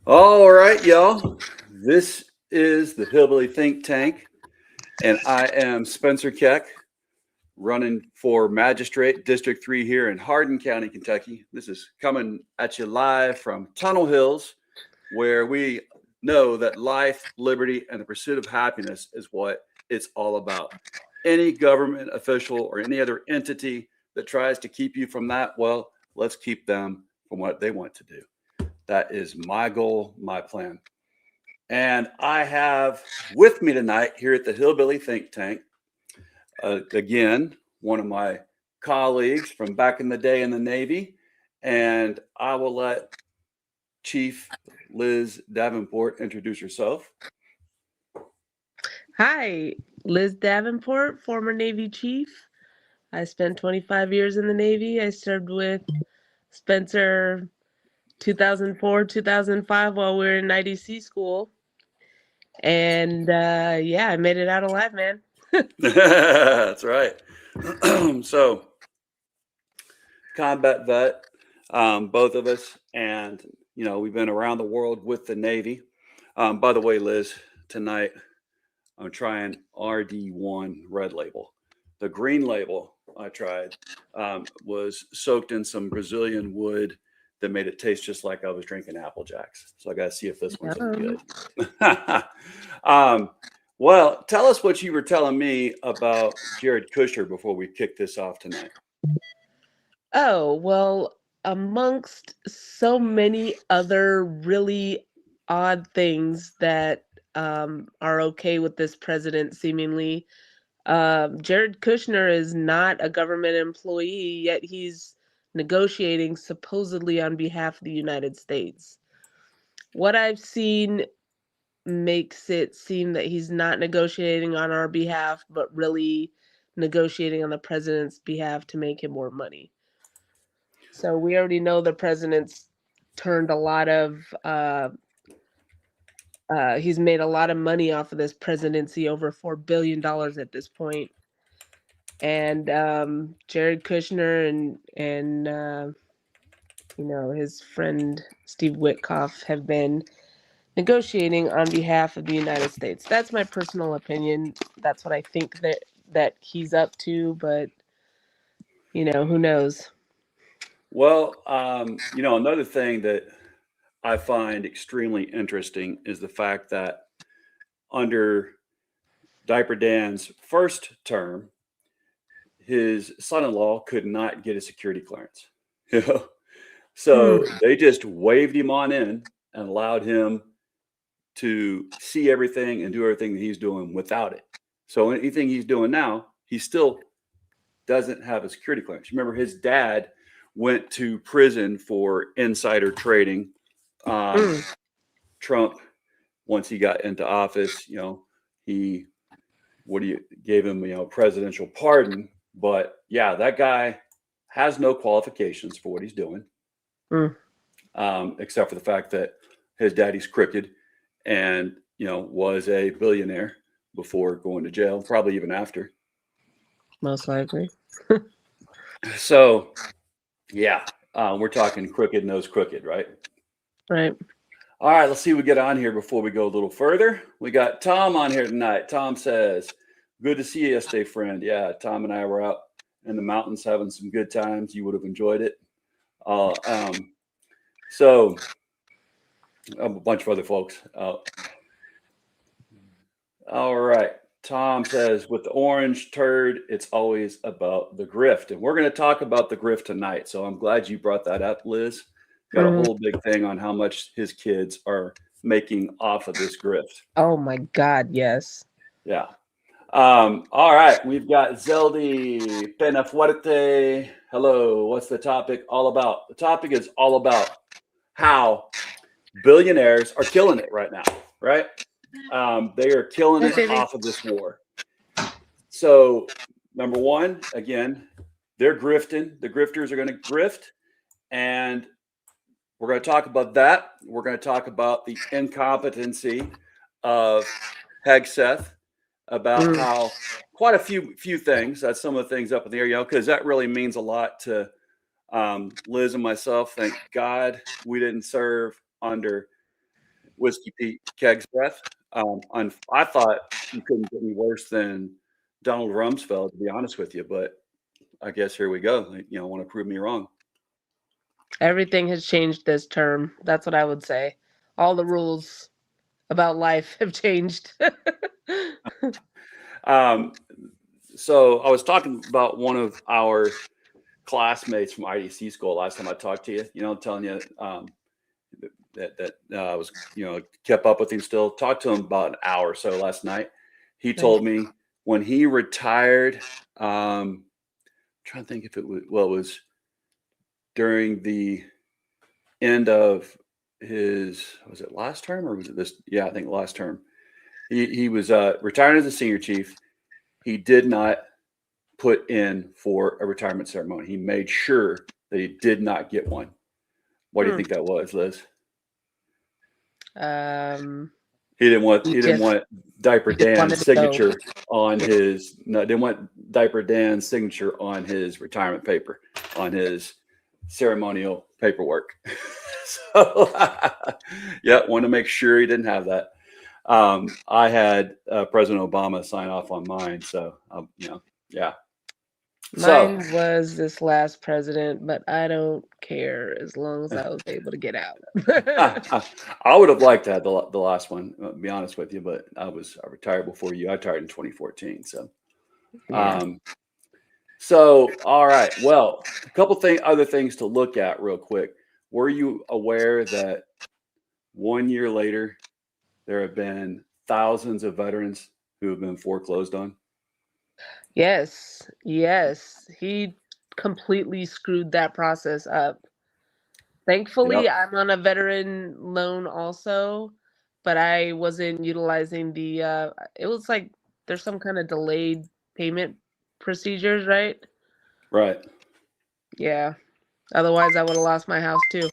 All right, y'all. This is the Hillbilly Think Tank, and I am Spencer Keck, running for Magistrate District 3 here in Hardin County, Kentucky. This is coming at you live from Tunnel Hills, where we know that life, liberty, and the pursuit of happiness is what it's all about. Any government official or any other entity that tries to keep you from that, well, let's keep them from what they want to do. That is my goal, my plan. And I have with me tonight here at the Hillbilly Think Tank, again, one of my colleagues from back in the day in the Navy. And I will let Chief Liz Davenport introduce herself. Hi, Liz Davenport, former Navy chief. I spent 25 years in the Navy. I served with Spencer 2004, 2005 while we were in IDC school. And yeah, I made it out alive, man. That's right. So, combat vet, both of us. And, we've been around the world with the Navy. By the way, Liz, tonight I'm trying RD1 red label. The green label I tried was soaked in some Brazilian wood that made it taste just like I was drinking Apple Jacks. So I got to see if this one's any good. Well, tell us what you were telling me about Jared Kushner before we kick this off tonight. Oh, well, amongst so many other really odd things that are okay with this president, seemingly, Jared Kushner is not a government employee, yet he's negotiating supposedly on behalf of the United States. What I've seen makes it seem that he's not negotiating on our behalf, but really negotiating on the president's behalf to make him more money. So we already know the president's turned a lot of he's made a lot of money off of this presidency, over $4 billion at this point. And Jared Kushner and his friend Steve Witkoff have been negotiating on behalf of the United States. That's my personal opinion. That's what I think that he's up to, but who knows? Well, another thing that I find extremely interesting is the fact that under Diaper Dan's first term, his son-in-law could not get a security clearance. So they just waved him on in and allowed him to see everything and do everything that he's doing without it. So anything he's doing now, he still doesn't have a security clearance. Remember, his dad went to prison for insider trading. Trump, once he got into office, he gave him presidential pardon. But yeah, that guy has no qualifications for what he's doing, except for the fact that his daddy's crooked and was a billionaire before going to jail, probably even after. Most likely. So yeah, we're talking crooked knows crooked, right? Right. All right, let's see what we get on here before we go a little further. We got Tom on here tonight. Tom says, good to see you yesterday, friend. Yeah, Tom and I were out in the mountains having some good times. You would have enjoyed it. So a bunch of other folks. All right. Tom says, with the orange turd, it's always about the grift. And we're going to talk about the grift tonight. So I'm glad you brought that up, Liz. Got a whole big thing on how much his kids are making off of this grift. Oh my God, yes. Yeah. All right. We've got Zeldy Penafuerte. Hello. What's the topic all about? The topic is all about how billionaires are killing it right now, right? They are killing it off of this war. So, number one, again, they're grifting. The grifters are going to grift. And we're going to talk about that. We're going to talk about the incompetency of Hegseth, about how quite a few things. That's some of the things up in the air, because that really means a lot to Liz and myself. Thank God we didn't serve under Whiskey Pete Keg's breath. I thought you couldn't get any worse than Donald Rumsfeld, to be honest with you, but I guess here we go. Want to prove me wrong. Everything has changed this term. That's what I would say. All the rules about life have changed. So I was talking about one of our classmates from IDC school last time I talked to you, telling you that I was, kept up with him still. Talked to him about an hour or so last night. He told me when he retired, I'm trying to think if it was during the end of was it last term or was it this? Yeah, I think last term. He was retiring as a senior chief. He did not put in for a retirement ceremony. He made sure that he did not get one. What do you think that was, Liz? He didn't want Diaper Dan's signature on his. No, didn't want Diaper Dan's signature on his retirement paper, on his ceremonial paperwork. So, yeah, want to make sure he didn't have that. I had President Obama sign off on mine, so yeah. Mine was this last president, but I don't care as long as I was able to get out. I would have liked to have the last one, to be honest with you, but I retired before you. I retired in 2014, so. Yeah. So all right. Well, a couple other things to look at real quick. Were you aware that 1 year later, there have been thousands of veterans who have been foreclosed on? Yes. He completely screwed that process up. Thankfully, I'm on a veteran loan also, but I wasn't utilizing the, it was like there's some kind of delayed payment procedures, right? Right. Yeah. Otherwise, I would have lost my house too.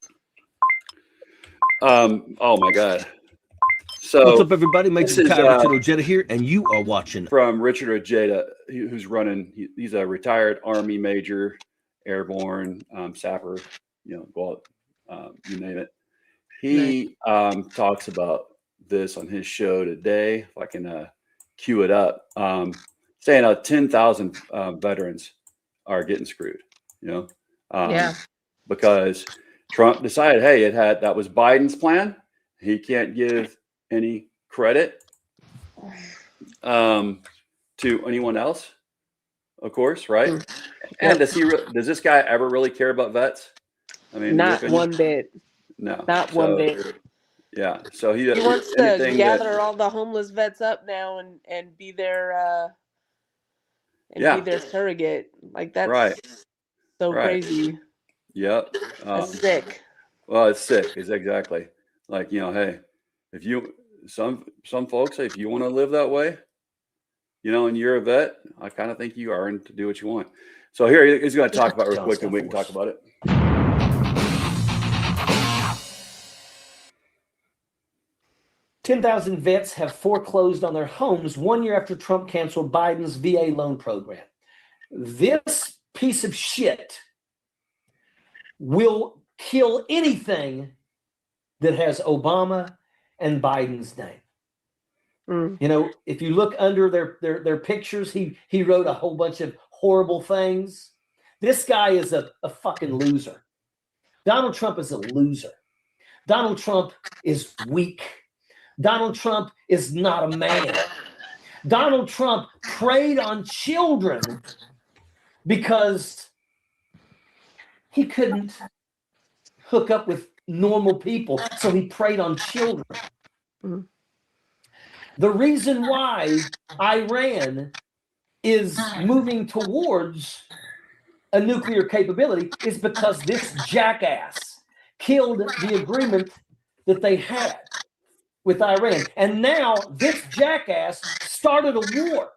Oh my God. So what's up, everybody? Richard Ojeda here, and you are watching from Richard Ojeda, who's running. He's a retired Army major, airborne, sapper. You name it. He talks about this on his show today. If I can cue it up, saying 10,000 veterans are getting screwed. Because Trump decided, hey, that was Biden's plan. He can't give any credit to anyone else, of course, right? And does this guy ever really care about vets? I mean, not one bit. No, not one bit. Yeah, so he wants to gather all the homeless vets up now and be their be their surrogate. Like that's so crazy. Yep, that's sick. Well, it's sick. It's exactly like hey, if you some folks say if you want to live that way, and you're a vet, I kind of think you earn to do what you want. So here he's going to talk about real quick, and we can talk about it. 10,000 vets have foreclosed on their homes 1 year after Trump canceled Biden's VA loan program. This piece of shit will kill anything that has Obama and Biden's name. If you look under their pictures, he wrote a whole bunch of horrible things. This guy is a fucking loser. Donald Trump is a loser. Donald Trump is weak. Donald Trump is not a man. Donald Trump preyed on children because he couldn't hook up with normal people, so he preyed on children. The reason why Iran is moving towards a nuclear capability is because this jackass killed the agreement that they had with Iran. And now this jackass started a war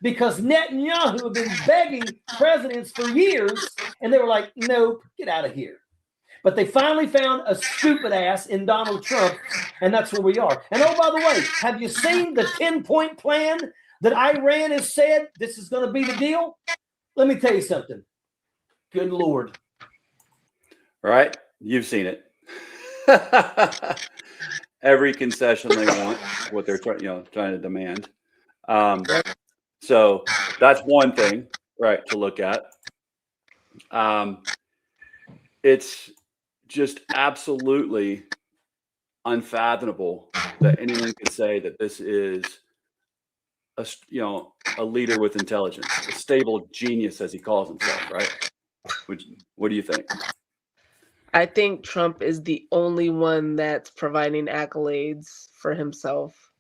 because Netanyahu had been begging presidents for years, and they were like, nope, get out of here. But they finally found a stupid ass in Donald Trump, and that's where we are. And oh, by the way, have you seen the 10-point plan that Iran has said this is going to be the deal? Let me tell you something. Good Lord. Right? You've seen it. every concession they want, what they're trying to demand. So that's one thing, right, to look at. It's just absolutely unfathomable that anyone could say that this is a leader with intelligence, a stable genius, as he calls himself, right? What do you think? I think Trump is the only one that's providing accolades for himself.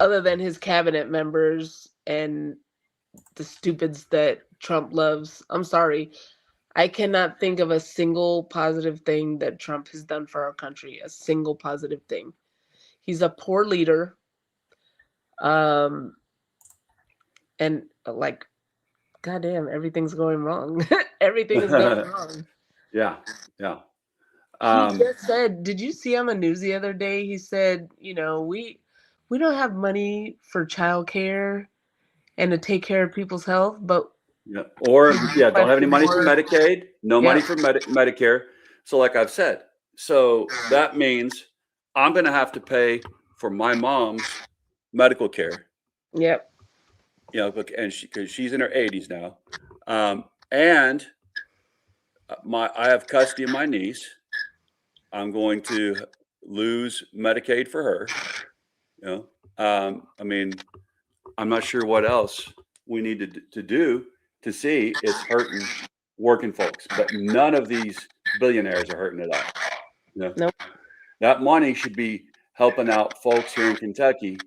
Other than his cabinet members and the stupids that Trump loves, I'm sorry, I cannot think of a single positive thing that Trump has done for our country. A single positive thing. He's a poor leader. And like, goddamn, everything's going wrong. Everything is going wrong. Yeah. He just said, did you see on the news the other day? He said, we don't have money for childcare and to take care of people's health, but don't have any money for Medicaid, no money for Medicare. So like I've said, so that means I'm going to have to pay for my mom's medical care. Yep. And because she's in her 80s now, and I have custody of my niece. I'm going to lose Medicaid for her. I mean, I'm not sure what else we need to do to see it's hurting working folks, but none of these billionaires are hurting it all. Nope. That money should be helping out folks here in Kentucky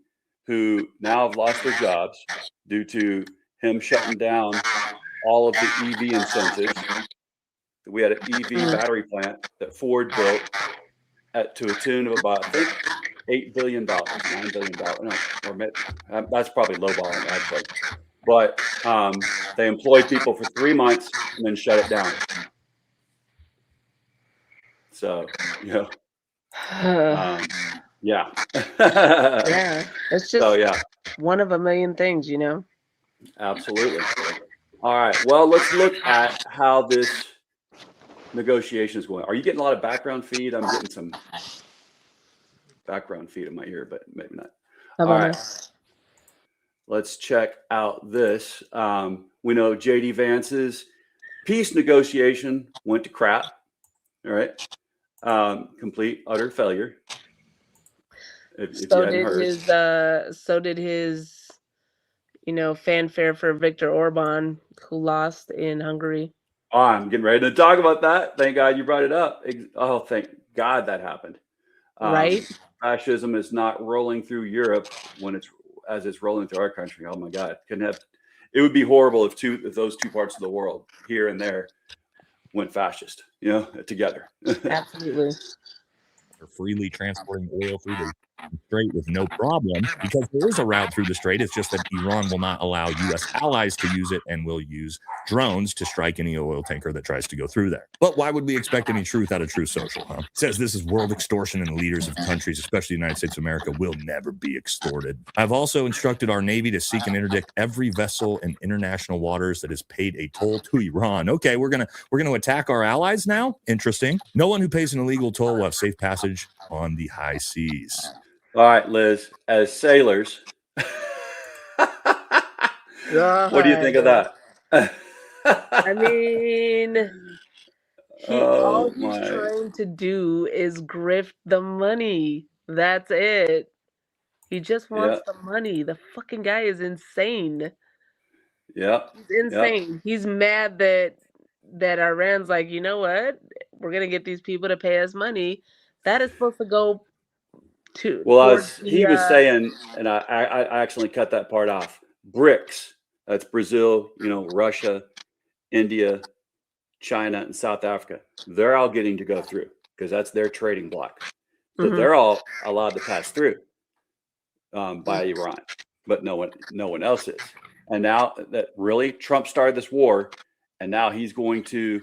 who now have lost their jobs due to him shutting down all of the EV incentives. We had an EV battery plant that Ford built to a tune of about, I think, $8 billion, $9 billion. No, that's probably lowballing, actually. But they employed people for 3 months and then shut it down. So, yeah. Yeah, it's just one of a million things, Absolutely. All right. Well, let's look at how this negotiation is going. Are you getting a lot of background feed? I'm getting some background feed in my ear, but maybe not. All right. Let's check out this. We know J.D. Vance's peace negotiation went to crap. All right. Complete, utter failure. So did his fanfare for Viktor Orban, who lost in Hungary. Oh, I'm getting ready to talk about that. Thank God you brought it up. Oh, thank God that happened. Right? Fascism is not rolling through Europe as it's rolling through our country. Oh my God, it would be horrible if those two parts of the world, here and there, went fascist. Together. Absolutely. Freely transporting oil through the strait with no problem, because there is a route through the strait. It's just that Iran will not allow U.S. allies to use it and will use drones to strike any oil tanker that tries to go through there. But why would we expect any truth out of True Social, huh? It says this is world extortion and the leaders of countries, especially the United States of America, will never be extorted. I've also instructed our Navy to seek and interdict every vessel in international waters that has paid a toll to Iran. Okay, we're gonna attack our allies now? Interesting. No one who pays an illegal toll will have safe passage on the high seas. All right, Liz, as sailors, what do you think of that? I mean, all he's trying to do is grift the money. That's it. He just wants the money. The fucking guy is insane. Yeah. He's insane. Yep. He's mad that Iran's like, you know what? We're going to get these people to pay us money. That is supposed to go to. Well, as he was saying, and I accidentally cut that part off. BRICS, that's Brazil, Russia, India, China, and South Africa. They're all getting to go through because that's their trading bloc. So they're all allowed to pass through by Iran, but no one else is. And now that really Trump started this war, and now he's going to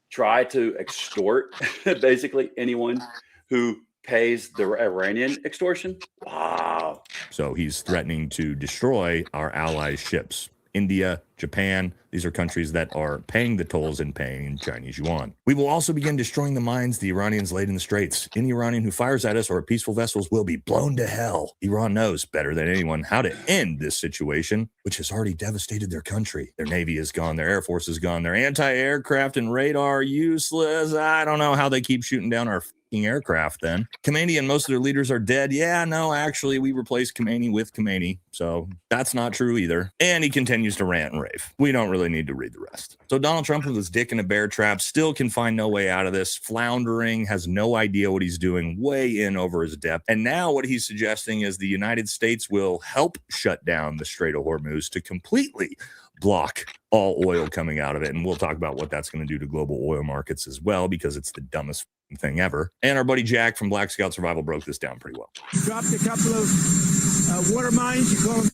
try to extort basically anyone who pays the Iranian extortion. Wow. So he's threatening to destroy our allies' ships India, Japan. These are countries that are paying the tolls and paying in Chinese yuan. We will also begin destroying the mines the Iranians laid in the straits. Any Iranian who fires at us or at peaceful vessels will be blown to hell. Iran knows better than anyone how to end this situation, which has already devastated their country. Their navy is gone. Their air force is gone. Their anti-aircraft and radar are useless. I don't know how they keep shooting down our aircraft then. Khomeini and most of their leaders are dead. Yeah, no, actually, we replaced Khomeini with Khomeini. So that's not true either. And he continues to rant and rave. We don't really need to read the rest. So Donald Trump with his dick in a bear trap still can find no way out of this, floundering, has no idea what he's doing, way in over his depth. And now what he's suggesting is the United States will help shut down the Strait of Hormuz to completely block all oil coming out of it. And we'll talk about what that's going to do to global oil markets as well, because it's the dumbest thing ever. And our buddy Jack from Black Scout Survival broke this down pretty well. Dropped a couple of water mines. You call them.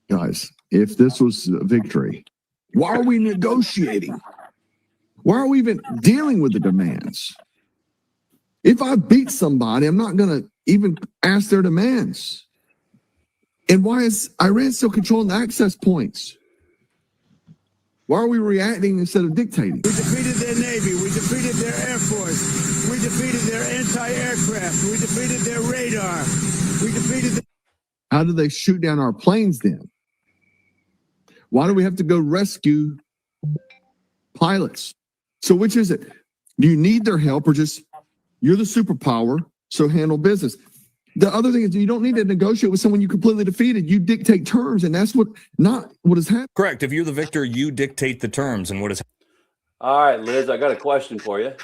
Guys, if this was a victory, why are we negotiating? Why are we even dealing with the demands? If I beat somebody, I'm not going to even ask their demands. And why is Iran still controlling the access points? Why are we reacting instead of dictating? We defeated their Navy. We defeated their Air Force. We defeated their anti-aircraft. We defeated their radar. We defeated. How do they shoot down our planes then? Why do we have to go rescue pilots? So which is it? Do you need their help, or just you're the superpower, so handle business? The other thing is you don't need to negotiate with someone you completely defeated. You dictate terms, and that's not what has happened. Correct. If you're the victor, you dictate the terms and what is. All right, Liz, I got a question for you.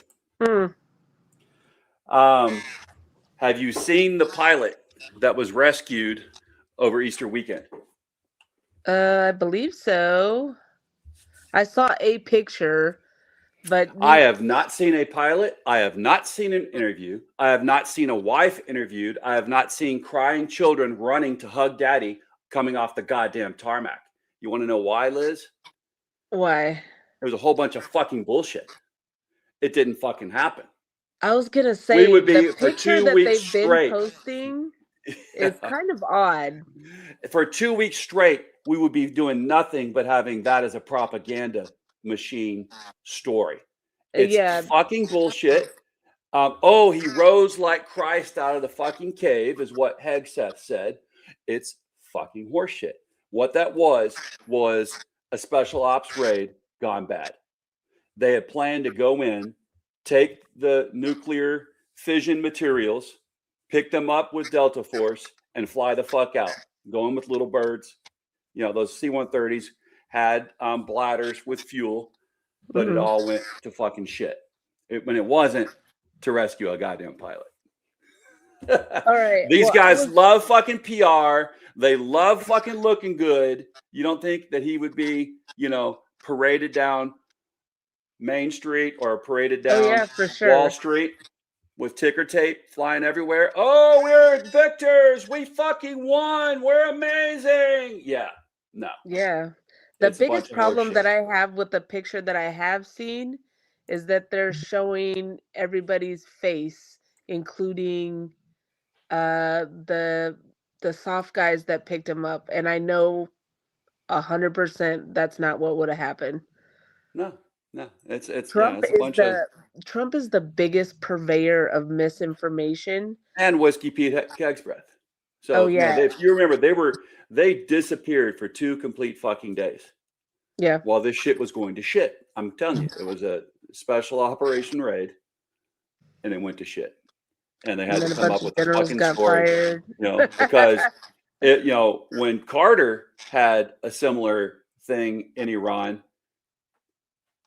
Have you seen the pilot that was rescued over Easter weekend? I believe so. I saw a picture, but I have not seen a pilot. I have not seen an interview. I have not seen a wife interviewed. I have not seen crying children running to hug daddy coming off the goddamn tarmac. You want to know why, Liz? Why? There was a whole bunch of fucking bullshit. It didn't fucking happen. I was gonna say We would be the for picture 2 that weeks they've been straight. posting is kind of odd. For 2 weeks straight, we would be doing nothing but having that as a propaganda machine story. It's fucking bullshit. He rose like Christ out of the fucking cave, is what Hegseth said. It's fucking horseshit. What that was a special ops raid gone bad. They had planned to go in, take the nuclear fission materials, pick them up with Delta Force, and fly the fuck out. Going with little birds. You know, those C-130s had bladders with fuel, but it all went to fucking shit. When it wasn't to rescue a goddamn pilot. All right. These guys love fucking PR. They love fucking looking good. You don't think that he would be, paraded down Main Street or paraded down for sure. Wall Street with ticker tape flying everywhere? Oh, we're victors. We fucking won. We're amazing. Yeah. No. Yeah. The It's a bunch biggest of problem horseshit. that I have with the picture that I have seen is that they're showing everybody's face, including the soft guys that picked him up. And I know 100% that's not what would have happened. No. It's Trump it's a bunch of Trump is the biggest purveyor of misinformation. and Whiskey Pete Keg's breath. So if you remember, they disappeared for 2 complete fucking days. Yeah. While this shit was going to shit. I'm telling you, it was a special operation raid, and it went to shit. And they had to come up with a fucking story. Because when Carter had a similar thing in Iran,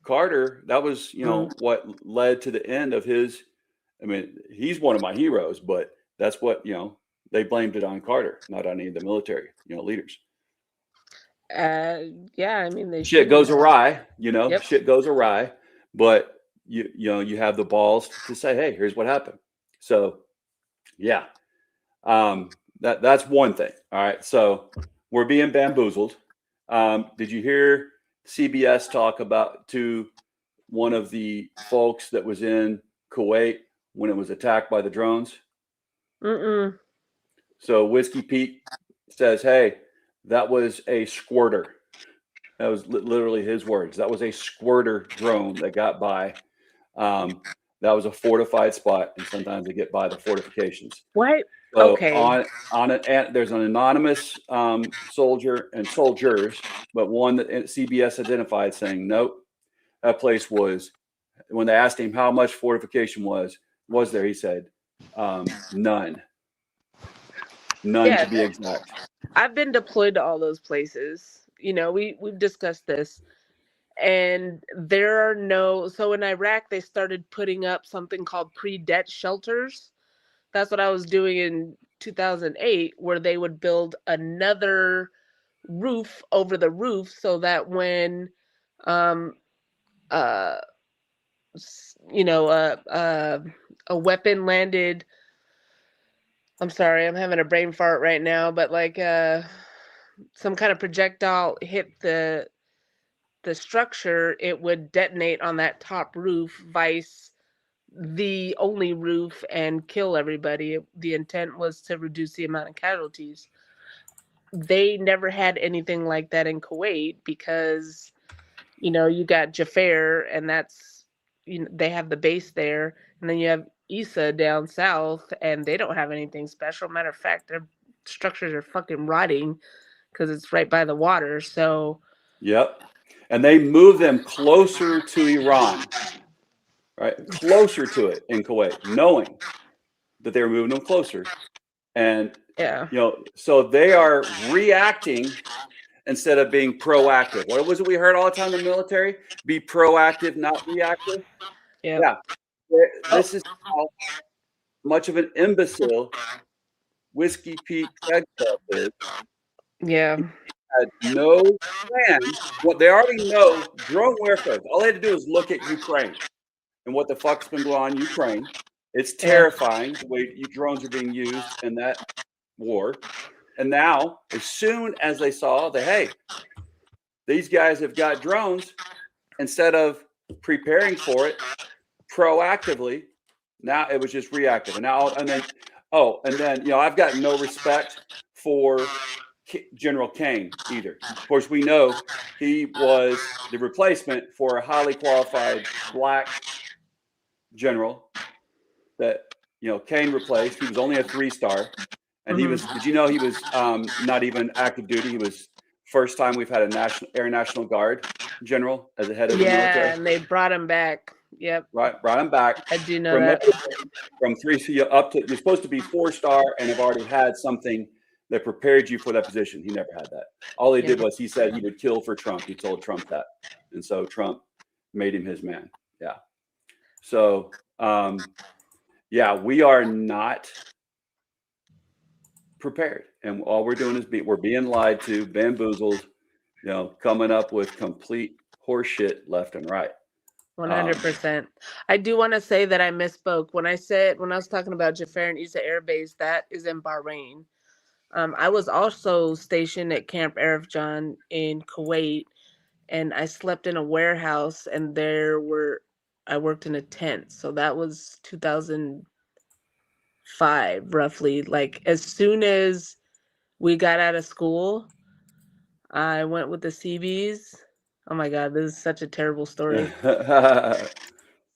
Carter, that was, what led to the end of his. I mean, he's one of my heroes, but that's what, they blamed it on Carter, not on any of the military, leaders. I mean, shit goes awry, Yep. shit goes awry, but you have the balls to say, hey, here's what happened. So, yeah, that's one thing. All right. So we're being bamboozled. Did you hear CBS talk to one of the folks that was in Kuwait when it was attacked by the drones? So Whiskey Pete says, hey, that was a squirter. That was literally his words. That was a squirter drone that got by. That was a fortified spot, and sometimes they get by the fortifications. What? So Okay. there's an anonymous soldier and soldiers, but one that CBS identified saying, nope, that place was, when they asked him how much fortification was there, he said, none. None Yeah, to be exact. I've been deployed to all those places. You know, we've discussed this. And there are no, so in Iraq, they started putting up something called pre-debt shelters. That's what I was doing in 2008, where they would build another roof over the roof so that when, um, uh, a weapon landed. I'm sorry, I'm having a brain fart right now, but like some kind of projectile hit the structure, it would detonate on that top roof, vice the only roof, and kill everybody. The intent was to reduce the amount of casualties. They never had anything like that in Kuwait because, you know, you got Jafar, and that's, you know, they have the base there, and then you have Isa down south, and they don't have anything special. Matter of fact, their structures are fucking rotting because it's right by the water. So, yep. And they moved them closer to Iran, right? Closer to it in Kuwait, knowing that they were moving them closer. And, yeah. you know, so they are reacting instead of being proactive. What was it we heard all the time in the military? Be proactive, not reactive. Yep. Yeah. This is how much of an imbecile Whiskey Pete Craigclub is. Yeah. Had no plan. What they already know, drone warfare. All they had to do is look at Ukraine and what the fuck's been going on in Ukraine. It's terrifying the way drones are being used in that war. And now, as soon as they saw that, hey, these guys have got drones, instead of preparing for it proactively, now it was just reactive. And then, you know, I've got no respect for General Kane either. Of course, we know he was the replacement for a highly qualified black general that, you know, Kane replaced. He was only a 3-star, and he was. Did you know he was not even active duty? He was first time we've had a Air National Guard general as a head of the military. Yeah, and they brought him back. Yep. Right, brought him back. I do know that. From 3 up to, you're supposed to be 4-star and have already had something that prepared you for that position. He never had that. All he did was he said he would kill for Trump. He told Trump that. And so Trump made him his man. Yeah. So, yeah, we are not prepared. And all we're doing is we're being lied to, bamboozled, you know, coming up with complete horseshit left and right. 100%. I do want to say that I misspoke. When I was talking about Jafar and Isa Air Base, that is in Bahrain. I was also stationed at Camp Arif John in Kuwait, and I slept in a warehouse, and I worked in a tent. So that was 2005, roughly. Like, as soon as we got out of school, I went with the CBs. Oh my God, this is such a terrible story. So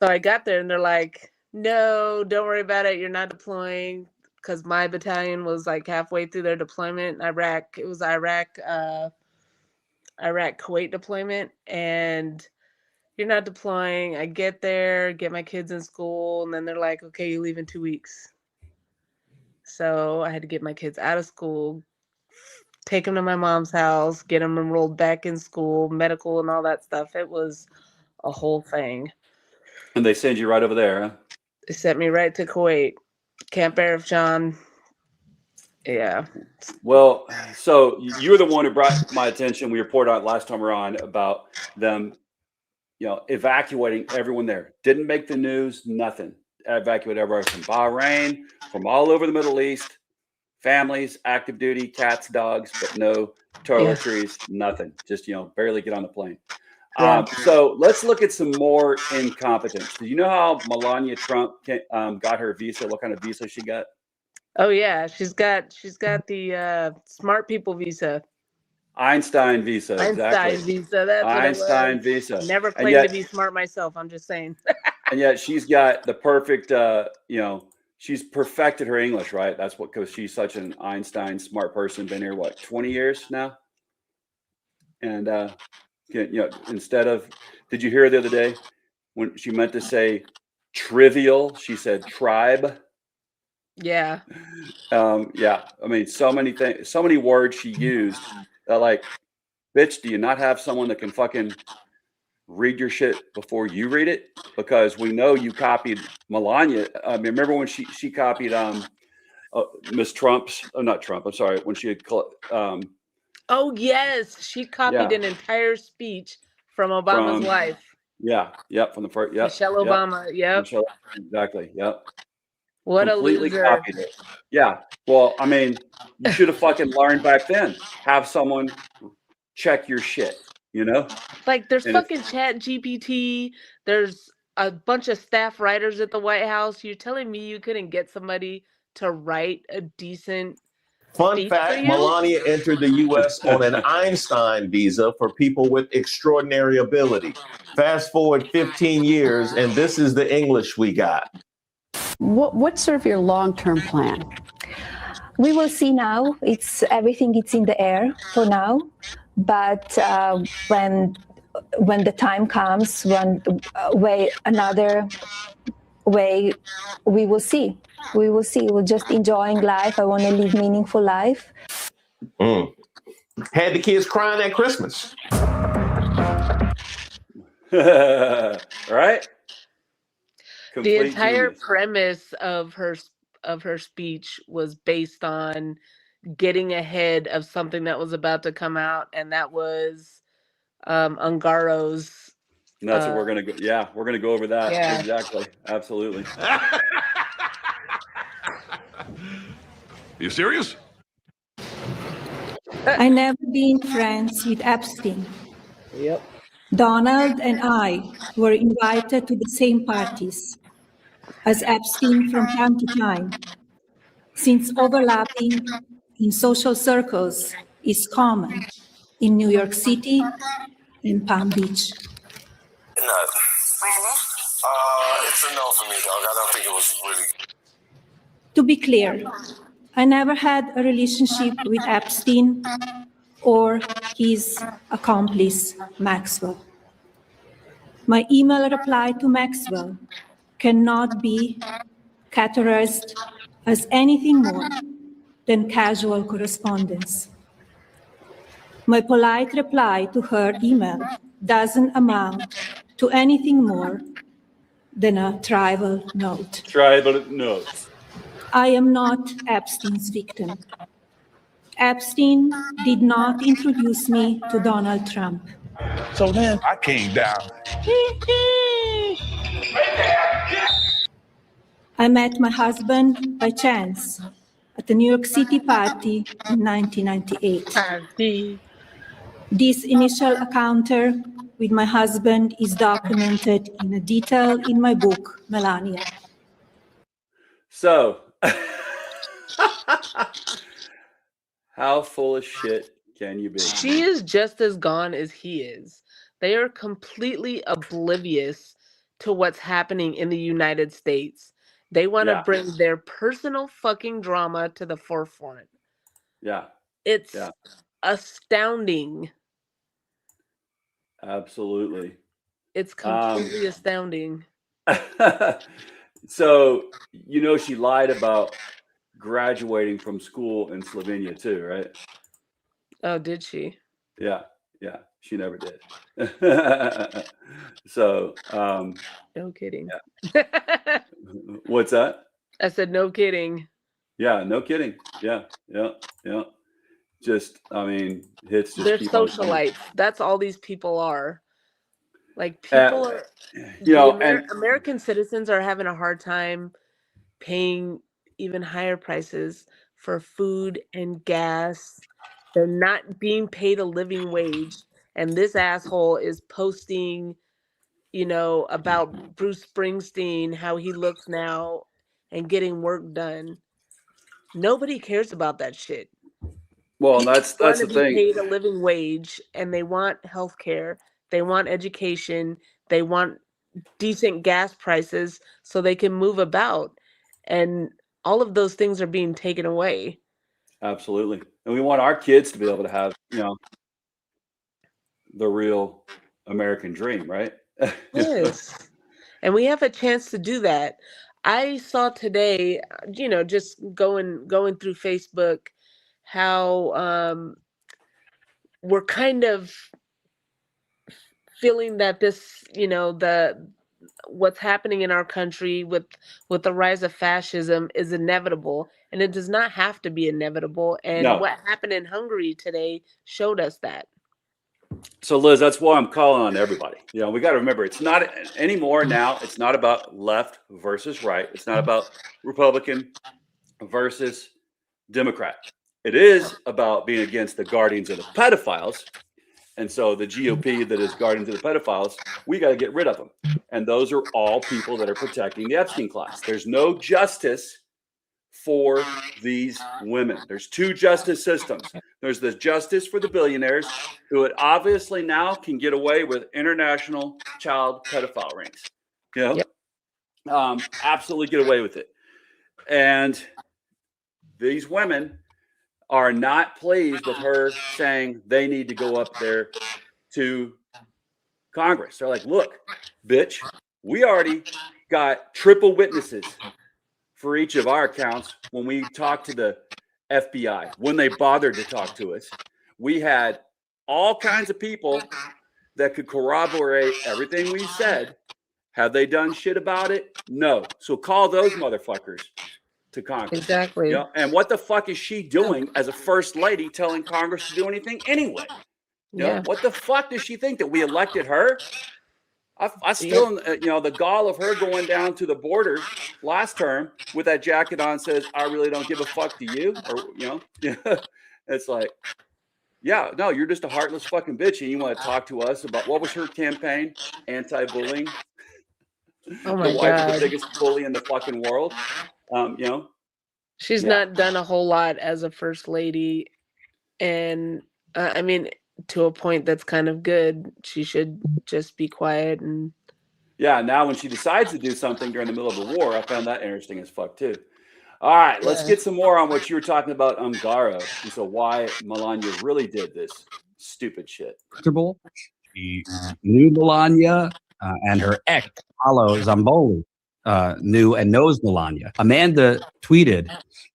I got there and they're like, no, don't worry about it. You're not deploying, because my battalion was like halfway through their deployment in Iraq. It was Kuwait deployment, and you're not deploying. I get there, get my kids in school, and then they're like, okay, you leave in 2 weeks. So I had to get my kids out of school, take them to my mom's house, get them enrolled back in school, medical and all that stuff. It was a whole thing. And they send you right over there, huh? They sent me right to Kuwait, Camp Arif John. Yeah. Well, so you're the one who brought my attention. We reported on it last time around about them, you know, evacuating everyone there. Didn't make the news, nothing. Evacuated everybody from Bahrain, from all over the Middle East, families, active duty, cats, dogs, but no toiletries, nothing. Just, you know, barely get on the plane. Yeah. So let's look at some more incompetence. Do you know how Melania Trump got her visa? What kind of visa she got? Oh yeah, she's got the smart people visa. Einstein visa, Einstein exactly. visa. That's Einstein what it visa. was. Never And claimed yet, to be smart myself. I'm just saying. and yet she's got the perfect, she's perfected her English, right? That's what, because she's such an Einstein smart person, been here, what, 20 years now? And, instead of, did you hear the other day when she meant to say trivial, she said tribe? Yeah. Yeah. I mean, so many things, so many words she used that, like, bitch, do you not have someone that can fucking read your shit before you read it? Because we know you copied Melania. I mean, remember when she copied Miss Trump's, not Trump, I'm sorry, when she had Oh yes, she copied yeah, an entire speech from Obama's from wife, from the first, Michelle Obama. Yep. Michelle, exactly, What completely a loser. copied it. Yeah, well, I mean, you should have fucking learned back then. Have someone check your shit, Like there's And if, fucking Chat GPT. There's a bunch of staff writers at the White House. You're telling me you couldn't get somebody to write a decent Fun speech for fact, you? Melania entered the U.S. on an Einstein visa for people with extraordinary ability. Fast forward 15 years, and this is the English we got. What's sort of your long-term plan? We will see now. Everything is in the air for now, but when the time comes, another way, we will see. We will see. We're just enjoying life. I want to live meaningful life. Had the kids crying at Christmas. right? The entire genius. premise of her speech was based on getting ahead of something that was about to come out, and that was Ungaro's. And that's what we're gonna go. Yeah, we're gonna go over that. Yeah. Exactly. Absolutely. You serious? I never been friends with Epstein. Yep. Donald and I were invited to the same parties as Epstein from time to time, since overlapping in social circles is common in New York City and Palm Beach. No. Really? It's a no for me, dog. I don't think it was really. To be clear, I never had a relationship with Epstein or his accomplice, Maxwell. My email reply to Maxwell cannot be categorized as anything more than casual correspondence. My polite reply to her email doesn't amount to anything more than a tribal note. Tribal notes. I am not Epstein's victim. Epstein did not introduce me to Donald Trump. So then I came down. I met my husband by chance at a New York City party in 1998. This initial encounter with my husband is documented in a detail in my book, Melania. So, how full of shit can you be? She is just as gone as he is. They are completely oblivious to what's happening in the United States. They want to bring their personal fucking drama to the forefront. Yeah. It's astounding. Absolutely. It's completely astounding. So, she lied about graduating from school in Slovenia too, right? Oh, did she? Yeah. She never did. So, no kidding. Yeah. What's that? I said, no kidding. Yeah, no kidding. Yeah. Just, I mean, hits just they're keep socialites. That's all these people are. Like people are, American citizens are having a hard time paying even higher prices for food and gas. They're not being paid a living wage. And this asshole is posting, about Bruce Springsteen, how he looks now and getting work done. Nobody cares about that shit. Well, that's want the to be thing. paid a living wage, and they want health care, they want education, they want decent gas prices so they can move about. And all of those things are being taken away. Absolutely. And we want our kids to be able to have, the real American dream, right? Yes. And we have a chance to do that. I saw today, just going through Facebook, how we're kind of feeling that this, what's happening in our country with the rise of fascism is inevitable, and it does not have to be inevitable. And No. what happened in Hungary today showed us that. So, Liz, that's why I'm calling on everybody. We got to remember, it's not anymore now. It's not about left versus right. It's not about Republican versus Democrat. It is about being against the guardians of the pedophiles. And so the GOP that is guardians of the pedophiles, we got to get rid of them. And those are all people that are protecting the Epstein class. There's no justice for these women. There's two justice systems. There's the justice for the billionaires, who obviously now can get away with international child pedophile rings. Yep. Absolutely get away with it. And these women are not pleased with her saying they need to go up there to Congress. They're like, look, bitch, we already got triple witnesses for each of our accounts when we talked to the FBI, when they bothered to talk to us. We had all kinds of people that could corroborate everything we said. Have they done shit about it? No. So call those motherfuckers to Congress. Exactly. And what the fuck is she doing as a first lady telling Congress to do anything anyway? What the fuck does she think, that we elected her? I still, the gall of her going down to the border last term with that jacket on says, I really don't give a fuck to you. Or, it's like, yeah, no, you're just a heartless fucking bitch. And you want to talk to us about what was her campaign? Anti-bullying. Oh my the wife of God. the biggest bully in the fucking world. She's not done a whole lot as a first lady. And I mean, to a point that's kind of good. She should just be quiet. And now when she decides to do something during the middle of the war, I found that interesting as fuck too. All right, let's get some more on what you were talking about, Ungaro, and so why Melania really did this stupid shit. She knew Melania, and her ex, Paolo Zampolli, knew and knows Melania. Amanda tweeted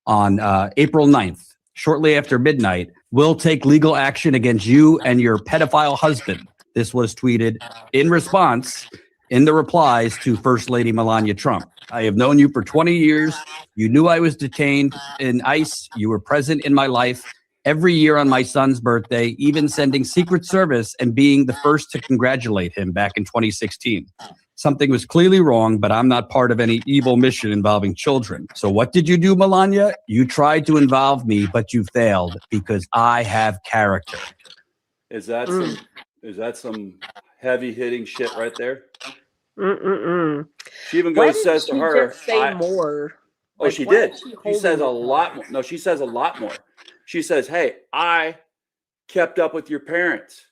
on April 9th, shortly after midnight, "We'll take legal action against you and your pedophile husband." This was tweeted in response, in the replies to First Lady Melania Trump. "I have known you for 20 years. You knew I was detained in ICE. You were present in my life every year on my son's birthday, even sending Secret Service and being the first to congratulate him back in 2016. Something was clearly wrong, but I'm not part of any evil mission involving children. So what did you do, Melania? You tried to involve me, but you failed because I have character." Is that some heavy hitting shit right there? She even says to her, just say more. Oh, she did. She says a lot more. No, she says a lot more. She says, hey, I kept up with your parents,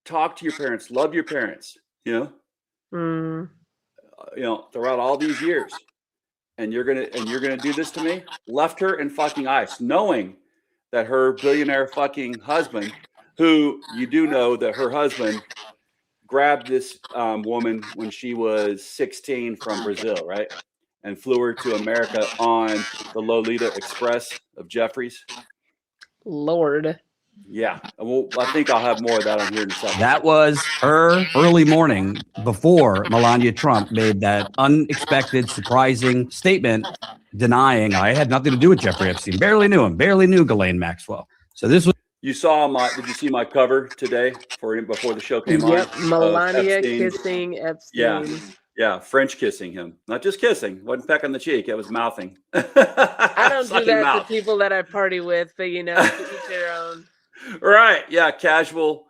talk to your parents, love your parents, throughout all these years. And you're gonna do this to me? Left her in fucking ice, knowing that her billionaire fucking husband, who you do know that her husband grabbed this woman when she was 16 from Brazil, right? And flew her to America on the Lolita Express of Jeffries. Lord. Yeah. Well, I think I'll have more of that on here in a second. That was her early morning before Melania Trump made that unexpected, surprising statement denying I had nothing to do with Jeffrey Epstein. Barely knew him, barely knew Ghislaine Maxwell. So this was. You saw did you see my cover today before the show came on? Yep, Melania kissing Epstein. Yeah, French kissing him. Not just kissing. Wasn't peck on the cheek. It was mouthing. I don't do that to people that I party with, but to each their own. Right. Yeah, casual,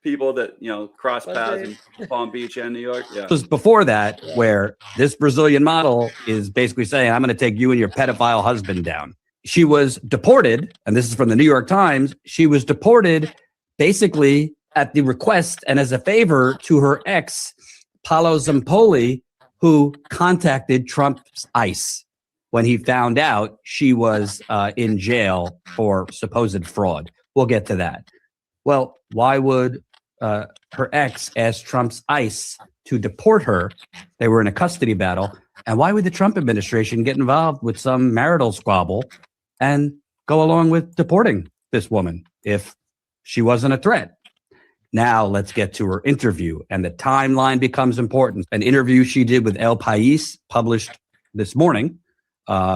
people that, cross paths in Palm Beach and New York. Yeah. It was before that where this Brazilian model is basically saying, I'm going to take you and your pedophile husband down. she was deported, and this is from the New York Times. She was deported basically at the request and as a favor to her ex, Paolo Zampolli, who contacted Trump's ICE when he found out she was in jail for supposed fraud. We'll get to that. Well, why would her ex ask Trump's ICE to deport her? They were in a custody battle. And why would the Trump administration get involved with some marital squabble and go along with deporting this woman if she wasn't a threat? Now let's get to her interview, and the timeline becomes important. An interview she did with El País, published this morning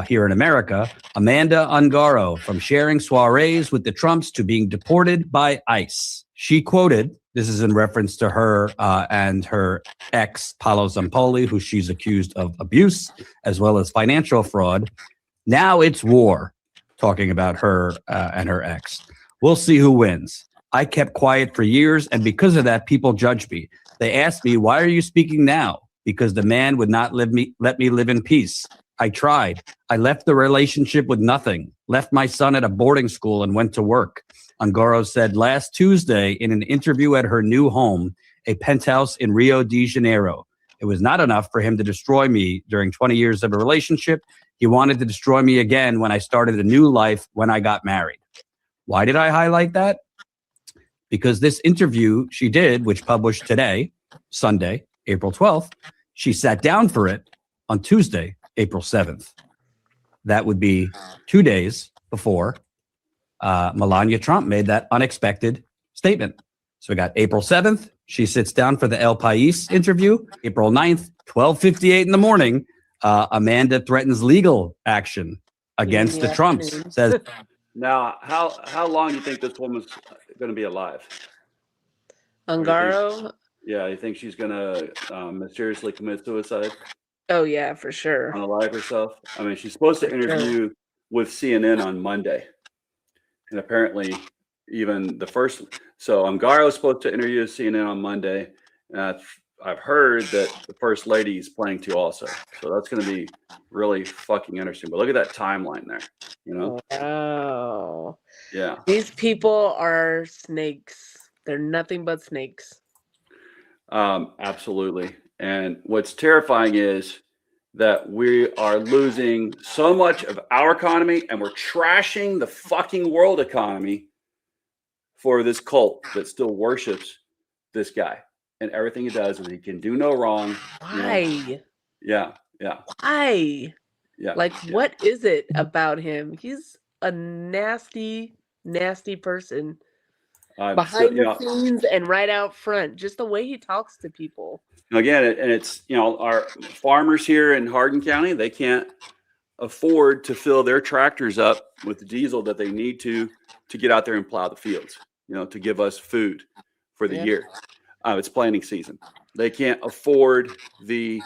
here in America. Amanda Ungaro, from sharing soirees with the Trumps to being deported by ICE. She quoted, this is in reference to her and her ex, Paolo Zampolli, who she's accused of abuse as well as financial fraud. Now it's war, talking about her and her ex. We'll see who wins. I kept quiet for years, and because of that, people judged me. They asked me, why are you speaking now? Because the man would not let me live in peace. I tried. I left the relationship with nothing, left my son at a boarding school and went to work. Ungaro said last Tuesday in an interview at her new home, a penthouse in Rio de Janeiro. It was not enough for him to destroy me during 20 years of a relationship. He wanted to destroy me again when I started a new life when I got married. Why did I highlight that? Because this interview she did, which published today, Sunday, April 12th, she sat down for it on Tuesday, April 7th. That would be 2 days before Melania Trump made that unexpected statement. So we got April 7th. She sits down for the El País interview. April 9th, 12:58 in the morning, Amanda threatens legal action against the Trumps. Says, now, how long do you think this woman's going to be alive? Ungaro? You think she's going to mysteriously commit suicide? Oh, yeah, for sure. Unalive herself? I mean, she's supposed to interview with CNN on Monday. And apparently, even the first. So Ungaro is supposed to interview CNN on Monday. And I've heard that the first lady is planning to also. So that's going to be really fucking interesting. But look at that timeline there. You know? Wow. Yeah. These people are snakes. They're nothing but snakes. Absolutely. And what's terrifying is that we are losing so much of our economy and we're trashing the fucking world economy for this cult that still worships this guy. And everything he does, and he can do no wrong. Why? You know? Yeah. Why? Yeah. Like, what is it about him? He's a nasty, nasty person. Behind the scenes and right out front, just the way he talks to people. Again, and it's, our farmers here in Hardin County, they can't afford to fill their tractors up with the diesel that they need to get out there and plow the fields, to give us food for the year. It's planting season. They can't afford the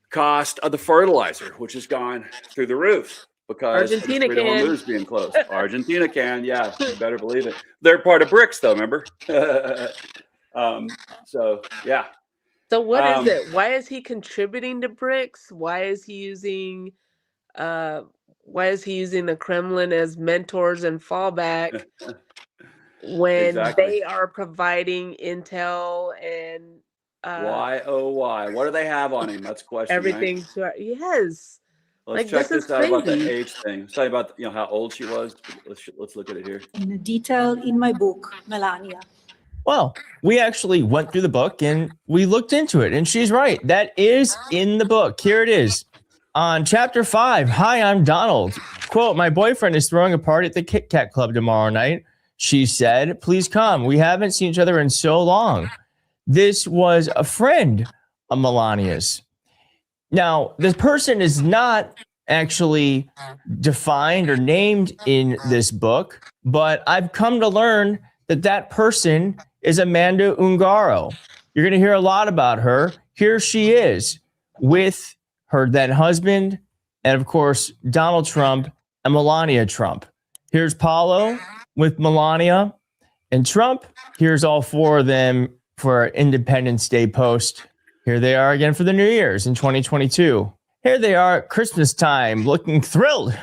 cost of the fertilizer, which has gone through the roof because Argentina Freedom can. Hormuz being closed. Argentina can, yeah, you better believe it. They're part of BRICS, though. Remember? So yeah. So what is it? Why is he contributing to BRICS? Why is he using the Kremlin as mentors and fallback when they are providing intel and why? What do they have on him? That's the question. Everything. Right? Yes. Let's check this out about the age thing. Let's tell you about how old she was. Let's look at it here. In detail in my book, Melania. Well, we actually went through the book and we looked into it, and she's right. That is in the book. Here it is. On chapter 5, hi, I'm Donald. Quote, my boyfriend is throwing a party at the Kit Kat Club tomorrow night. She said, please come. We haven't seen each other in so long. This was a friend of Melania's. Now, this person is not actually defined or named in this book, but I've come to learn that person is Amanda Ungaro. You're going to hear a lot about her. Here she is with her then husband and, of course, Donald Trump and Melania Trump. Here's Paulo with Melania and Trump. Here's all four of them for our Independence Day post. Here they are again for the New Year's in 2022. Here they are at Christmas time, looking thrilled,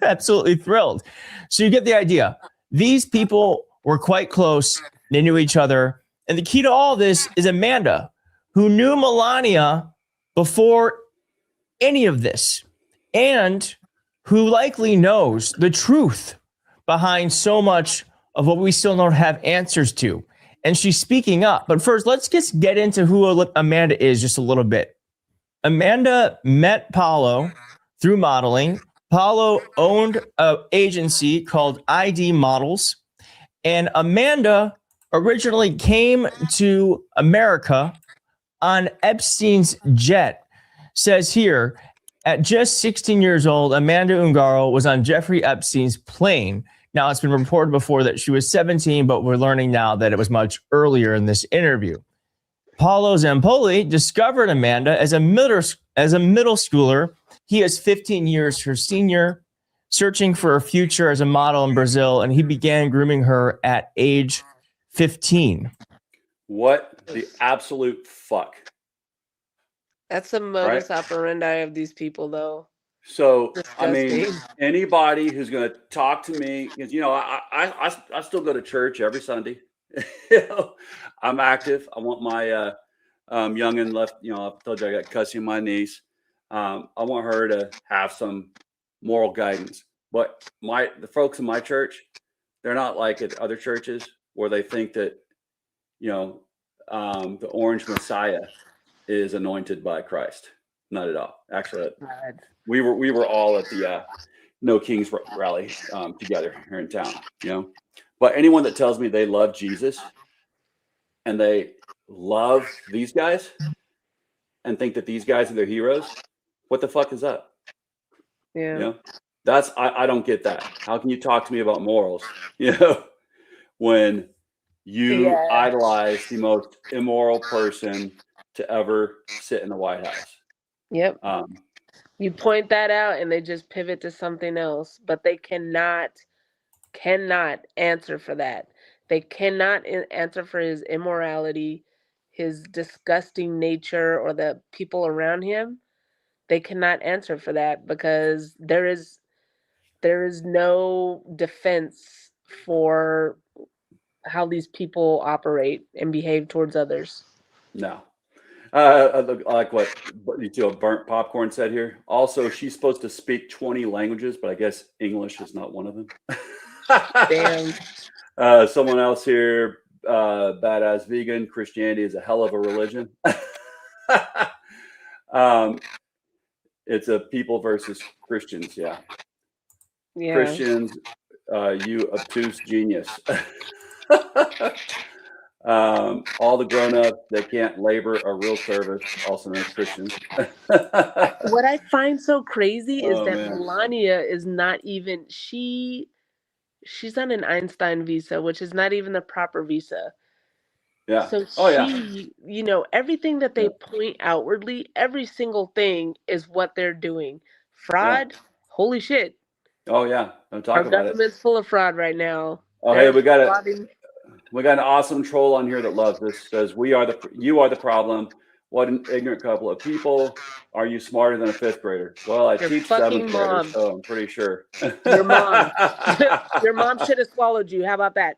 absolutely thrilled. So you get the idea. These people were quite close. They knew each other. And the key to all this is Amanda, who knew Melania before any of this, and who likely knows the truth behind so much of what we still don't have answers to. And she's speaking up. But first, let's just get into who Amanda is just a little bit. Amanda met Paulo through modeling. Paulo owned an agency called ID Models. And Amanda originally came to America on Epstein's jet. Says here, at just 16 years old, Amanda Ungaro was on Jeffrey Epstein's plane. Now, it's been reported before that she was 17, but we're learning now that it was much earlier in this interview. Paulo Zampolli discovered Amanda as a middle schooler. He is 15 years her senior, searching for a future as a model in Brazil, and he began grooming her at age 15. What the absolute fuck? That's the modus operandi of these people, though. So, Disgusting. I mean, anybody who's going to talk to me, because, you know, I still go to church every Sunday. You know, I'm active. I want my youngin' left, you know, I told you I got cussing my niece. I want her to have some moral guidance. But the folks in my church, they're not like at other churches where they think that, you know, the orange Messiah is anointed by Christ. Not at all. Actually, we were all at the No Kings rally together here in town, you know. But anyone that tells me they love Jesus and they love these guys and think that these guys are their heroes, what the fuck is up? Yeah. You know, that's I don't get that. How can you talk to me about morals, you know, when you idolize the most immoral person to ever sit in the White House? Yep. You point that out and they just pivot to something else, but they cannot answer for that. They cannot answer for his immorality, his disgusting nature, or the people around him. They cannot answer for that because there is no defense for how these people operate and behave towards others. No. I like what Burnt Popcorn said here. Also, she's supposed to speak 20 languages, but I guess English is not one of them. Damn. Someone else here, badass vegan. Christianity is a hell of a religion. It's a people versus Christians. Yeah. Christians, you obtuse genius. All the grown-ups that can't labor a real service, also known as Christians. What I find so crazy is that man. Melania is not even she's on an Einstein visa, which is not even the proper visa. Yeah. So you know, everything that they point outwardly, every single thing is what they're doing. Fraud, holy shit. Oh yeah, don't talk Our about it. government's full of fraud right now. Oh hey, we got an awesome troll on here that loves this. Says you are the problem. What an ignorant couple of people. Are you smarter than a fifth grader? Well, I teach seventh graders, so I'm pretty sure. Your mom. Your mom should have swallowed you. How about that?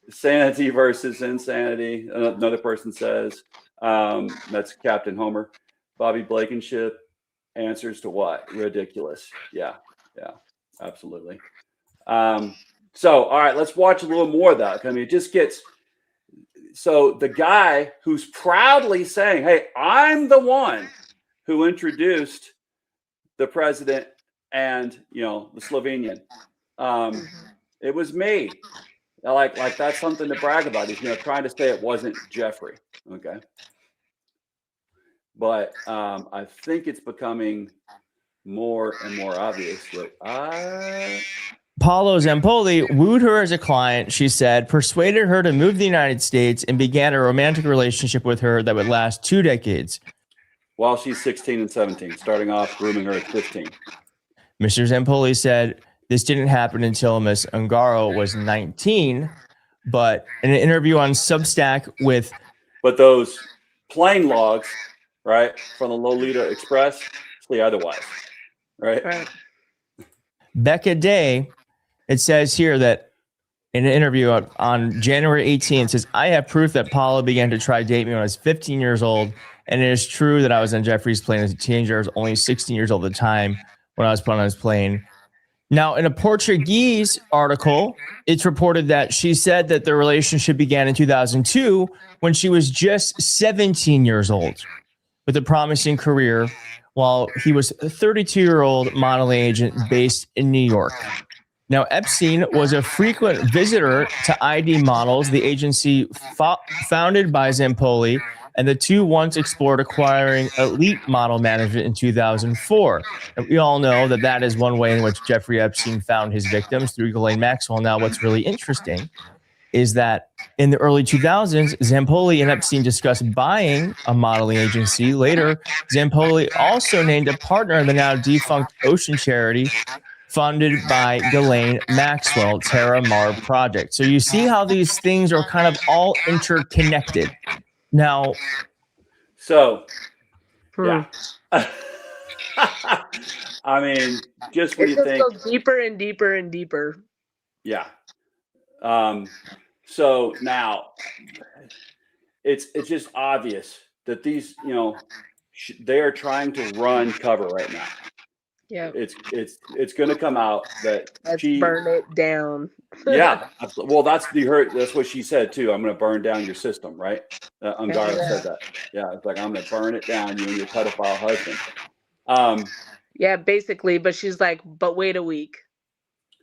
Sanity versus insanity. Another person says, that's Captain Homer. Bobby Blankenship answers to what? Ridiculous. Yeah, absolutely. So, all right, let's watch a little more of that. I mean, it just gets, so the guy who's proudly saying, hey, I'm the one who introduced the president and, you know, the Slovenian. It was me. Like that's something to brag about. He's, you know, trying to say it wasn't Jeffrey. Okay. But I think it's becoming more and more obvious that Paulo Zampolli wooed her as a client, she said, persuaded her to move to the United States, and began a romantic relationship with her that would last 2 decades. While she's 16 and 17, starting off grooming her at 15. Mr. Zampolli said this didn't happen until Miss Ungaro was 19, but in an interview on Substack with... But those plane logs, right, from the Lolita Express say otherwise, right? Becca Day, it says here that in an interview on January 18th, says, I have proof that Paula began to try to date me when I was 15 years old. And it is true that I was on Jeffrey's plane as a teenager. I was only 16 years old at the time when I was put on his plane. Now, in a Portuguese article, it's reported that she said that their relationship began in 2002 when she was just 17 years old with a promising career while he was a 32-year-old modeling agent based in New York. Now, Epstein was a frequent visitor to ID Models, the agency founded by Zampolli, and the two once explored acquiring elite model management in 2004. And we all know that that is one way in which Jeffrey Epstein found his victims, through Ghislaine Maxwell. Now, what's really interesting is that in the early 2000s, Zampolli and Epstein discussed buying a modeling agency. Later, Zampolli also named a partner in the now defunct Ocean charity funded by Ghislaine Maxwell, Terra Mar Project. So you see how these things are kind of all interconnected. Now, so yeah, I mean, just when you think, goes deeper and deeper and deeper. Yeah. So now it's just obvious that these, you know, they are trying to run cover right now. Yeah. It's going to come out that Let's burn it down. Yeah. Well, that's what she said too. I'm going to burn down your system, right? Ungaro said that. Yeah. It's like, I'm going to burn it down, you and your pedophile husband. Yeah, basically. But she's like, but wait a week.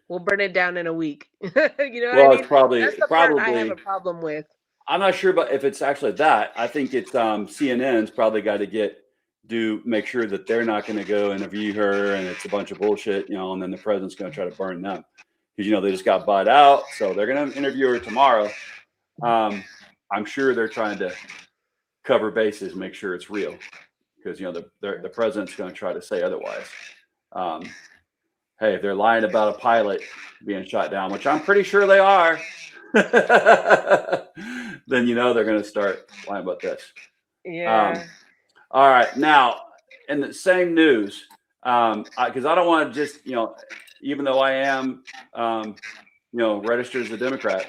We'll burn it down in a week. You know what I mean? It's probably that's the part I have a problem with. I'm not sure, but if it's actually that, I think it's CNN's probably got to make sure that they're not going to go interview her and it's a bunch of bullshit, you know, and then the president's going to try to burn them because, you know, they just got bought out. So they're going to interview her tomorrow. I'm sure they're trying to cover bases, make sure it's real because, you know, the president's going to try to say otherwise. Hey, if they're lying about a pilot being shot down, which I'm pretty sure they are, then, you know, they're going to start lying about this. Yeah. All right. Now, in the same news, because I don't want to just, you know, even though I am, you know, registered as a Democrat,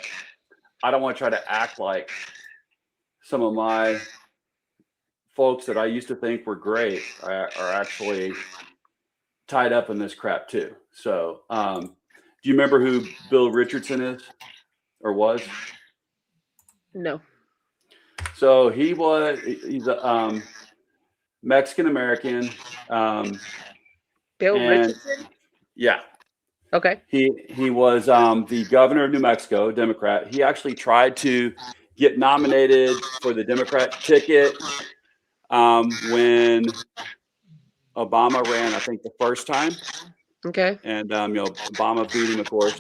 I don't want to try to act like some of my folks that I used to think were great are actually tied up in this crap too. So, do you remember who Bill Richardson is or was? No. So he's a Mexican American. Bill Richardson? Yeah. Okay. He was the governor of New Mexico, Democrat. He actually tried to get nominated for the Democrat ticket when Obama ran, I think, the first time. Okay. And, you know, Obama beat him, of course.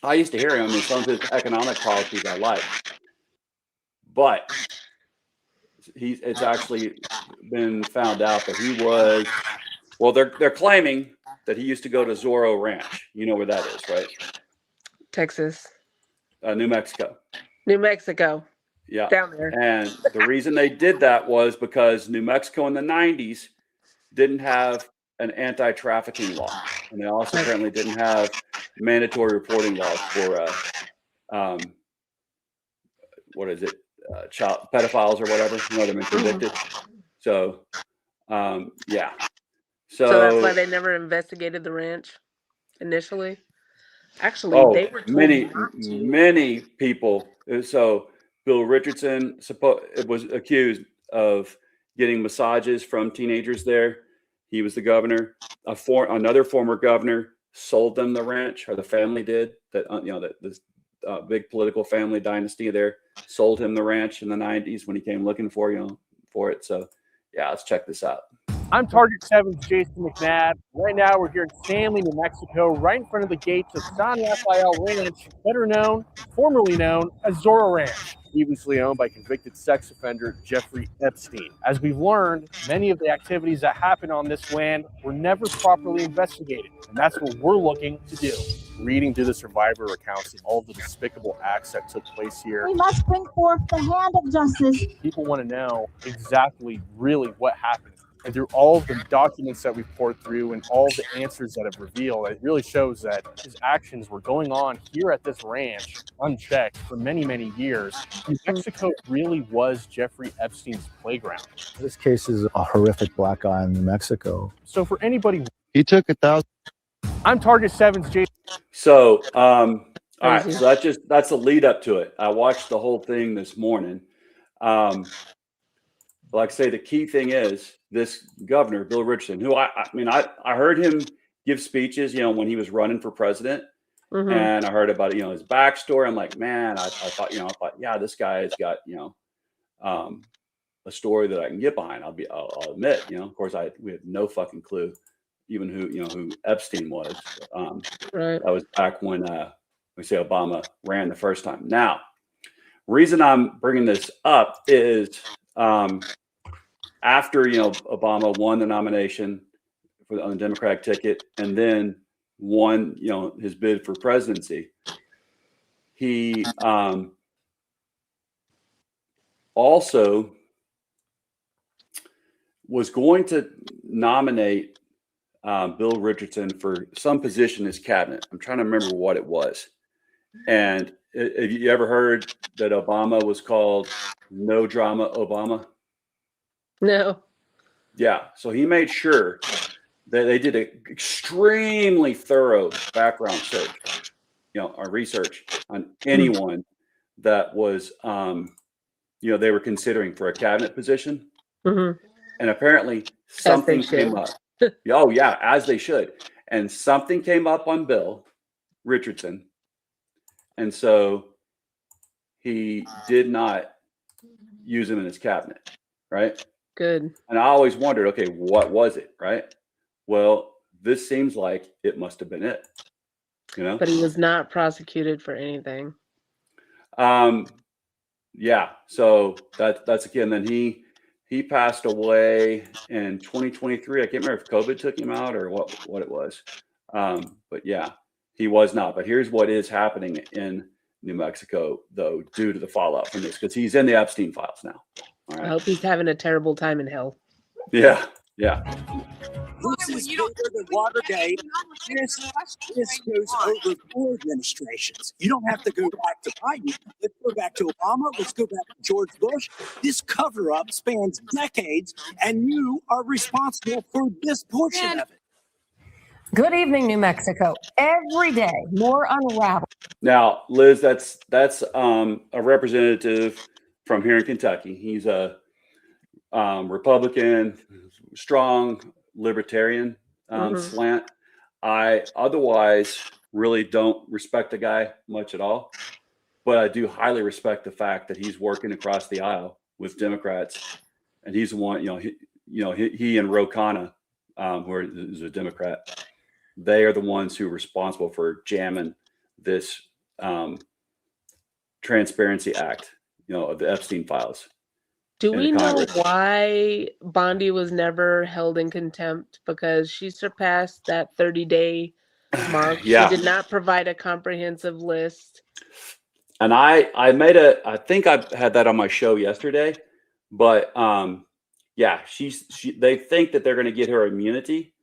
I used to hear him. I mean, some of his economic policies I like. But it's actually been found out that he was, well, they're claiming that he used to go to Zorro Ranch. You know where that is, right? Texas. New Mexico. New Mexico. Yeah. Down there. And the reason they did that was because New Mexico in the 90s didn't have an anti-trafficking law. And they also apparently didn't have mandatory reporting laws for, what is it? Child pedophiles or whatever, you know, they've been convicted. So, yeah. So that's why they never investigated the ranch initially. Actually, they were told many people. So Bill Richardson was accused of getting massages from teenagers there. He was the governor. Another former governor sold them the ranch, or the family did. That you know, that this big political family dynasty there sold him the ranch in the 90s when he came looking for it. So yeah, let's check this out. I'm Target 7's Jason McNabb. Right now we're here in Stanley, New Mexico, right in front of the gates of San Rafael Ranch, formerly known as Zorro Ranch, previously owned by convicted sex offender Jeffrey Epstein. As we've learned, many of the activities that happen on this land were never properly investigated, and that's what we're looking to do. Reading through the survivor accounts of all the despicable acts that took place here. We must bring forth the hand of justice. People want to know exactly really what happened And through all of the documents that we've poured through and all of the answers that have revealed, it really shows that his actions were going on here at this ranch unchecked for many, many years. New Mexico really was Jeffrey Epstein's playground. This case is a horrific black eye in New Mexico. So for anybody, He took 1,000. I'm Target 7's Jason. So, all right, so that's a lead up to it. I watched the whole thing this morning. Like I say, the key thing is this governor, Bill Richardson, who I heard him give speeches, when he was running for president, and I heard about his backstory. I'm like, man, I thought, yeah, this guy has got, a story that I can get behind. I'll admit, of course, we have no fucking clue, even who Epstein was. Right. That was back when we say Obama ran the first time. Now, reason I'm bringing this up is after Obama won the nomination on the Democratic ticket and then won his bid for presidency, he also was going to nominate Bill Richardson for some position in his cabinet. I'm trying to remember what it was. And have you ever heard that Obama was called No Drama Obama? No. Yeah. So he made sure that they did an extremely thorough background search, or research on anyone that was, they were considering for a cabinet position. And apparently something came up. Oh, yeah, as they should. And something came up on Bill Richardson. And so he did not use him in his cabinet, right? Good. And I always wondered, okay, what was it, right? Well, this seems like it must have been it, But he was not prosecuted for anything. Yeah. So that's again, then he passed away in 2023. I can't remember if COVID took him out or what it was. But yeah, he was not. But here's what is happening in New Mexico, though, due to the fallout from this, because he's in the Epstein files now. All right. I hope he's having a terrible time in hell. Yeah. Yeah. This is bigger than Watergate. This goes over 4 administrations. You don't have to go back to Biden. Let's go back to Obama. Let's go back to George Bush. This cover-up spans decades, and you are responsible for this portion of it. Good evening, New Mexico. Every day, more unravel. Now, Liz, that's a representative from here in Kentucky. He's a Republican, strong libertarian slant. I otherwise really don't respect the guy much at all, but I do highly respect the fact that he's working across the aisle with Democrats, and he's the one. He and Ro Khanna, who's a Democrat, they are the ones who are responsible for jamming this Transparency Act, of the Epstein files. Do we know why Bondi was never held in contempt? Because she surpassed that 30-day mark. Yeah. She did not provide a comprehensive list. And I think I had that on my show yesterday, but yeah, they think that they're going to get her immunity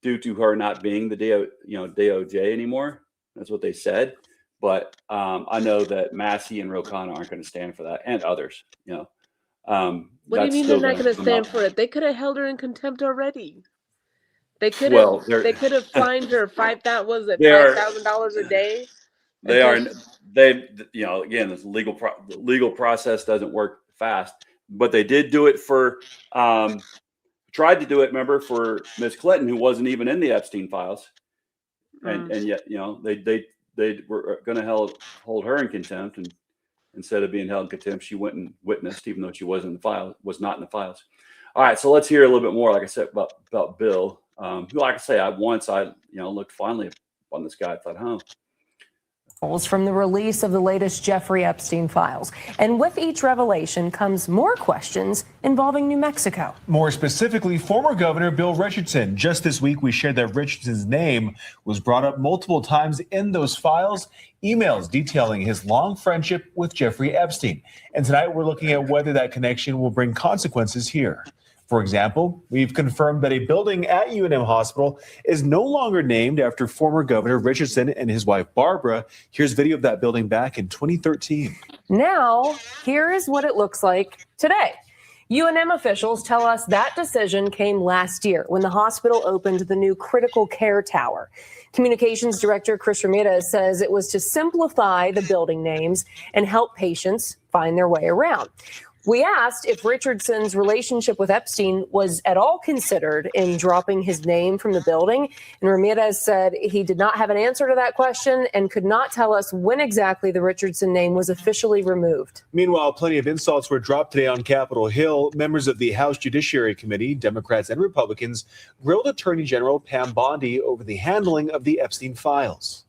due to her not being the DOJ anymore. That's what they said. But I know that Massey and Ro Khanna aren't going to stand for that, and others, What do you mean they're not going to stand for it? They could have held her in contempt already. They could have. They could have fined her $5,000 a day. Again, this legal process doesn't work fast, but they did do it for. Tried to do it, remember, for Miss Clinton, who wasn't even in the Epstein files, and yet they were going to hold her in contempt, and instead of being held in contempt, she went and witnessed, even though she was not in the files. All right, so let's hear a little bit more, like I said, about Bill, who, like I say, I looked fondly on this guy. I thought, from the release of the latest Jeffrey Epstein files. And with each revelation comes more questions involving New Mexico. More specifically, former Governor Bill Richardson. Just this week, we shared that Richardson's name was brought up multiple times in those files, emails detailing his long friendship with Jeffrey Epstein. And tonight, we're looking at whether that connection will bring consequences here. For example, we've confirmed that a building at UNM Hospital is no longer named after former Governor Richardson and his wife Barbara. Here's video of that building back in 2013. Now, here is what it looks like today. UNM officials tell us that decision came last year when the hospital opened the new critical care tower. Communications Director Chris Ramirez says it was to simplify the building names and help patients find their way around. We asked if Richardson's relationship with Epstein was at all considered in dropping his name from the building, and Ramirez said he did not have an answer to that question and could not tell us when exactly the Richardson name was officially removed. Meanwhile, plenty of insults were dropped today on Capitol Hill. Members of the House Judiciary Committee, Democrats and Republicans, grilled Attorney General Pam Bondi over the handling of the Epstein files.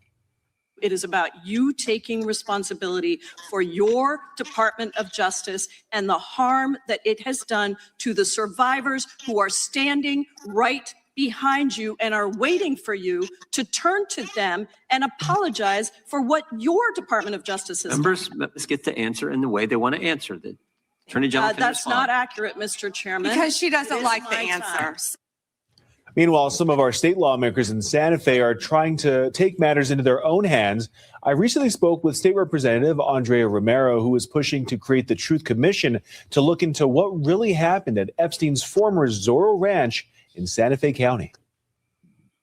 It is about you taking responsibility for your Department of Justice and the harm that it has done to the survivors who are standing right behind you and are waiting for you to turn to them and apologize for what your Department of Justice has Members must get to answer in the way they want to answer. The Attorney General can That's respond. not accurate, Mr. Chairman. Because she doesn't It is like the my time. answers. Meanwhile, some of our state lawmakers in Santa Fe are trying to take matters into their own hands. I recently spoke with State Representative Andrea Romero, who is pushing to create the Truth Commission to look into what really happened at Epstein's former Zorro Ranch in Santa Fe County.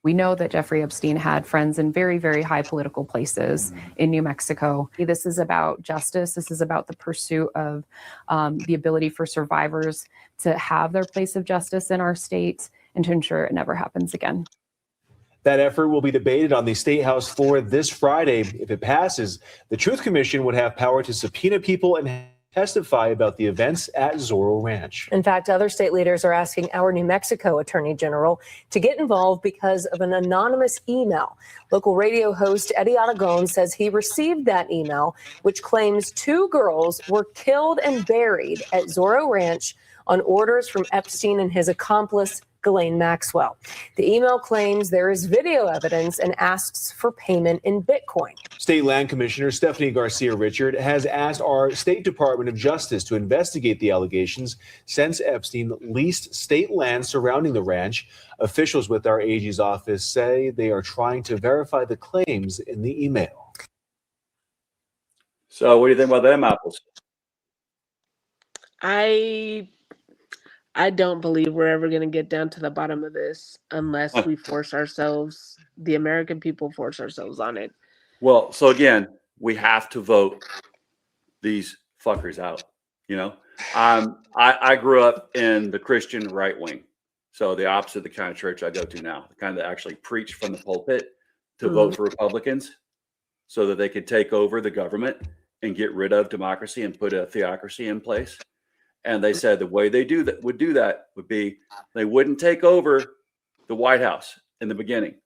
We know that Jeffrey Epstein had friends in very, very high political places in New Mexico. This is about justice. This is about the pursuit of the ability for survivors to have their place of justice in our state and to ensure it never happens again. That effort will be debated on the State House floor this Friday. If it passes, the Truth Commission would have power to subpoena people and testify about the events at Zorro Ranch. In fact, other state leaders are asking our New Mexico Attorney General to get involved because of an anonymous email. Local radio host Eddie Aragon says he received that email, which claims 2 girls were killed and buried at Zorro Ranch on orders from Epstein and his accomplice, Ghislaine Maxwell. The email claims there is video evidence and asks for payment in Bitcoin. State Land Commissioner Stephanie Garcia Richard has asked our State Department of Justice to investigate the allegations since Epstein leased state land surrounding the ranch. Officials with our AG's office say they are trying to verify the claims in the email. So what do you think about them apples? I don't believe we're ever going to get down to the bottom of this unless we force ourselves, the American people force ourselves on it. Well, so again, we have to vote these fuckers out. You know, I grew up in the Christian right wing. So the opposite of the kind of church I go to now, the kind that actually preach from the pulpit to vote for Republicans so that they could take over the government and get rid of democracy and put a theocracy in place. And they said the way they would do that would be they wouldn't take over the White House in the beginning.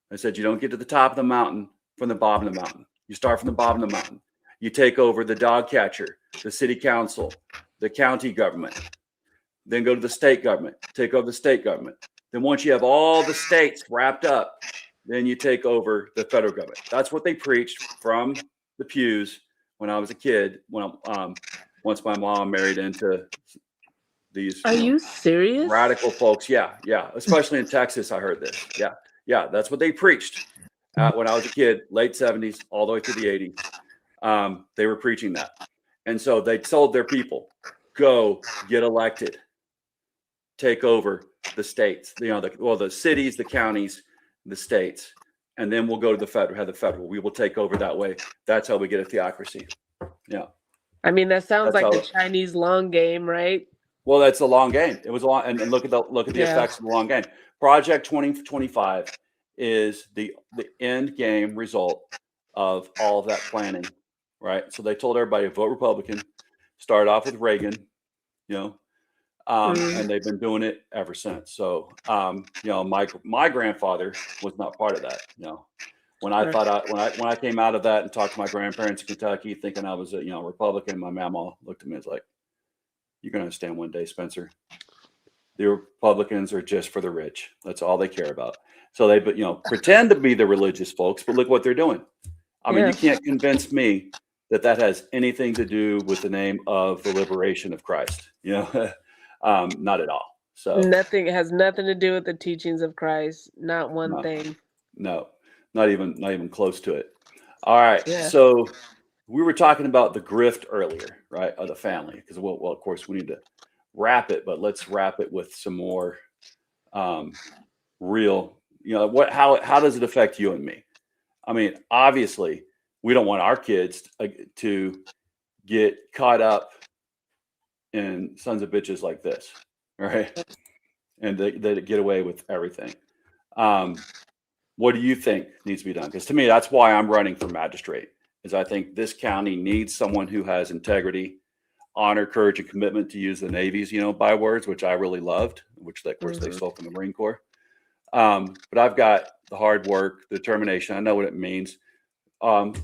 They said you don't get to the top of the mountain from the bottom of the mountain. You start from the bottom of the mountain. You take over the dog catcher, the city council, the county government, then go to the state government, take over the state government. Then once you have all the states wrapped up, then you take over the federal government. That's what they preached from the pews when I was a kid. Once my mom married into these Are you serious? radical folks. Yeah. Especially in Texas, I heard this. Yeah. That's what they preached when I was a kid, late 70s, all the way to the 80s. They were preaching that. And so they told their people, go get elected, take over the states, the cities, the counties, the states, and then we'll go to the federal. We will take over that way. That's how we get a theocracy. Yeah. I mean, that sounds That's like how the Chinese long game, right? Well, that's a long game. It was a long, and look at the effects of the long game. Project 2025 is the end game result of all of that planning, right? So they told everybody vote Republican, start off with Reagan, and they've been doing it ever since. So, my grandfather was not part of that. When I came out of that and talked to my grandparents in Kentucky, thinking I was a Republican, my mama looked at me and was like, "You're gonna understand one day, Spencer. The Republicans are just for the rich. That's all they care about." So they, pretend to be the religious folks, but look what they're doing. I mean, you can't convince me that has anything to do with the name of the liberation of Christ. Not at all. So nothing has nothing to do with the teachings of Christ. Not one thing. No, not even close to it. All right. Yeah. So we were talking about the grift earlier, right? Of the family, because well, of course, we need to wrap it, but let's wrap it with some more real. How does it affect you and me? I mean, obviously, we don't want our kids to get caught up in sons of bitches like this, right? And they get away with everything. What do you think needs to be done? Because to me, that's why I'm running for magistrate. Is I think this county needs someone who has integrity, honor, courage, and commitment, to use the Navy's bywords, which I really loved, which of course they stole from the Marine Corps. But I've got the hard work, the determination. I know what it means. What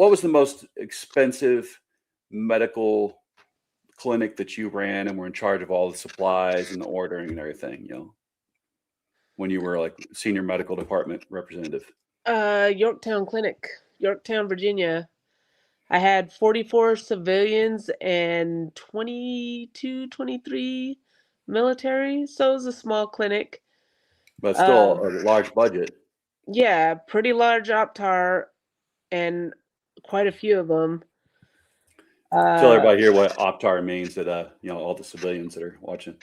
was the most expensive medical clinic that you ran and were in charge of all the supplies and the ordering and everything? When you were like senior medical department representative? Yorktown Clinic, Yorktown, Virginia. I had 44 civilians and 22, 23 military. So it was a small clinic. But still a large budget. Yeah, pretty large OPTAR and quite a few of them. Tell everybody here what OPTAR means that all the civilians that are watching.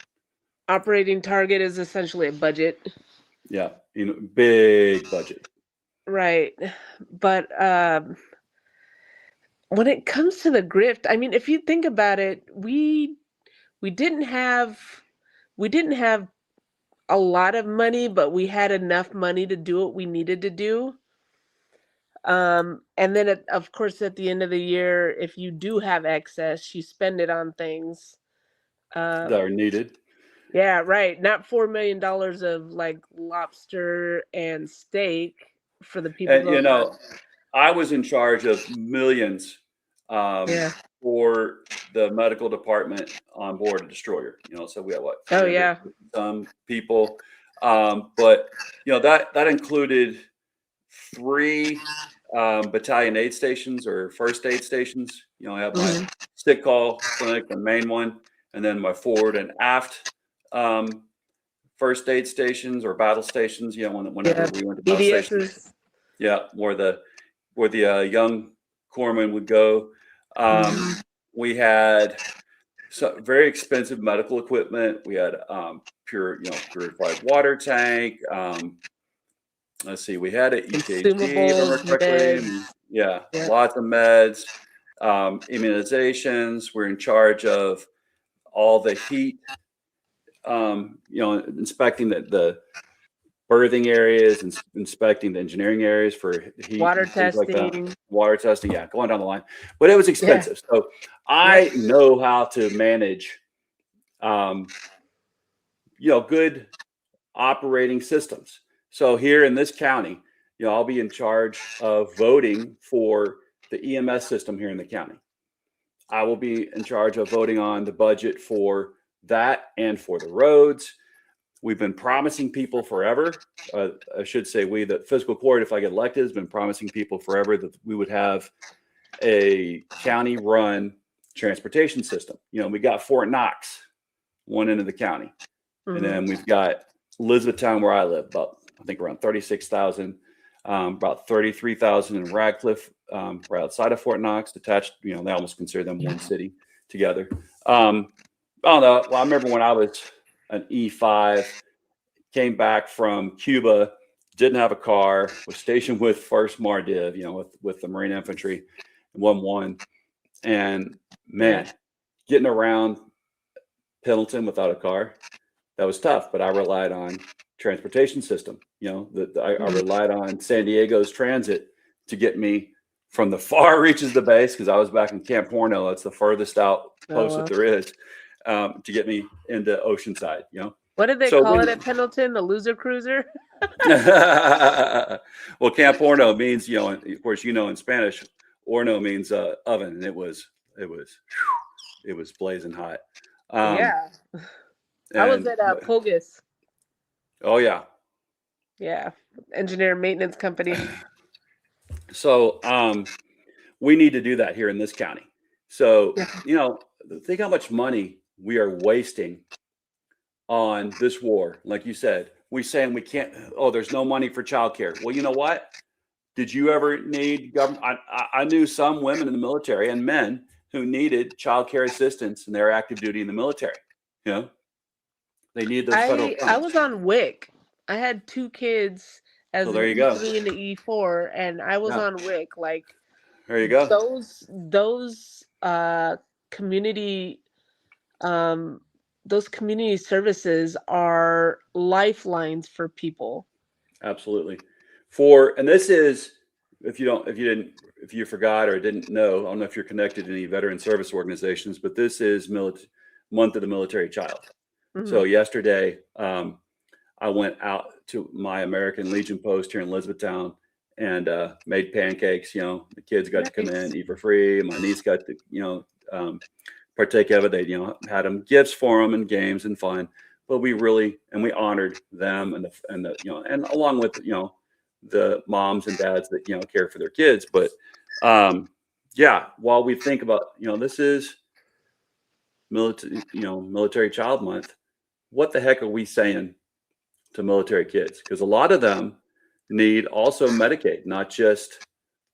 Operating target is essentially a budget. Yeah, big budget. Right. But when it comes to the grift, I mean, if you think about it, we didn't have a lot of money, but we had enough money to do what we needed to do. And then of course, at the end of the year, if you do have excess, you spend it on things that are needed. Yeah, right. Not $4 million of like lobster and steak for the people. And I was in charge of millions for the medical department on board a destroyer. So we had what? Oh yeah. Some people, but that included 3 battalion aid stations or first aid stations. I have my stick call clinic, the main one, and then my forward and aft first aid stations or battle stations. Whenever we went to battle stations. Yeah, where the young corpsmen would go. We had very expensive medical equipment. We had purified water tank. Let's see, we had an EKG, if I remember correctly. Yeah, lots of meds, immunizations. We're in charge of all the heat, inspecting the birthing areas and inspecting the engineering areas for heat, water testing, yeah, going down the line. But it was expensive. Yeah. So I know how to manage, good operating systems. So here in this county, I'll be in charge of voting for the EMS system here in the county. I will be in charge of voting on the budget for that and for the roads. We've been promising people forever. I should say the fiscal court, if I get elected, has been promising people forever that we would have a county-run transportation system. We got Fort Knox, one end of the county. And then we've got Elizabethtown, where I live, I think around 36,000, about 33,000 in Radcliffe, right outside of Fort Knox, detached. They almost consider them one city together. I don't know. Well, I remember when I was an E5, came back from Cuba, didn't have a car, was stationed with 1st Mardiv, with the Marine Infantry, 1-1. And man, getting around Pendleton without a car, that was tough, but I relied on transportation system. I relied on San Diego's transit to get me from the far reaches of the base, because I was back in Camp Horno. That's the furthest out post that there is, to get me into Oceanside. What did they call it at Pendleton? The loser cruiser? Well, Camp Horno means, of course, in Spanish, horno means oven, and it was blazing hot. Yeah. I was at Pogus. Oh yeah. Yeah, engineer maintenance company. So we need to do that here in this county. So think how much money we are wasting on this war. Like you said, we saying we can't, there's no money for childcare. Well, you know what? Did you ever need government? I knew some women in the military and men who needed childcare assistance and they're active duty in the military. You know, they need those federal funds. I was on WIC. I had 2 kids as So there an you go. E3 and an E4, and I was on WIC. Like, there you go. Those community services are lifelines for people. Absolutely. And this is, if you forgot or didn't know, I don't know if you're connected to any veteran service organizations, but this is month of the military child. Mm-hmm. So yesterday, I went out to my American Legion post here in Elizabethtown and made pancakes. You know, the kids got to come in, eat for free. My niece got to, partake of it. They, had them gifts for them and games and fun. But we honored them and along with, the moms and dads that, care for their kids. But while we think about, this is military child month, what the heck are we saying to military kids? Because a lot of them need also Medicaid, not just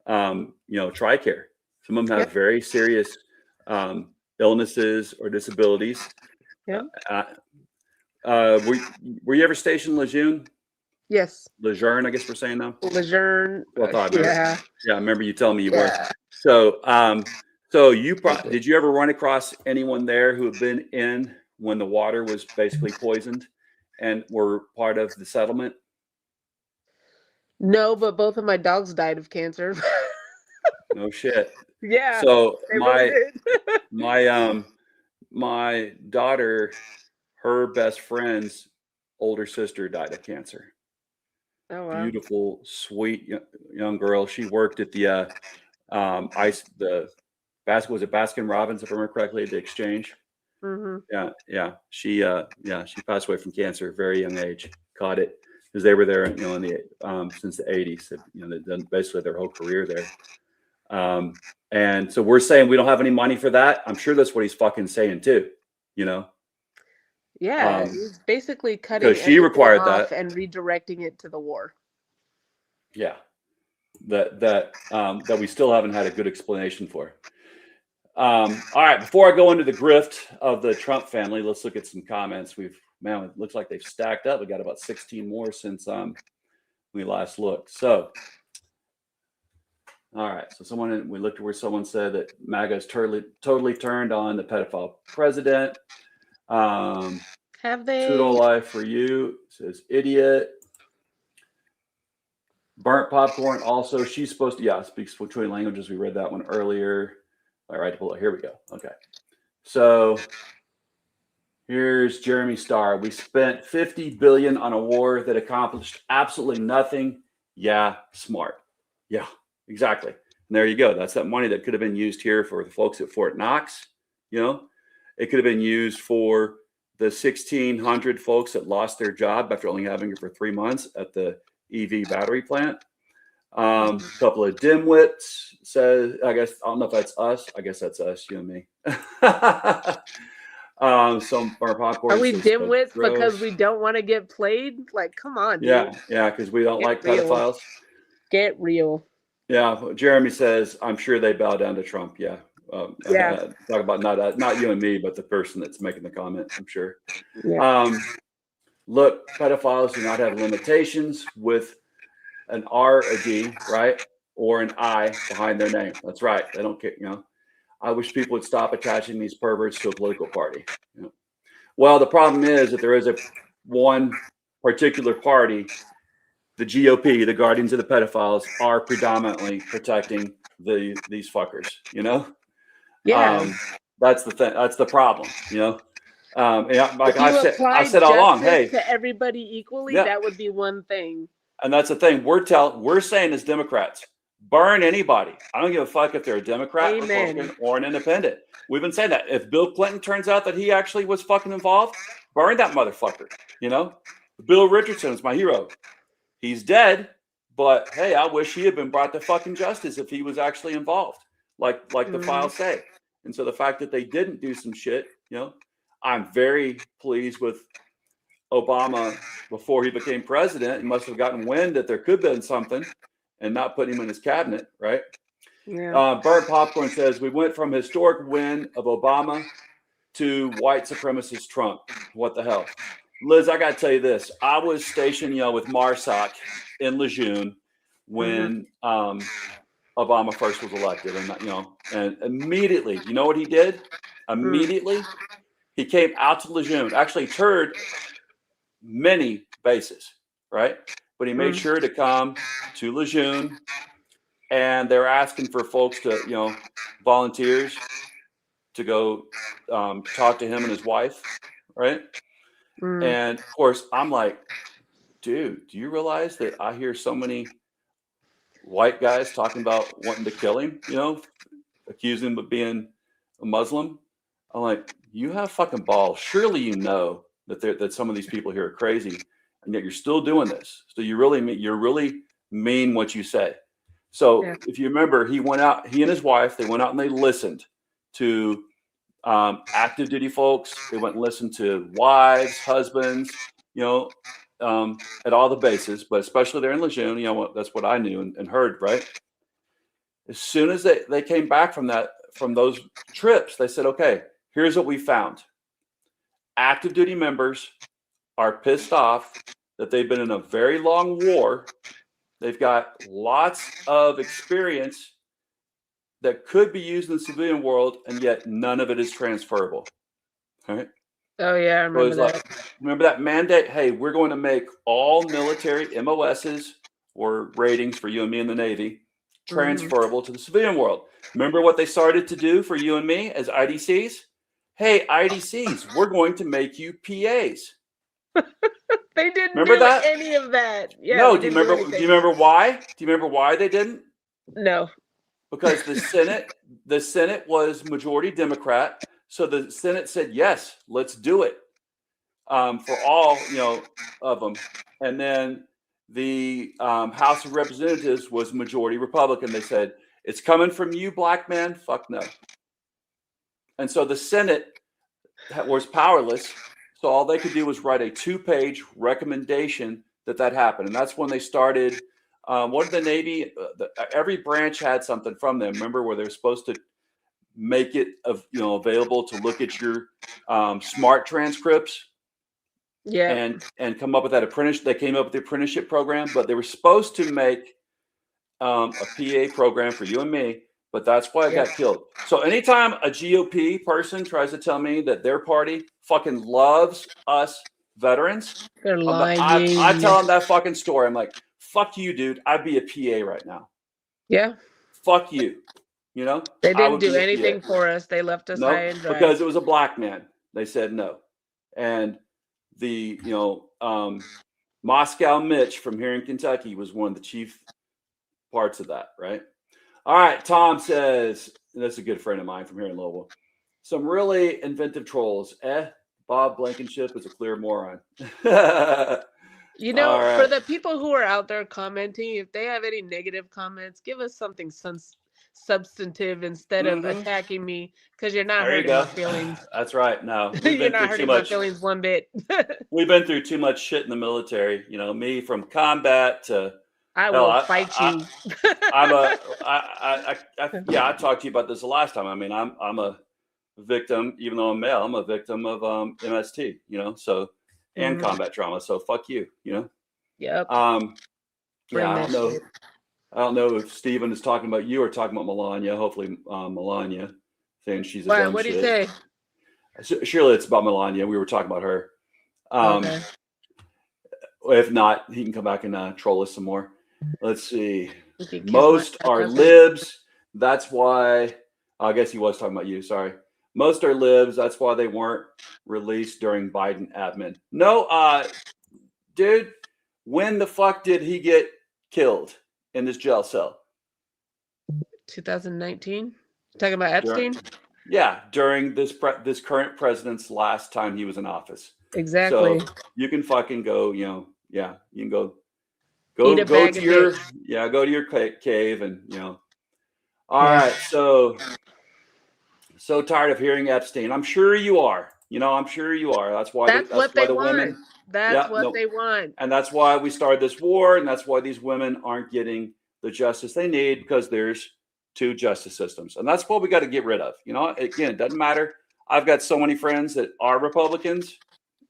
TRICARE. Some of them have very serious illnesses or disabilities. Yeah. Were you ever stationed in Lejeune? Yes. Lejeune, I guess we're saying now. Lejeune. Well, I remember you telling me you were. So, did you ever run across anyone there who had been in when the water was basically poisoned and were part of the settlement? No, but both of my dogs died of cancer. No shit. Yeah. So my daughter, her best friend's older sister died of cancer. Oh, wow. Beautiful, sweet young girl. She worked at the Baskin Robbins, if I remember correctly, at the Exchange. Mm-hmm. Yeah. She passed away from cancer at a very young age. Caught it because they were there, in the since the 80s. They've done basically their whole career there. And so we're saying we don't have any money for that. I'm sure that's what he's fucking saying too. Yeah, he's basically cutting because she required off that and redirecting it to the war. Yeah, that we still haven't had a good explanation for. All right, before I go into the grift of the Trump family, let's look at some comments. It looks like they've stacked up. We got about 16 more since we last looked. So, all right. So we looked at where someone said that MAGA's totally turned on the pedophile president. Have they? Pseudo life for you, says idiot. Burnt popcorn. Also, she's supposed to speaks between languages. We read that one earlier. All right, here we go. Okay, so here's Jeremy Starr. We spent $50 billion on a war that accomplished absolutely nothing. Yeah, smart. Yeah, exactly. And there you go. That's that money that could have been used here for the folks at Fort Knox. It could have been used for the 1,600 folks that lost their job after only having it for 3 months at the EV battery plant. A couple of dimwits says, I don't know if that's us. I guess that's us, you and me. Some popcorn. Are we dimwits because we don't want to get played? Like, come on, dude. Yeah, because we don't like pedophiles. Get real. Yeah, Jeremy says, I'm sure they bow down to Trump. Yeah. Talk about not you and me, but the person that's making the comment, I'm sure. Yeah. Look, pedophiles do not have limitations with an R, a D, right? Or an I behind their name. That's right. They don't care, I wish people would stop attaching these perverts to a political party. Well, the problem is that there is one particular party, the GOP, the guardians of the pedophiles, are predominantly protecting these fuckers, Yeah. That's the thing. That's the problem, Like I said all along, hey, to everybody equally, that would be one thing. And that's the thing. We're saying as Democrats, burn anybody. I don't give a fuck if they're a Democrat, Republican, or an independent. We've been saying that. If Bill Clinton turns out that he actually was fucking involved, burn that motherfucker. Bill Richardson is my hero. He's dead, but hey, I wish he had been brought to fucking justice if he was actually involved, like the files say. And so the fact that they didn't do some shit, I'm very pleased with Obama before he became president. He must have gotten wind that there could have been something and not putting him in his cabinet, right? Yeah. Burnt Popcorn says, we went from historic win of Obama to white supremacist Trump. What the hell? Liz, I got to tell you this. I was stationed, with Marsoc in Lejeune when Obama first was elected. And immediately, you know what he did? Immediately, he came out to Lejeune. Actually, toured many bases, right? But he made sure to come to Lejeune, and they're asking for folks to, volunteers to go talk to him and his wife, right? And of course, I'm like, dude, do you realize that I hear so many white guys talking about wanting to kill him, accusing him of being a Muslim? I'm like, you have fucking balls. Surely you know that some of these people here are crazy, and yet you're still doing this. So you really mean what you say. So if you remember, he and his wife, they went out and they listened to active duty folks. They went and listened to wives, husbands, at all the bases, but especially there in Lejeune, that's what I knew and heard, right? As soon as they came back from those trips, they said, okay, here's what we found. Active duty members are pissed off that they've been in a very long war. They've got lots of experience that could be used in the civilian world, and yet none of it is transferable. All right. Oh yeah, I remember that. Remember that mandate? Hey, we're going to make all military MOSs or ratings for you and me in the Navy transferable to the civilian world. Remember what they started to do for you and me as IDCs? Hey, IDCs, we're going to make you PAs. They didn't remember do that? any of that. Yeah, no, do you remember why? Do you remember why they didn't? No. Because the Senate was majority Democrat. So the Senate said, yes, let's do it for all, of them. And then the House of Representatives was majority Republican. They said, it's coming from you, black man. Fuck no. And so the Senate was powerless. So all they could do was write a 2-page recommendation that happened. And that's when they started. What did the Navy? Every branch had something from them. Remember where they're supposed to make it available to look at your smart transcripts. Yeah. And come up with that apprenticeship. They came up with the apprenticeship program, but they were supposed to make a PA program for you and me. But that's why it got killed. So anytime a GOP person tries to tell me that their party fucking loves us veterans, they're lying. I tell them that fucking story. I'm like, fuck you, dude. I'd be a PA right now. Yeah. Fuck you. They didn't do anything for us. They left us high and dry. Because it was a black man. They said no. And the, Moscow Mitch from here in Kentucky was one of the chief parts of that, right? All right, Tom says, and that's a good friend of mine from here in Louisville, some really inventive trolls. Bob Blankenship is a clear moron. For right. the people who are out there commenting, if they have any negative comments, give us something substantive instead of attacking me, because you're not hurting my feelings. That's right. No, you're not hurting my feelings one bit. We've been through too much shit in the military. Me from combat to. I will fight you. I talked to you about this the last time. I mean, I'm a victim, even though I'm male. I'm a victim of MST. And combat trauma. So fuck you. Yep. I don't know if Steven is talking about you or talking about Melania. Hopefully, Melania, saying she's a dumb what do you shit. say? Surely it's about Melania. We were talking about her. Okay. If not, he can come back and troll us some more. Let's see. Most are libs. That's why. I guess he was talking about you. Sorry. Most are libs. That's why they weren't released during Biden admin. No, dude. When the fuck did he get killed in this jail cell? 2019. Talking about Epstein. During this current president's last time he was in office. Exactly. So you can fucking go. You can go to your cave and All right. So tired of hearing Epstein. I'm sure you are. I'm sure you are. That's why. That's what they want. That's what they want. And that's why we started this war, and that's why these women aren't getting the justice they need, because there's two justice systems. And that's what we got to get rid of. You know, again, it doesn't matter. I've got so many friends that are Republicans,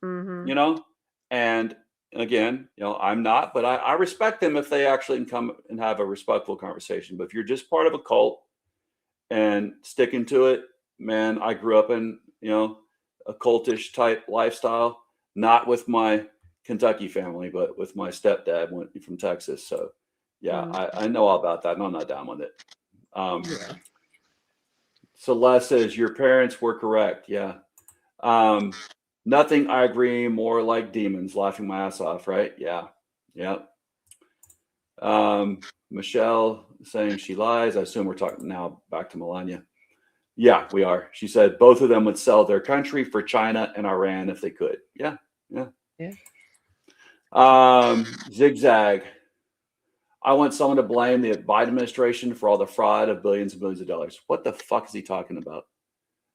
you know, and again, you know, I'm not, but I respect them if they actually can come and have a respectful conversation. But if you're just part of a cult and sticking to it, man, I grew up in, you know, a cultish type lifestyle, not with my Kentucky family, but with my stepdad from Texas. So yeah, I know all about that, and I'm not down with it. Celeste says your parents were correct. Yeah. Nothing I agree more like demons, laughing my ass off, right? Yeah. Yeah. Michelle saying she lies. I assume we're talking now back to Melania. Yeah, we are. She said both of them would sell their country for China and Iran if they could. Yeah. Yeah. Yeah. Zigzag. I want someone to blame the Biden administration for all the fraud of billions and billions of dollars. What the fuck is he talking about?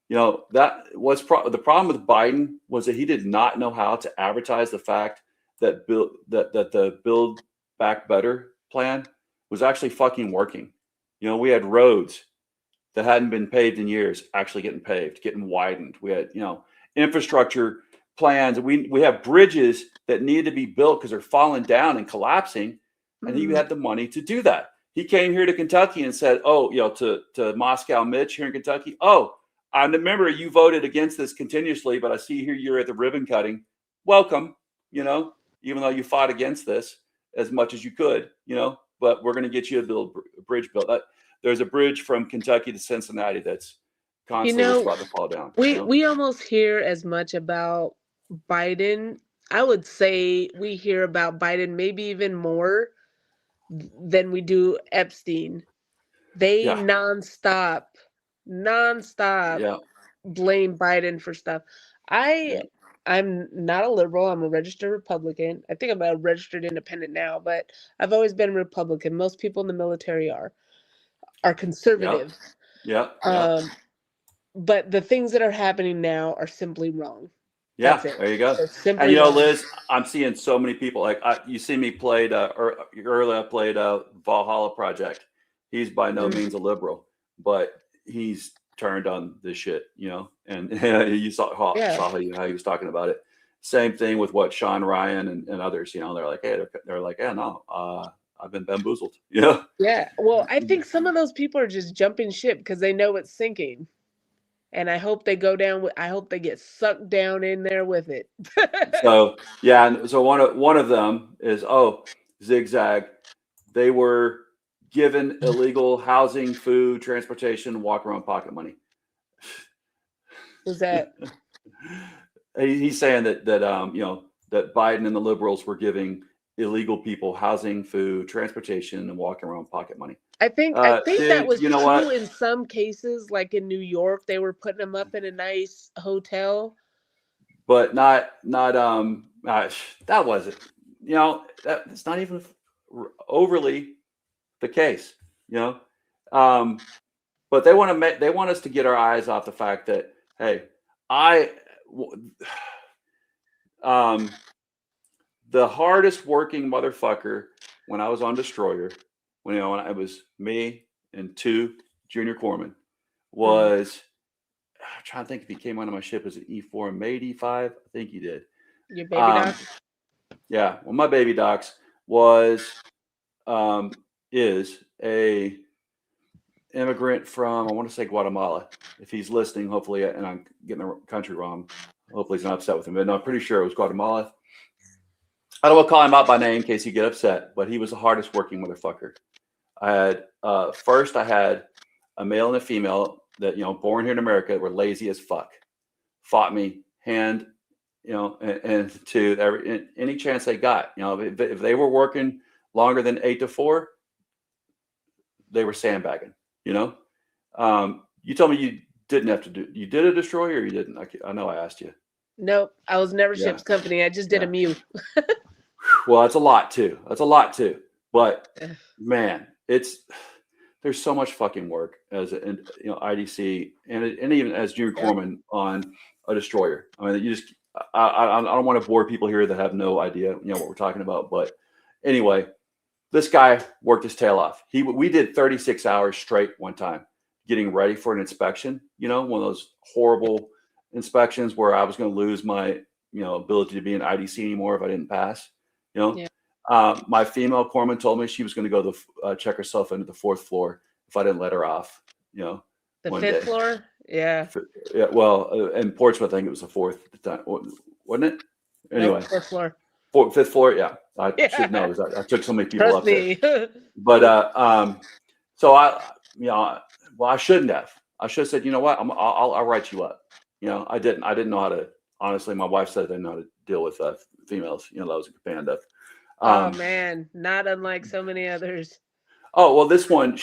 You know, that was the problem with Biden was that he did not know how to advertise the fact that the Build Back Better plan was actually fucking working. You know, we had roads that hadn't been paved in years actually getting paved, getting widened. We had, you know, infrastructure plans. We have bridges that needed to be built because they're falling down and collapsing. And he had the money to do that. He came here to Kentucky and said, oh, you know, to Moscow Mitch here in Kentucky. Oh, I remember you voted against this continuously, but I see here you're at the ribbon cutting. Welcome, you know, even though you fought against this as much as you could, you know, but we're going to get you a bridge built. There's a bridge from Kentucky to Cincinnati that's constantly about to fall down. We almost hear as much about Biden. I would say we hear about Biden maybe even more than we do Epstein. They nonstop blame Biden for stuff. I'm not a liberal. I'm a registered Republican. I think I'm a registered independent now, but I've always been a Republican. Most people in the military are conservative. But the things that are happening now are simply wrong. Yeah, there you go. And you know, Liz, I'm seeing so many people like you see me played earlier. I played Valhalla Project. He's by no means a liberal, but he's turned on this shit, you know. And you saw how he was talking about it. Same thing with what Sean Ryan and others, you know. They're like, hey, no, I've been bamboozled. Yeah. Yeah. Well, I think some of those people are just jumping ship because they know it's sinking. And I hope they go down I hope they get sucked down in there with it. So yeah, and so one of them is Zigzag. They were given illegal housing, food, transportation, walk around pocket money. Who's that? He's saying that you know, that Biden and the liberals were giving illegal people housing, food, transportation, and walking around pocket money. I think that was true in some cases, like in New York, they were putting them up in a nice hotel. But not that wasn't, you know, that's not even overly the case, you know. But they want us to get our eyes off the fact that, hey, the hardest working motherfucker when I was on Destroyer, when it was me and 2 junior corpsmen, was I'm trying to think if he came onto my ship as an E4 in May 85. I think he did. Your baby doc? Yeah. Well, my baby docs is a immigrant from, I want to say Guatemala. If he's listening, hopefully, and I'm getting the country wrong, hopefully he's not upset with him. But no, I'm pretty sure it was Guatemala. I don't want to call him out by name in case he get upset, but he was the hardest working motherfucker. I had first I had a male and a female that, you know, born here in America, were lazy as fuck, fought me hand, you know, and to any chance they got, you know, if they were working longer than 8 to 4, they were sandbagging, you know. You told me you didn't have to do, you did a Destroyer or you didn't? I know I asked you. Nope, I was never ship's company. I just did a Mew. Well, that's a lot too. But man, there's so much fucking work as IDC and even as junior corpsman on a Destroyer. I mean, I don't want to bore people here that have no idea, what we're talking about. But anyway, this guy worked his tail off. We did 36 hours straight one time, getting ready for an inspection. One of those horrible inspections where I was going to lose my, ability to be in IDC anymore if I didn't pass. Yeah. My female corpsman told me she was going to go check herself into the 4th floor if I didn't let her off. The one 5th day. floor? Yeah. Yeah. Well, in Portsmouth, I think it was the 4th at the time, wasn't it? Anyway, Nope, 5th floor. 5th floor. Yeah, I Yeah. should know. I took so many people Trust up there. me. But so I shouldn't have. I should have said, you know what, I'll write you up. I didn't know how to. Honestly, my wife said I didn't know how to deal with females. That was a band of. Oh man, not unlike so many others. Oh well, this one,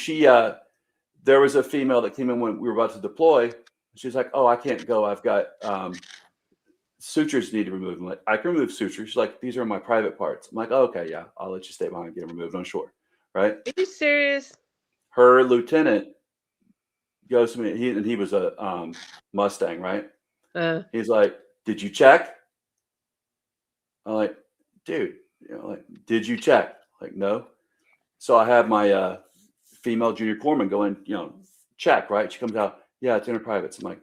there was a female that came in when we were about to deploy. She's like, "Oh, I can't go. I've got sutures need to remove." I'm like, "I can remove sutures." She's like, "These are my private parts." I'm like, oh, "Okay, yeah, I'll let you stay behind and get them removed on shore." Right? Are you serious? Her lieutenant goes to me. He was a Mustang, right? He's like, "Did you check?" I'm like, "Dude, did you check?" Like, "No." So I have my female junior corpsman go in, check, right? She comes out, "Yeah, it's in her privates." I'm like,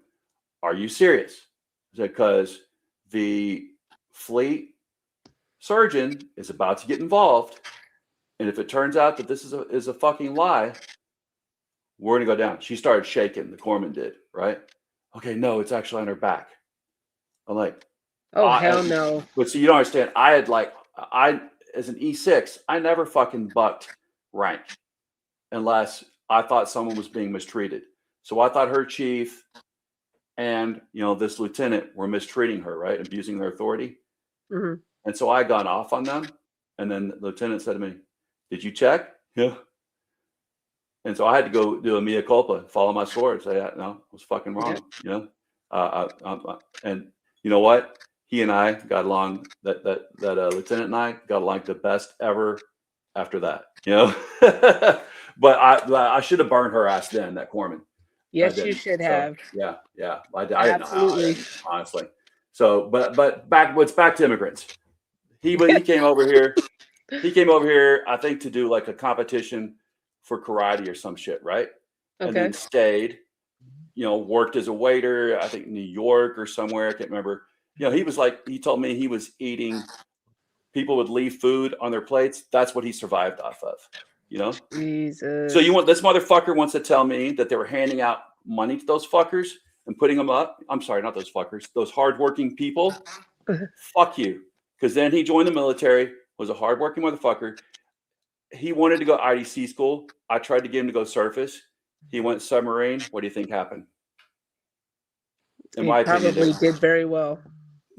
"Are you serious?" Because the fleet surgeon is about to get involved, and if it turns out that this is a fucking lie, we're gonna go down. She started shaking. The corpsman did, right? Okay, no, it's actually on her back. I'm like, oh hell no. But see, you don't understand. I as an E6, I never fucking bucked rank unless I thought someone was being mistreated. So I thought her chief and this lieutenant were mistreating her, right? Abusing their authority. Mm-hmm. And so I got off on them. And then the lieutenant said to me, "Did you check?" "Yeah." And so I had to go do a mea culpa, follow my sword, say, "No, I was fucking wrong." And you know what? He and I got along. That lieutenant and I got along the best ever. After that, but I should have burned her ass then. That corpsman. Yes, you should have. Yeah. I didn't know how, Absolutely. honestly. So, but back to immigrants. He came over here. He came over here, I think, to do like a competition for karate or some shit, right? And then stayed. Worked as a waiter. I think New York or somewhere. I can't remember. He told me he was eating. People would leave food on their plates. That's what he survived off of. Jesus. So this motherfucker wants to tell me that they were handing out money to those fuckers and putting them up. I'm sorry, not those fuckers. Those hardworking people. Fuck you. Because then he joined the military, was a hardworking motherfucker. He wanted to go IDC school. I tried to get him to go surface. He went submarine. What do you think happened? He probably did very well.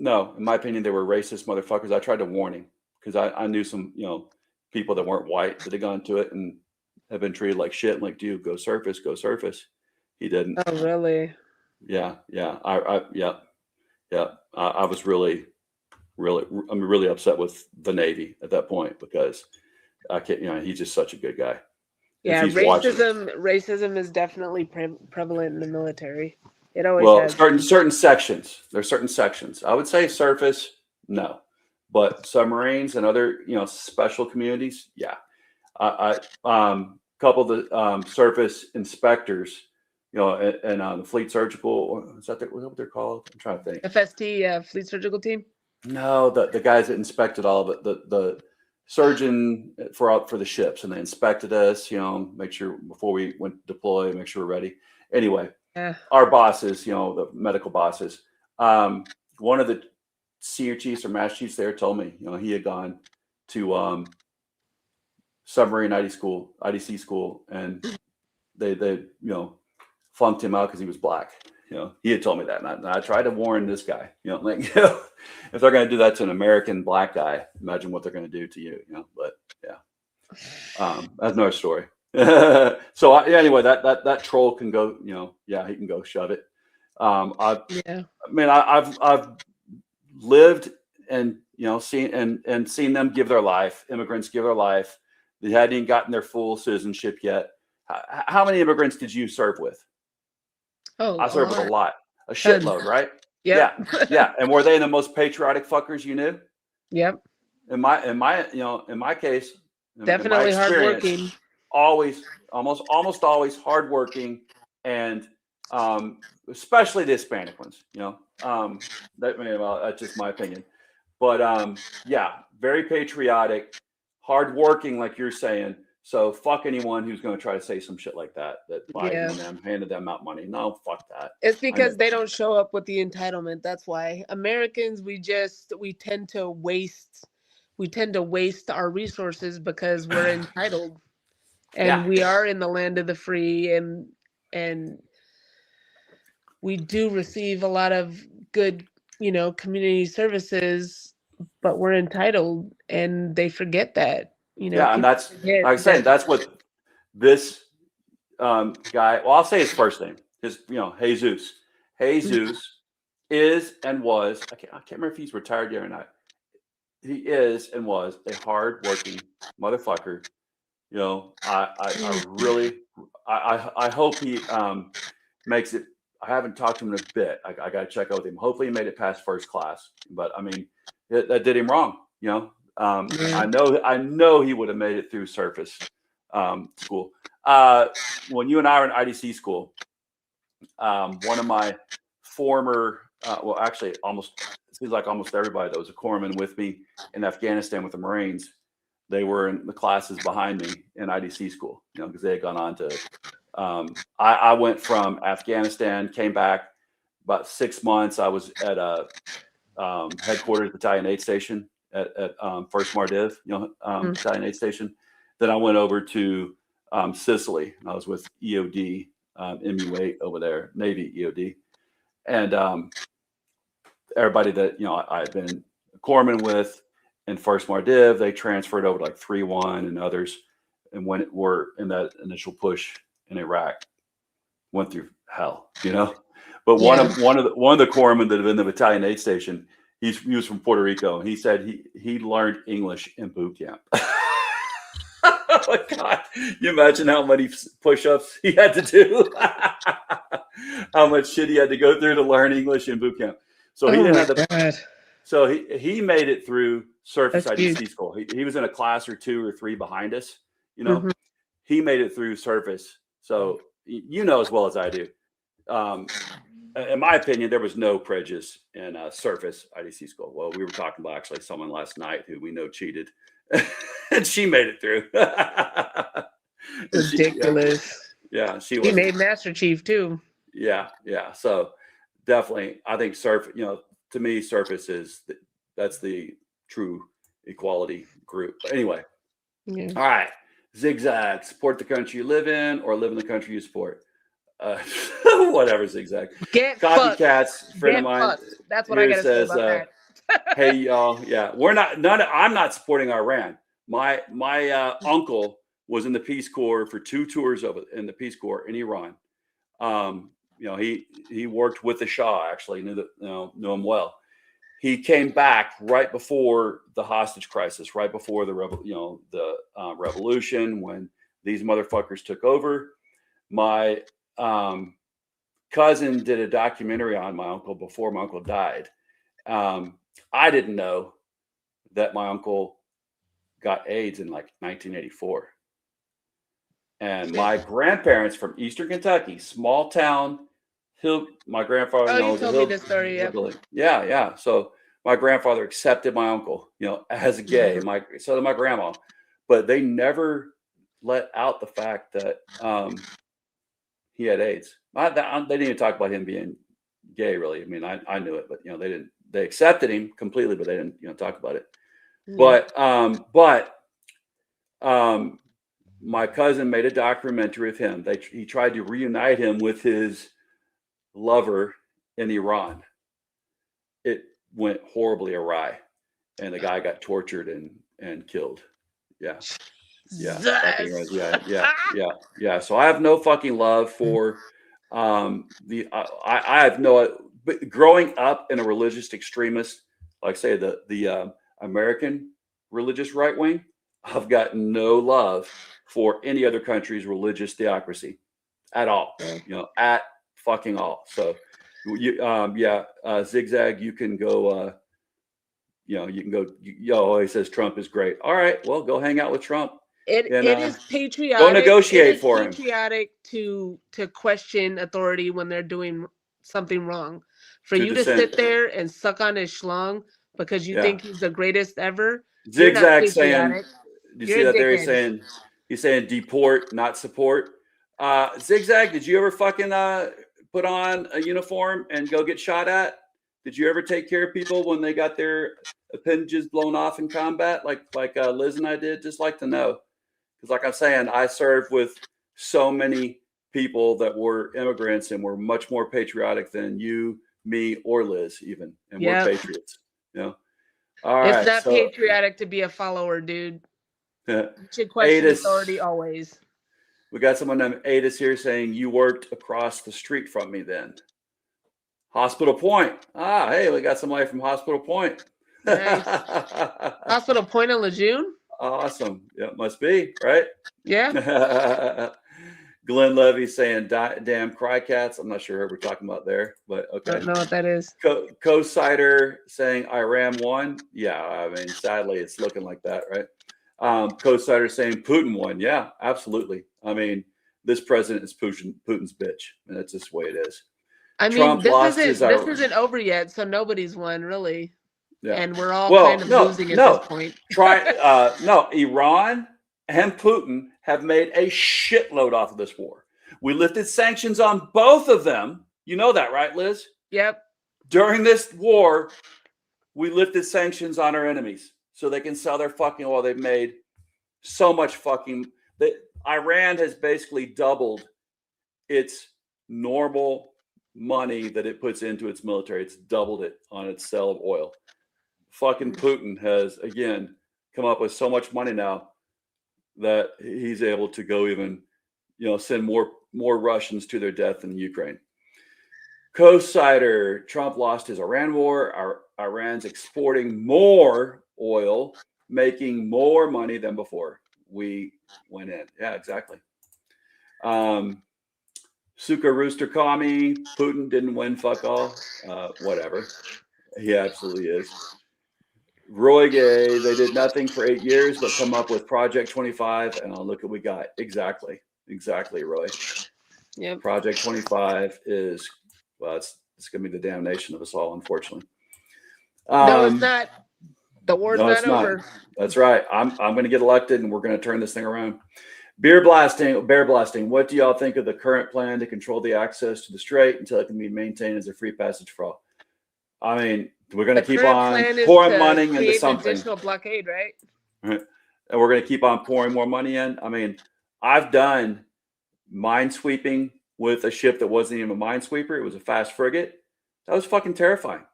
No, in my opinion, they were racist motherfuckers. I tried to warn him because I knew some, people that weren't white that had gone to it and have been treated like shit. Like, dude, go surface. He didn't. Oh, really? Yeah. I was really upset with the Navy at that point because I can't, he's just such a good guy. Yeah, racism is definitely prevalent in the military. It always has. certain sections. There's certain sections. I would say surface, no, but submarines and other special communities, yeah. I couple of the surface inspectors, and the fleet surgical. Is that what they're called? I'm trying to think. FST, fleet surgical team. No, the guys that inspected all of it. The surgeon for the ships, and they inspected us. Make sure before we went to deploy, make sure we're ready. Anyway. Our bosses, the medical bosses. One of the senior chiefs or master chiefs there told me, he had gone to submarine IDC school, and they flunked him out because he was black. He had told me that, and I tried to warn this guy. If they're going to do that to an American black guy, imagine what they're going to do to you. But yeah, that's another story. So anyway, that troll can go, he can go shove it. I've lived and seen them give their life. Immigrants give their life. They hadn't even gotten their full citizenship yet. How many immigrants did you serve with? Oh, I served with a lot, a shitload, right? Yep. Yeah. And were they the most patriotic fuckers you knew? Yep. In my case, in my Definitely experience, hardworking. almost always hardworking, and especially the Hispanic ones. That's just my opinion. But yeah, very patriotic, hardworking, like you're saying. So fuck anyone who's going to try to say some shit like that Biden and them handed them out money. No, fuck that. It's because they don't show up with the entitlement. That's why Americans, we tend to waste our resources because we're entitled, and we are in the land of the free, and we do receive a lot of good, community services, but we're entitled, and they forget that. And that's like I'm saying. That's what this guy. Well, I'll say his first name. Jesus. Jesus is and was. I can't remember if he's retired yet or not. He is and was a hardworking motherfucker. I really hope he makes it. I haven't talked to him in a bit. I got to check out with him. Hopefully, he made it past first class. But I mean, that did him wrong. I know he would have made it through surface school. When you and I were in IDC school, one of my former, actually, it seems like almost everybody that was a corpsman with me in Afghanistan with the Marines, they were in the classes behind me in IDC school, because they had gone on to. I went from Afghanistan, came back about 6 months. I was at a headquarters battalion aid station at First Mardiv, battalion aid station. Then I went over to Sicily. I was with EOD, MU8 over there, Navy EOD, and everybody that I had been a corpsman with in First Mardiv, they transferred over to like 3-1 and others, and when were in that initial push in Iraq, went through hell, But one of the corpsmen that have been in the battalion aid station, he was from Puerto Rico, and he said he learned English in boot camp. Oh my God! You imagine how many push-ups he had to do, how much shit he had to go through to learn English in boot camp. So he didn't have the. So he made it through surface IDC school. He was in a class or 2 or 3 behind us. He made it through surface. So as well as I do. In my opinion, there was no prejudice in surface IDC school. Well, we were talking about actually someone last night who we know cheated, and she made it through. Ridiculous. She He made Master Chief too. Yeah. So definitely, I think to me, surface that's the true equality group. But anyway, all right. Zigzag, support the country you live in or live in the country you support. Whatever, Zigzag. Get Copycats, friend of mine. That's what I gotta say about that. Hey y'all, I'm not supporting Iran. My uncle was in the Peace Corps for 2 tours in the Peace Corps in Iran. He worked with the Shah, actually, knew him well. He came back right before the hostage crisis, right before the revolution, when these motherfuckers took over. My cousin did a documentary on my uncle before my uncle died. I didn't know that my uncle got AIDS in like 1984. And my grandparents from Eastern Kentucky, small town, my grandfather. Oh, you told me this story. Yeah. So my grandfather accepted my uncle, as a gay. So did my grandma, but they never let out the fact that he had AIDS. They didn't even talk about him being gay, really. I mean, I knew it, but they didn't. They accepted him completely, but they didn't, talk about it. Mm-hmm. But my cousin made a documentary of him. He tried to reunite him with his lover in Iran. It went horribly awry, and the guy got tortured and killed. Yeah. So I have no fucking love for I have no. But growing up in a religious extremist, like say the American religious right wing, I've got no love for any other country's religious theocracy at all. At fucking all. So Zigzag, you can go, you can go, he says Trump is great. All right, well, go hang out with Trump. It is patriotic. Go negotiate for him. Patriotic to question authority when they're doing something wrong. For To you dissent. to sit there and suck on his schlong because you think he's the greatest ever. Zigzag saying, do you see that there? He's saying deport, not support. Zigzag, did you ever fucking put on a uniform and go get shot at? Did you ever take care of people when they got their appendages blown off in combat, like Liz and I did? Just like to know, because like I'm saying, I served with so many people that were immigrants and were much more patriotic than you, me, or Liz even, and we're patriots. All right. It's not patriotic to be a follower, dude. You should question authority always. We got someone named Adis here saying you worked across the street from me then. Hospital Point. Hey, we got somebody from Hospital Point. Nice. Hospital Point in Lejeune? Awesome. Yeah, must be, right? Yeah. Glenn Levy saying damn cry cats. I'm not sure who we're talking about there, but okay. Don't know what that is. Co-sider saying Iran won. Yeah, I mean, sadly, it's looking like that, right? Co-sider saying Putin won. Yeah, absolutely. I mean, this president is Putin's bitch, and that's just the way it is. I mean, this isn't over yet, so nobody's won really. Yeah. And we're all kind of losing at this point. Iran and Putin have made a shitload off of this war. We lifted sanctions on both of them. You know that, right, Liz? Yep. During this war, we lifted sanctions on our enemies so they can sell their fucking oil. They've made so much fucking... Iran has basically doubled its normal money that it puts into its military. It's doubled it on its sale of oil. Fucking Putin has, again, come up with so much money now that he's able to go even, send more Russians to their death in Ukraine. Co-sider, Trump lost his Iran war. Iran's exporting more oil, making more money than before we went in. Yeah, exactly. Suka Rooster Kami, Putin didn't win, fuck all. Whatever. He absolutely is. Roy Gay, they did nothing for 8 years, but come up with Project 25, and look what we got. Exactly, Roy. Yep. Project 25 is, it's going to be the damnation of us all, unfortunately. No, it's not. The war's not over. That's right. I'm going to get elected, and we're going to turn this thing around. Bear blasting. What do y'all think of the current plan to control the access to the strait until it can be maintained as a free passage for all? I mean, we're going to keep on pouring money into something. Additional blockade, right? Right. And we're going to keep on pouring more money in. I mean, I've done minesweeping with a ship that wasn't even a minesweeper. It was a fast frigate. That was fucking terrifying.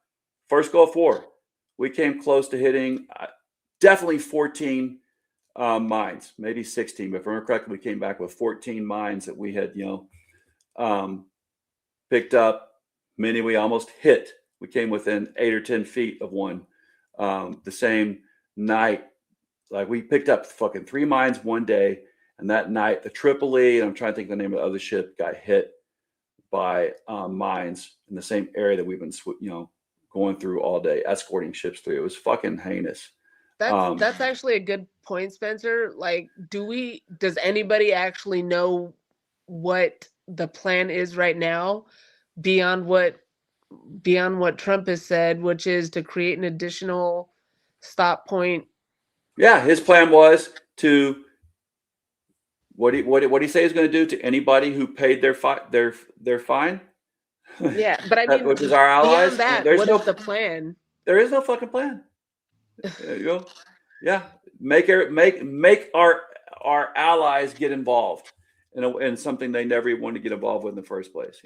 First Gulf War, we came close to hitting definitely 14 mines, maybe 16. But if I remember correctly, we came back with 14 mines that we had, picked up. Many we almost hit. We came within 8 or 10 feet of one. The same night, like we picked up fucking 3 mines one day, and that night the Tripoli, and I'm trying to think of the name of the other ship, got hit by mines in the same area that we've been, going through all day, escorting ships through. It was fucking heinous. That's actually a good point, Spencer. Like, does anybody actually know what the plan is right now beyond what Trump has said, which is to create an additional stop point? Yeah, his plan was to what he say he's going to do to anybody who paid their fine. Yeah, but I mean, which is our allies. That, what is the plan? There is no fucking plan. There you go. Yeah, make our allies get involved in something they never wanted to get involved with in the first place.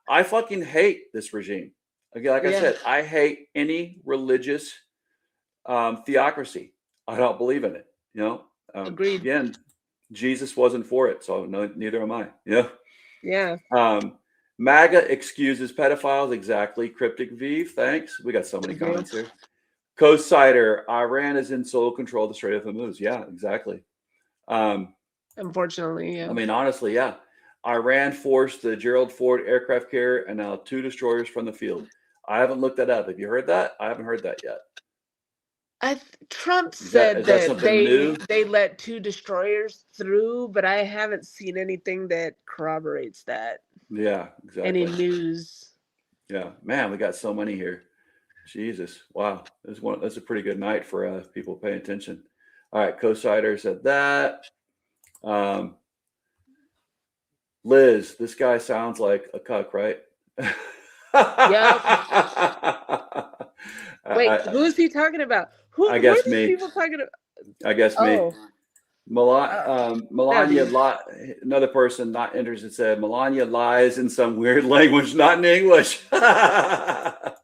I fucking hate this regime. Again, like I said, I hate any religious theocracy. I don't believe in it. Agreed. Again, Jesus wasn't for it, so neither am I. Yeah. MAGA excuses pedophiles. Exactly. Cryptic Vive. Thanks. We got so many comments here. Co-sider, Iran is in sole control of the Strait of Hormuz. Yeah, exactly. Unfortunately, yeah. I mean, honestly, yeah. Iran forced the Gerald Ford aircraft carrier and now 2 destroyers from the field. I haven't looked that up. Have you heard that? I haven't heard that yet. Trump Is said that that something new? they let 2 destroyers through, but I haven't seen anything that corroborates that. Yeah, Any exactly. news? Yeah, man, we got so many here. Jesus, wow, that's a pretty good night for people paying attention. All right, co-sider said that. Liz, this guy sounds like a cuck, right? Yep. Wait, who is he talking about? Who? I guess what are these me. people talking about? I guess me. Oh, Melania, that'd another person not interested said Melania lies in some weird language, not in English. That's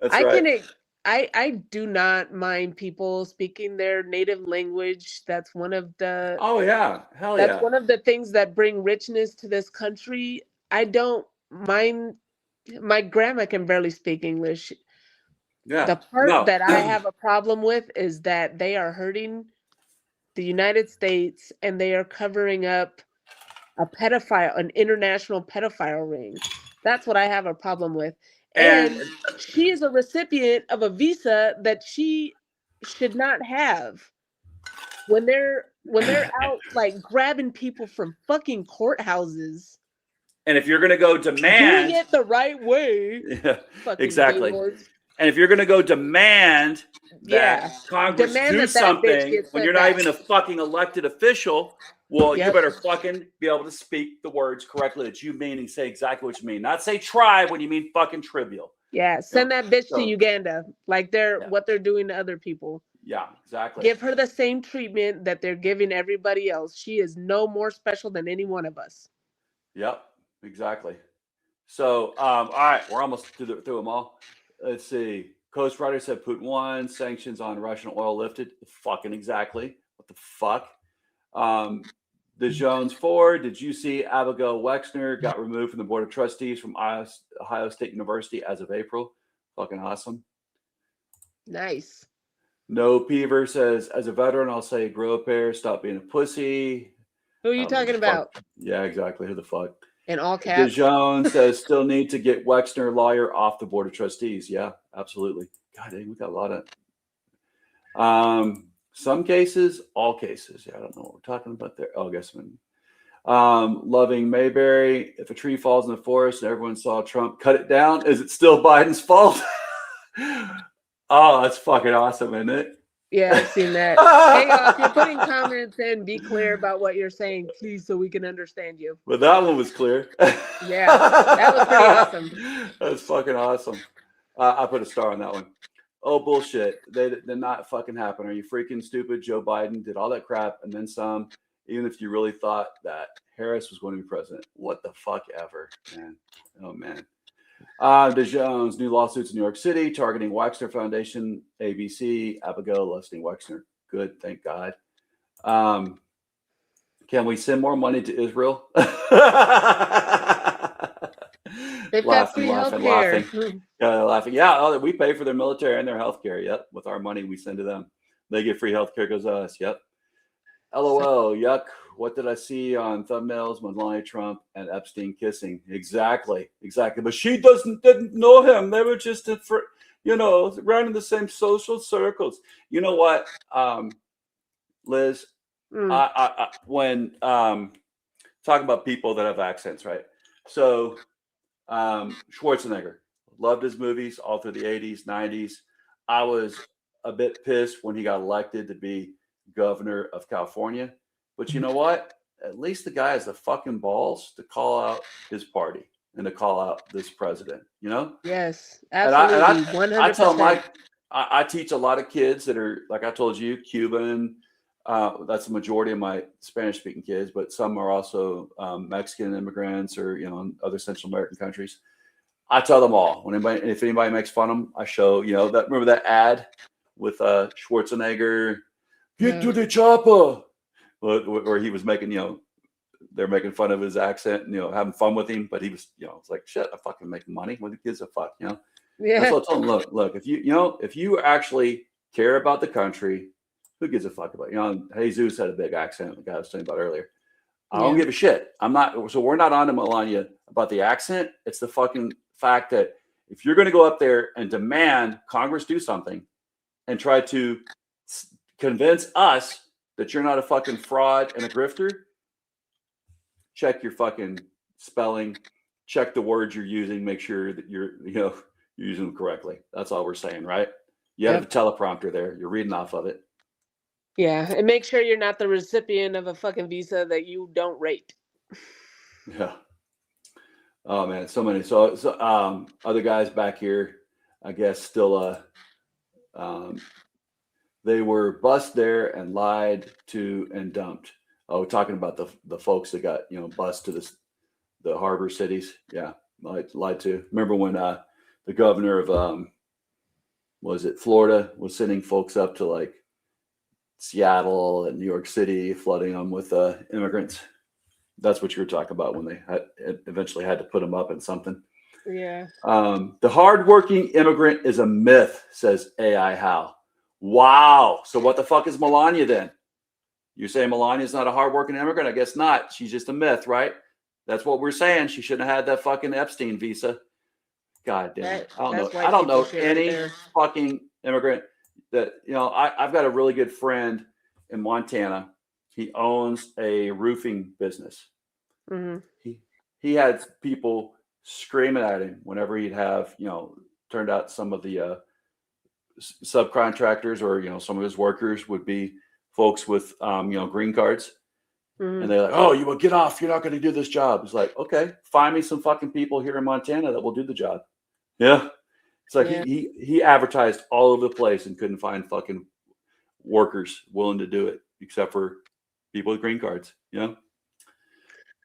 right. I do not mind people speaking their native language. That's one of the Oh yeah, hell that's yeah. one of the things that bring richness to this country. I don't mind. My grandma can barely speak English. Yeah. The part No. that I have a problem with is that they are hurting the United States and they are covering up an international pedophile ring. That's what I have a problem with. And she is a recipient of a visa that she should not have. When they're out like grabbing people from fucking courthouses. And if you're going to go demand, doing it the right way. yeah, Fucking exactly. gaylords. And if you're going to go demand that Yeah. Congress Demand do that bitch something gets when sent you're not back. even a fucking elected official, well, Yep. you better fucking be able to speak the words correctly that you mean and say exactly what you mean. Not say try when you mean fucking trivial. Yeah, send that bitch So- to Uganda, like what they're doing to other people. Yeah, exactly. Give her the same treatment that they're giving everybody else. She is no more special than any one of us. Yep, exactly. So, all right, we're almost through them all. Let's see. Coast Rider said Putin won. Sanctions on Russian oil lifted. Fucking exactly. What the fuck? The Jones Ford. Did you see Abigail Wexner got removed from the board of trustees from Ohio State University as of April? Fucking awesome. Nice. No Peaver says, as a veteran, I'll say grow a pair, stop being a pussy. Who are you talking about? Yeah, exactly. Who the fuck? In all caps. DeJohn says still need to get Wexner lawyer off the board of trustees. Yeah, absolutely. God dang, we got a lot of some cases, all cases. Yeah, I don't know what we're talking about there. Oh, I guess Loving Mayberry. If a tree falls in the forest and everyone saw Trump cut it down, is it still Biden's fault? Oh, that's fucking awesome, isn't it? Yeah, I've seen that. Hey, y'all, if you're putting comments in, be clear about what you're saying, please, so we can understand you. But that one was clear. Yeah, that was pretty awesome. That's fucking awesome. I put a star on that one. Oh, bullshit. They did not fucking happen. Are you freaking stupid? Joe Biden did all that crap and then some, even if you really thought that Harris was going to be president. What the fuck ever, man. Oh, man. DeJones, new lawsuits in New York City targeting Wexner Foundation, ABC, Abigail Leslie Wexner. Good, thank God. Can we send more money to Israel? They've got free healthcare. Laughing. Yeah, we pay for their military and their healthcare. Yep, with our money we send to them. They get free healthcare because of us. Yep. LOL. Yuck. What did I see on thumbnails? Melania Trump and Epstein kissing. Exactly. But she didn't know him. They were just around in the same social circles. You know what, Liz? When talking about people that have accents, right? So Schwarzenegger, loved his movies all through the 80s, 90s. I was a bit pissed when he got elected to be governor of California. But you know what? At least the guy has the fucking balls to call out his party and to call out this president, you know? Yes, absolutely. 100%. I tell them, I teach a lot of kids that are, like I told you, Cuban. That's the majority of my Spanish-speaking kids, but some are also Mexican immigrants or, other Central American countries. I tell them all. If anybody makes fun of them, I show, remember that ad with Schwarzenegger, get to the chopper, where he was making, they're making fun of his accent and, having fun with him, but he was, it's like, shit, I'm fucking making money. What gives a fuck, Yeah. That's what I told him. Look, if you actually care about the country, who gives a fuck about it? Jesus had a big accent, the guy I was telling you about earlier. I don't give a shit. I'm not. So we're not on to Melania about the accent. It's the fucking fact that if you're going to go up there and demand Congress do something and try to convince us that you're not a fucking fraud and a grifter, check your fucking spelling, check the words you're using, make sure that you're using them correctly. That's all we're saying, right? You have a teleprompter there. You're reading off of it. Yeah, and make sure you're not the recipient of a fucking visa that you don't rate. Yeah. Oh man, so many. So other guys back here, I guess, still they were bussed there and lied to and dumped. Oh, we're talking about the folks that got bussed to the harbor cities. Yeah, lied to. Remember when the governor of was it Florida was sending folks up to like Seattle and New York City, flooding them with immigrants. That's what you were talking about when they eventually had to put them up in something. Yeah. The hardworking immigrant is a myth, says AI Hal. Wow. So what the fuck is Melania then? You say Melania's not a hardworking immigrant? I guess not. She's just a myth, right? That's what we're saying. She shouldn't have had that fucking Epstein visa. God damn it. I don't know any fucking immigrant that, I've got a really good friend in Montana. He owns a roofing business. Mm-hmm. He had people screaming at him whenever he'd have, turned out some of the subcontractors or, some of his workers would be folks with, green cards. Mm-hmm. And they're like, oh, you will get off. You're not going to do this job. It's like, okay, find me some fucking people here in Montana that will do the job. Yeah. It's like he advertised all over the place and couldn't find fucking workers willing to do it except for people with green cards.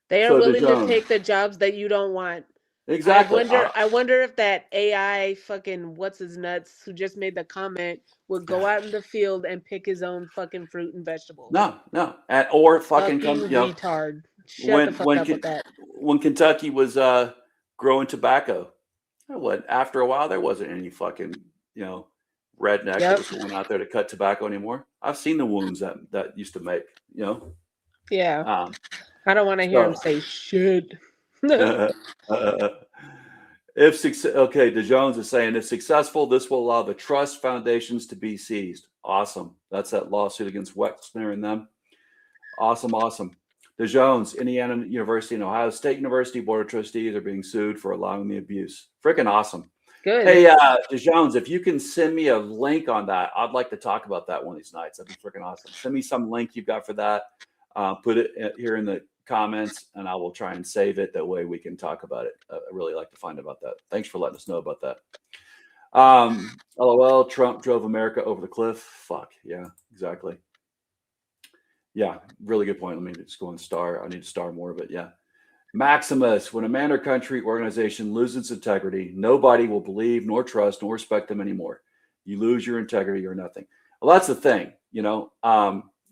They are willing to take the jobs that you don't want. Exactly. I wonder if that AI fucking what's his nuts who just made the comment would go out in the field and pick his own fucking fruit and vegetables. No. Or fucking come, retard. Shut the fuck up with that. When Kentucky was growing tobacco, after a while there wasn't any fucking, redneck that was going out there to cut tobacco anymore. I've seen the wounds that used to make, Yeah. I don't want to hear him say shit. De Jones is saying if successful, this will allow the trust foundations to be seized. Awesome. That's that lawsuit against Wexner and them. Awesome. De Jones, Indiana University and Ohio State University Board of Trustees are being sued for allowing the abuse. Freaking awesome. Good. Hey, De Jones, if you can send me a link on that, I'd like to talk about that one of these nights. That'd be freaking awesome. Send me some link you've got for that. Put it here in the comments and I will try and save it. That way we can talk about it. I really like to find about that. Thanks for letting us know about that. LOL, Trump drove America over the cliff. Fuck. Yeah, exactly. Yeah, really good point. Let me just go and star. I need to star more of it. Yeah. Maximus, when a man or country organization loses integrity, nobody will believe nor trust nor respect them anymore. You lose your integrity or nothing. Well, that's the thing,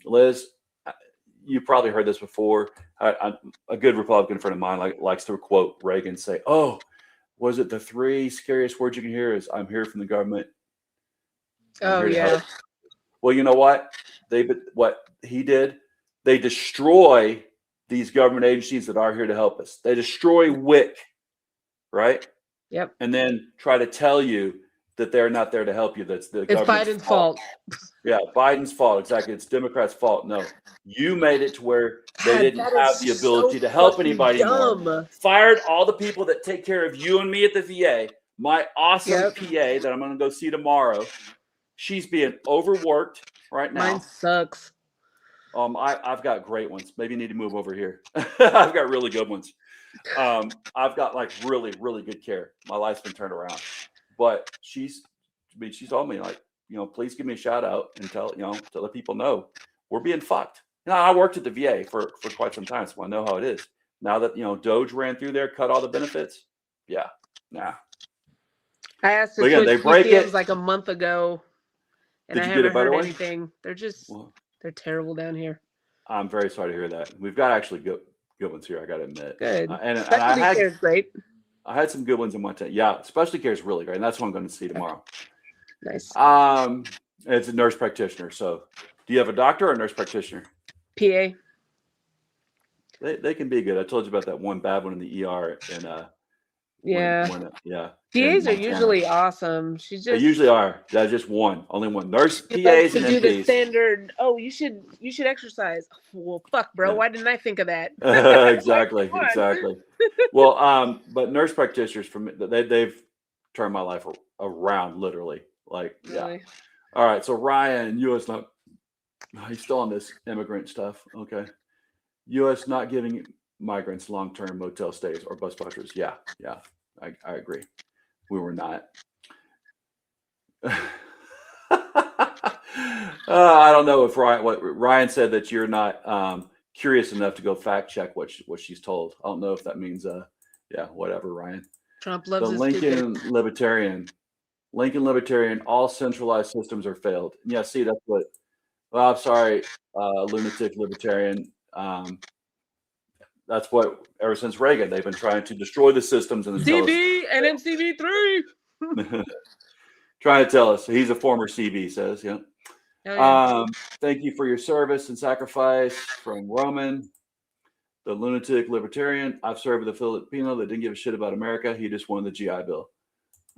Liz, you probably heard this before. A good Republican friend of mine likes to quote Reagan, say, oh, was it the 3 scariest words you can hear is I'm here from the government. Oh, yeah. Well, you know what? What he did, they destroy these government agencies that are here to help us. They destroy WIC, right? Yep. And then try to tell you that they're not there to help you. That's the government's Biden's fault. Yeah, Biden's fault. Exactly. It's Democrats' fault. No, you made it to where they didn't have the ability to help anybody anymore. Fired all the people that take care of you and me at the VA. My awesome PA that I'm going to go see tomorrow. She's being overworked right now. Mine sucks. I've got great ones. Maybe you need to move over here. I've got really good ones. I've got like really, really good care. My life's been turned around. But she's told me like, please give me a shout out and tell the people know we're being fucked. I worked at the VA for quite some time, so I know how it is. Now that Doge ran through there, cut all the benefits. Yeah, nah. I asked to switch PCMs like a month ago, and I haven't heard anything. They're just they're terrible down here. I'm very sorry to hear that. We've got actually good ones here. I got to admit. Good. And I had great. I had some good ones in Montana. Yeah, specialty care is really great, and that's what I'm going to see tomorrow. Nice. It's a nurse practitioner. So, do you have a doctor or a nurse practitioner? PA. They can be good. I told you about that one bad one in the ER, and Yeah. yeah. PAs are Montana. usually awesome. She just They usually are. That's just one, only one. Nurse, she PAs, loves to and do the MPs. standard. Oh, you should exercise. Well, fuck, bro. Yeah. Why didn't I think of that? Exactly. Well, but nurse practitioners they've turned my life around, literally. Like, yeah. Really? All right. So Ryan, U.S. not. He's still on this immigrant stuff. Okay. U.S. not giving migrants long-term motel stays or bus vouchers. Yeah. I agree. We were not. I don't know if Ryan said that you're not curious enough to go fact check what she's told. I don't know if that means whatever, Ryan. Trump loves the his Lincoln stupid. Libertarian, all centralized systems are failed. Yeah, see, that's what. Well, I'm sorry, lunatic libertarian. That's what ever since Reagan they've been trying to destroy the systems and CB and MCB3. trying to tell us. He's a former CB, says, yeah. Oh, yeah. Thank you for your service and sacrifice from Roman, the lunatic libertarian. I've served with a Filipino that didn't give a shit about America. He just won the GI Bill.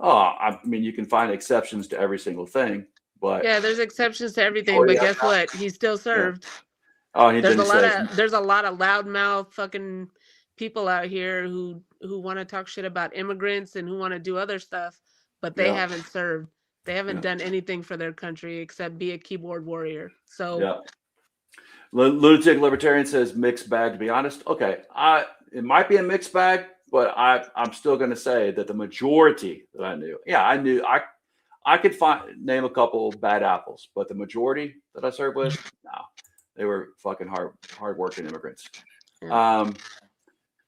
Oh, I mean, you can find exceptions to every single thing, but Yeah, there's exceptions to everything, but guess what? He still served. Oh, he There's didn't there's a lot of loudmouth fucking people out here who want to talk shit about immigrants and who want to do other stuff, but they haven't served. They haven't done anything for their country except be a keyboard warrior. So yeah. Lunatic libertarian says mixed bag. To be honest, okay, it might be a mixed bag, but I'm still going to say that the majority that I knew, I could name a couple bad apples, but the majority that I served with, no, they were fucking hardworking immigrants.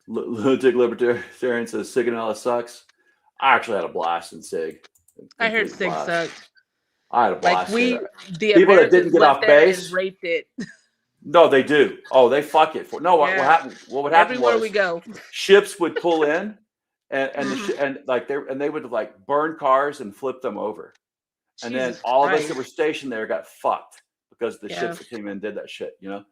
Lunatic libertarian says Sigonella sucks. I actually had a blast in Sig. I heard Sig sucked. I had a blast. Like the people that didn't get off base raped it. No, they do. Oh, they fuck it for no. What happened? What would happen everywhere was we go, ships would pull in, and they would like burn cars and flip them over, and then all of us that were stationed there got fucked because the ships that came in did that shit, you know.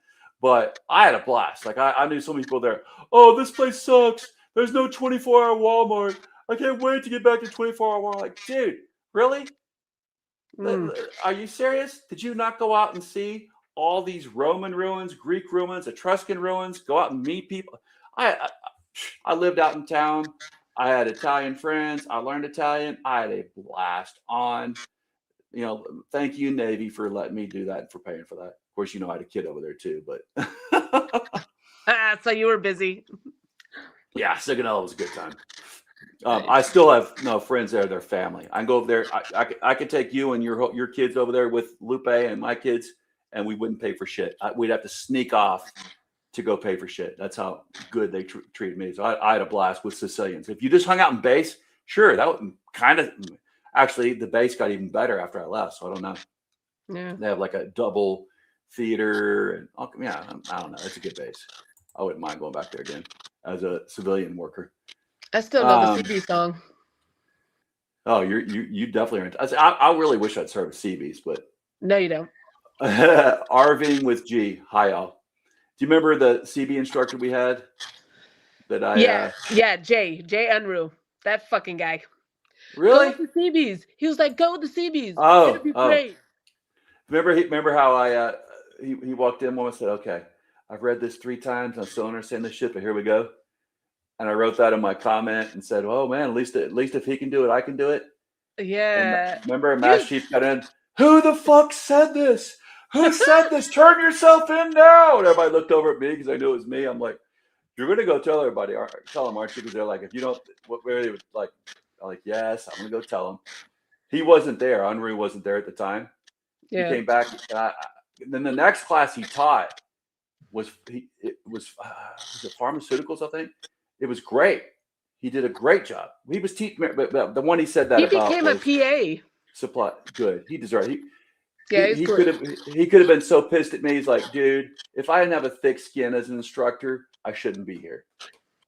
But I had a blast. Like I knew so many people there. Oh, this place sucks. There's no 24-hour Walmart. I can't wait to get back to 24-hour Walmart. Like, dude, really? Are you serious? Did you not go out and see all these Roman ruins, Greek ruins, Etruscan ruins? Go out and meet people. I lived out in town. I had Italian friends. I learned Italian. I had a blast on. You know, thank you, Navy, for letting me do that and for paying for that. Of course, you know, I had a kid over there too, but so you were busy. Yeah, Sigonella was a good time. I still have friends there. They're family. I can go over there. I could take you and your kids over there with Lupe and my kids, and we wouldn't pay for shit. We'd have to sneak off to go pay for shit. That's how good they treated me. So I had a blast with Sicilians. If you just hung out in base, sure, that would kind of. Actually, the base got even better after I left. So I don't know. Yeah, they have like a double theater, and I don't know. It's a good base. I wouldn't mind going back there again as a civilian worker. I still know the CB song. Oh, you definitely are. I really wish I'd served CBs, but no, you don't. Arving with G. Hi, y'all. Do you remember the CB instructor we had? That I Jay Unruh, that fucking guy. Really? Go with the CBs. He was like, go with the CBs. Oh, it'll be great. Remember how he walked in one and said, "Okay, I've read this 3 times. I still understand this shit, but here we go." And I wrote that in my comment and said, "Oh man, at least if he can do it, I can do it." Yeah. And remember, Mass Chief got in. Who the fuck said this? Who said this? Turn yourself in now. And everybody looked over at me because I knew it was me. I'm like, "You're gonna go tell everybody, tell them, aren't you?" Because they're like, "If you don't, where they would like." I'm like, "Yes, I'm gonna go tell him." He wasn't there. Henri wasn't there at the time. Yeah. He came back. Then the next class he taught was it pharmaceuticals, I think. It was great. He did a great job. He was teaching, but the one he said that he about became a PA. Supply good. He deserved. He could have been so pissed at me. He's like, "Dude, if I didn't have a thick skin as an instructor, I shouldn't be here."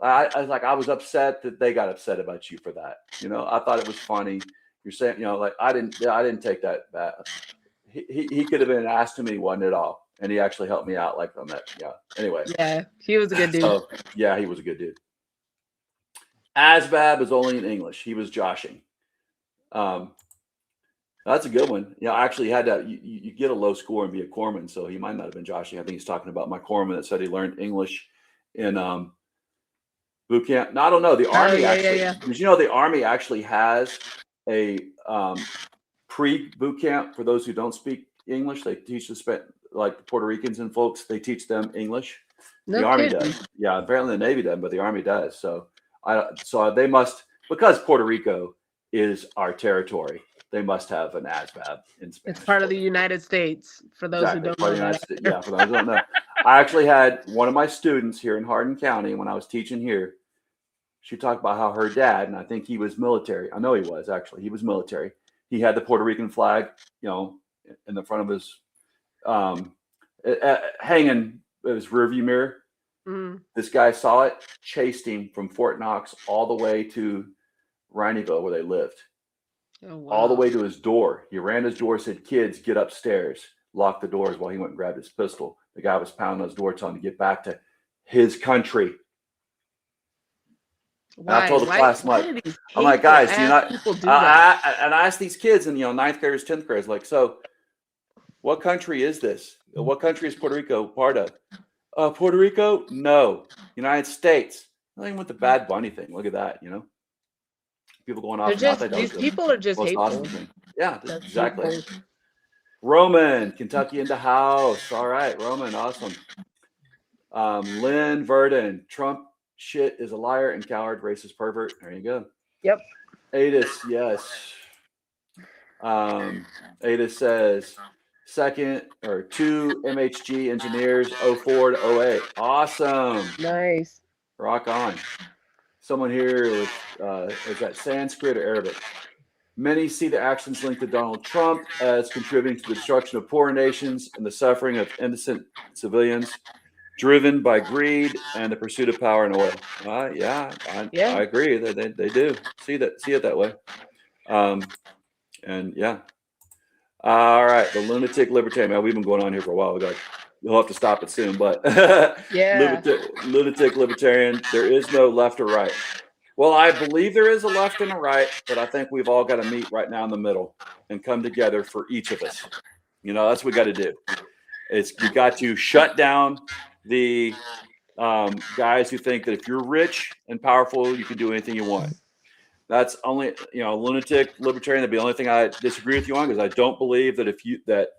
I was like, I was upset that they got upset about you for that. You know, I thought it was funny. You're saying, you know, like I didn't take that bad. He could have been asked to me, wasn't at all. and he actually helped me out like on that. Yeah. Anyway. Yeah, he was a good dude. So, yeah, he was a good dude. Asbab is only in English. He was joshing. That's a good one. Yeah, I actually had that. You get a low score and be a corpsman, so he might not have been joshing. I think he's talking about my corpsman that said he learned English in boot camp. No, I don't know. The Army did you know the Army actually has a pre-boot camp for those who don't speak English? They teach like the Puerto Ricans and folks. They teach them English. No the Army kidding. does. Yeah, apparently the Navy doesn't, but the Army does. So they must, because Puerto Rico is our territory. They must have an ASVAB in Spanish. It's part of the United States, for those who don't know that. Yeah, for those who don't know. I actually had one of my students here in Hardin County when I was teaching here. She talked about how her dad, and I think he was military. I know he was, actually. He was military. He had the Puerto Rican flag, in the front of his hanging his rearview mirror. Mm-hmm. This guy saw it, chased him from Fort Knox all the way to Rhineyville, where they lived. Oh, wow. All the way to his door. He ran his door, said, "Kids, get upstairs." Locked the doors while he went and grabbed his pistol. The guy was pounding on his door, telling him to get back to his country. Why? And I told the class, I'm like, guys, do you not? Do that? And I asked these kids, and ninth graders, 10th graders, like, so, what country is this? What country is Puerto Rico part of? Puerto Rico? No. United States. Not even with the Bad Bunny thing. Look at that. People going off. These people are just hateful. Awesome. Yeah, exactly. Hateful. Roman, Kentucky in the house. All right, Roman, awesome. Lynn Verdon, Trump shit is a liar and coward, racist pervert. There you go. Yep. Adis, yes. Adis says two MHG engineers, 04 to 08. Awesome. Nice. Rock on. Someone here is that Sanskrit or Arabic? Many see the actions linked to Donald Trump as contributing to the destruction of poor nations and the suffering of innocent civilians, driven by greed and the pursuit of power and oil. I agree. They do see it that way. And yeah. All right, the lunatic libertarian. Man, we've been going on here for a while. We'll have to stop it soon, but yeah. Lunatic libertarian. There is no left or right. Well, I believe there is a left and a right, but I think we've all got to meet right now in the middle and come together for each of us. That's what we got to do. You got to shut down the guys who think that if you're rich and powerful, you can do anything you want. That's only, lunatic libertarian. That'd be the only thing I disagree with you on, because I don't believe that if you that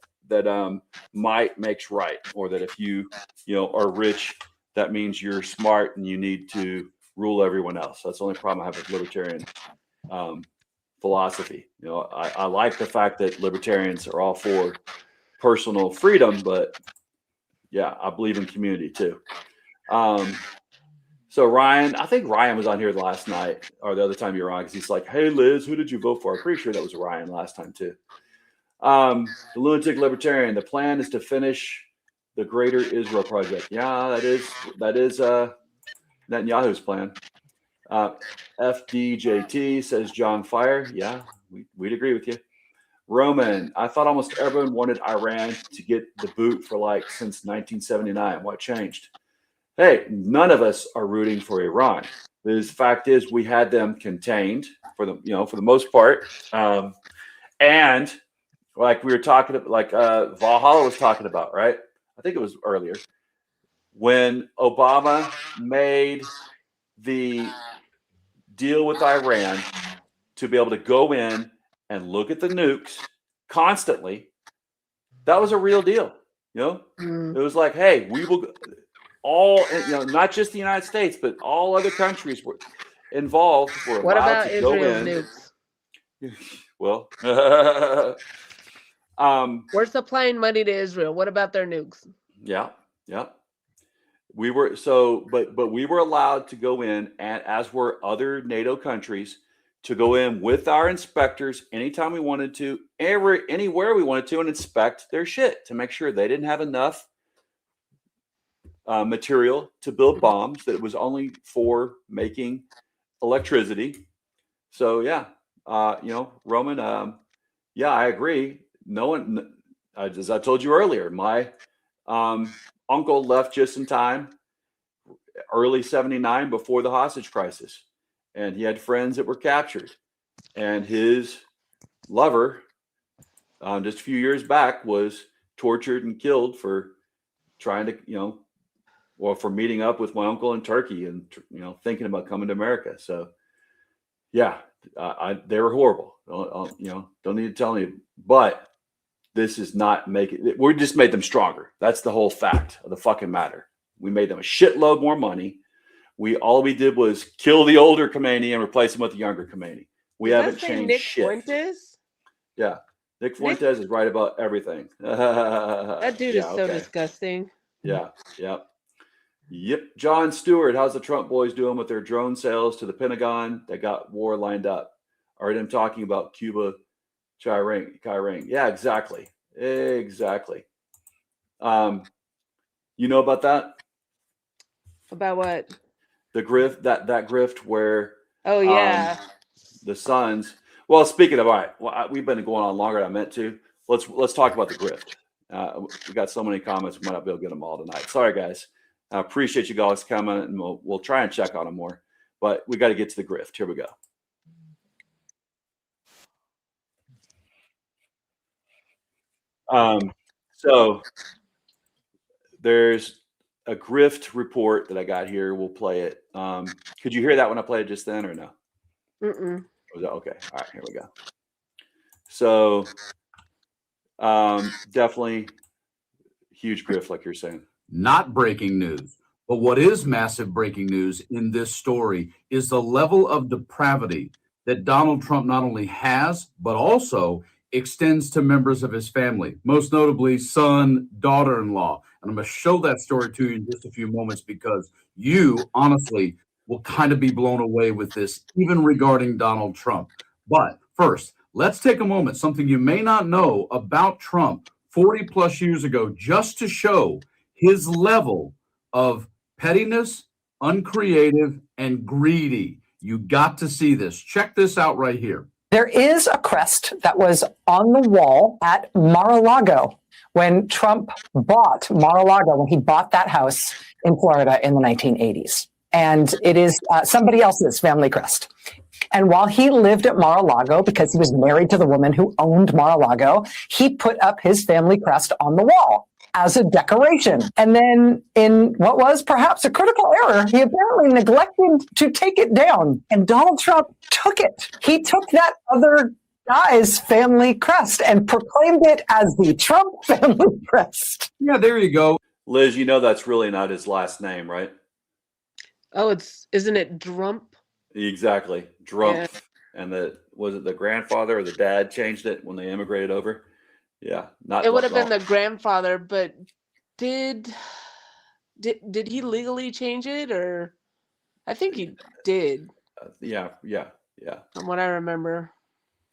might makes right, or that if you are rich, that means you're smart and you need to rule everyone else. That's the only problem I have with libertarian philosophy. I like the fact that libertarians are all for personal freedom, but yeah, I believe in community too. So Ryan, I think Ryan was on here last night or the other time you were on, because he's like, "Hey Liz, who did you vote for?" I'm pretty sure that was Ryan last time too. The lunatic libertarian. The plan is to finish the Greater Israel Project. Yeah, that is Netanyahu's plan. FDJT says John Fire. Yeah, we'd agree with you. Roman, I thought almost everyone wanted Iran to get the boot for since 1979. What changed? Hey, none of us are rooting for Iran. The fact is, we had them contained for the most part, and like we were talking about, Valhalla was talking about, right? I think it was earlier when Obama made the deal with Iran to be able to go in and look at the nukes constantly. That was a real deal. It was like, hey, we will all, not just the United States, but all other countries were involved. Were what allowed about to go Israel's in. nukes? Well, we're supplying money to Israel. What about their nukes? Yeah. We were but we were allowed to go in, and as were other NATO countries, to go in with our inspectors anytime we wanted to, anywhere we wanted to, and inspect their shit to make sure they didn't have enough material to build bombs, that it was only for making electricity. So yeah, Roman, I agree. No one, as I told you earlier, my Uncle left just in time, early 79, before the hostage crisis. And he had friends that were captured. And his lover, just a few years back, was tortured and killed for trying to, for meeting up with my uncle in Turkey and, thinking about coming to America. So, yeah, they were horrible. Don't need to tell you. But this is not we just made them stronger. That's the whole fact of the fucking matter. We made them a shitload more money. All we did was kill the older Khomeini and replace him with the younger Khomeini. We haven't changed Nick shit. Fuentes? Yeah. Nick Fuentes is right about everything. That dude is so disgusting. Yeah. Yep. John Stewart, how's the Trump boys doing with their drone sales to the Pentagon that got war lined up? Are them talking about Cuba, Kyrene? Yeah, exactly. Exactly. You know about that? About what? The grift, that grift where oh yeah. The sons. Well, speaking of, all right, well, we've been going on longer than I meant to. Let's talk about the grift. We got so many comments, we might not be able to get them all tonight. Sorry, guys. I appreciate you guys coming, and we'll try and check on them more. But we got to get to the grift. Here we go. So there's a grift report that I got here. We'll play it. Could you hear that when I played it just then, or no? Mm-mm. Was that okay? All right, here we go. So definitely huge grift, like you're saying. Not breaking news. But what is massive breaking news in this story is the level of depravity that Donald Trump not only has, but also extends to members of his family, most notably son, daughter-in-law. And I'm going to show that story to you in just a few moments because you honestly will kind of be blown away with this, even regarding Donald Trump. But first, let's take a moment, something you may not know about Trump 40 plus years ago, just to show his level of pettiness, uncreative, and greedy. You got to see this. Check this out right here. There is a crest that was on the wall at Mar-a-Lago when Trump bought Mar-a-Lago, when he bought that house in Florida in the 1980s. And it is somebody else's family crest. And while he lived at Mar-a-Lago, because he was married to the woman who owned Mar-a-Lago, he put up his family crest on the wall as a decoration. And then in what was perhaps a critical error, he apparently neglected to take it down. And Donald Trump took it. He took that other guy's family crest and proclaimed it as the Trump family crest. Yeah, there you go. Liz, you know that's really not his last name, right? Oh, isn't it Drump? Exactly. Drump. Yeah. And was it the grandfather or the dad changed it when they immigrated over? Yeah, it would have been the grandfather, but did he legally change it, or I think he did. Yeah. From what I remember.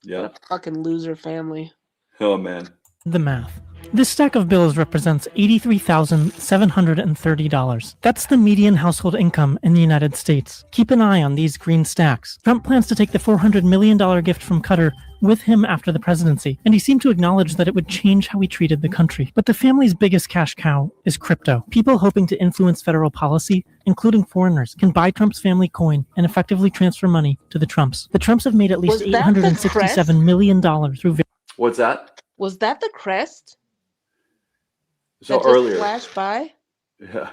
Yeah. What a fucking loser family. Oh man. The math. This stack of bills represents $83,730. That's the median household income in the United States. Keep an eye on these green stacks. Trump plans to take the $400 million gift from Qatar with him after the presidency, and he seemed to acknowledge that it would change how he treated the country. But the family's biggest cash cow is crypto. People hoping to influence federal policy, including foreigners, can buy Trump's family coin and effectively transfer money to the Trumps. The Trumps have made at least $867 million through... What's that? Was that the crest? So that earlier. Just flashed by? Yeah.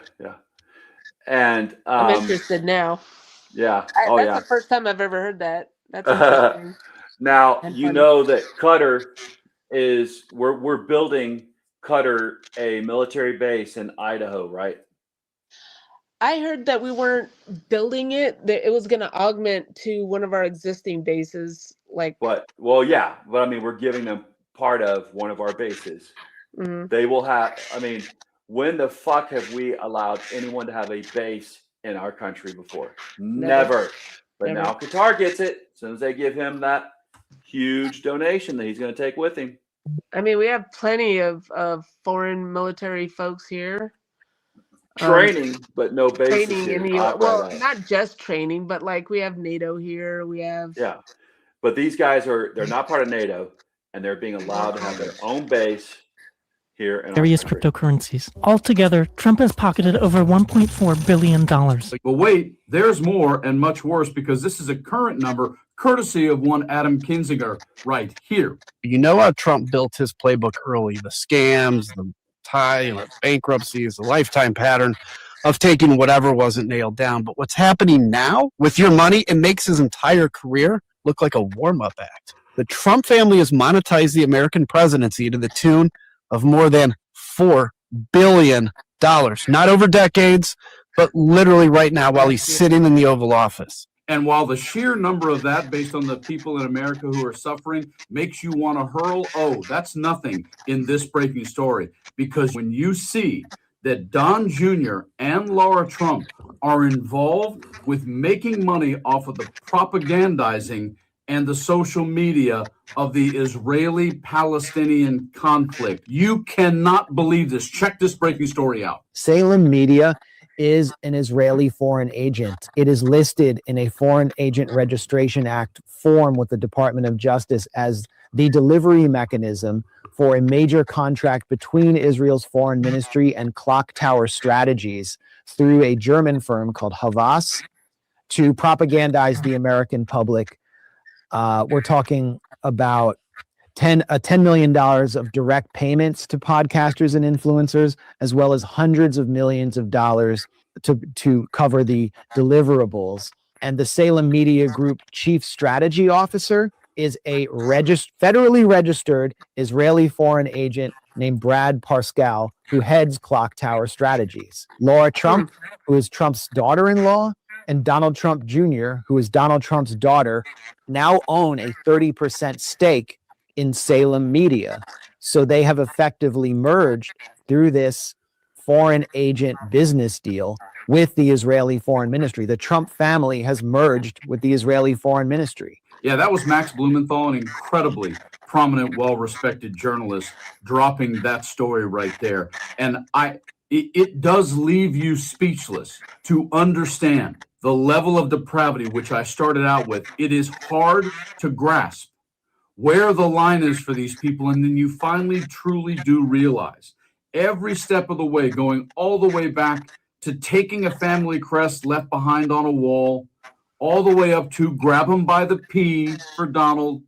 And I'm interested now. Yeah. That's the first time I've ever heard that. That's interesting. Now, you know that Qatar is, we're building Qatar a military base in Idaho, right? I heard that we weren't building it, that it was going to augment to one of our existing bases. But I mean, we're giving them part of one of our bases. Mm-hmm. They will have, I mean, when the fuck have we allowed anyone to have a base in our country before? Never. But now Qatar gets it as soon as they give him that huge donation that he's going to take with him. I mean, we have plenty of foreign military folks here. Training, but no bases training here. in the U.S. Well, not just training, but like we have NATO here. We have but these guys they're not part of NATO, and they're being allowed to have their own base here in our various country. cryptocurrencies. Altogether, Trump has pocketed over $1.4 billion. But wait, there's more and much worse, because this is a current number courtesy of one Adam Kinzinger right here. You know how Trump built his playbook early, the scams, the bankruptcies, the lifetime pattern of taking whatever wasn't nailed down. But what's happening now with your money, it makes his entire career look like a warm-up act. The Trump family has monetized the American presidency to the tune of more than $4 billion, not over decades, but literally right now while he's sitting in the Oval Office. And while the sheer number of that, based on the people in America who are suffering, makes you want to hurl, oh, that's nothing in this breaking story. Because when you see that Don Jr. and Laura Trump are involved with making money off of the propagandizing and the social media of the Israeli-Palestinian conflict, you cannot believe this. Check this breaking story out. Salem Media is an Israeli foreign agent. It is listed in a Foreign Agent Registration Act form with the Department of Justice as the delivery mechanism for a major contract between Israel's foreign ministry and Clock Tower Strategies through a German firm called Havas to propagandize the American public. We're talking about $10 million of direct payments to podcasters and influencers, as well as hundreds of millions of dollars to cover the deliverables. And the Salem Media Group chief strategy officer is a federally registered Israeli foreign agent named Brad Parscale, who heads Clock Tower Strategies. Laura Trump, who is Trump's daughter-in-law, and Donald Trump Jr., who is Donald Trump's daughter, now own a 30% stake in Salem Media. So they have effectively merged through this foreign agent business deal with the Israeli foreign ministry. The Trump family has merged with the Israeli foreign ministry. Yeah, that was Max Blumenthal, an incredibly prominent, well-respected journalist, dropping that story right there. And it does leave you speechless to understand the level of depravity, which I started out with. It is hard to grasp where the line is for these people, and then you finally truly do realize every step of the way, going all the way back to taking a family crest left behind on a wall, all the way up to grab him by the P for Donald,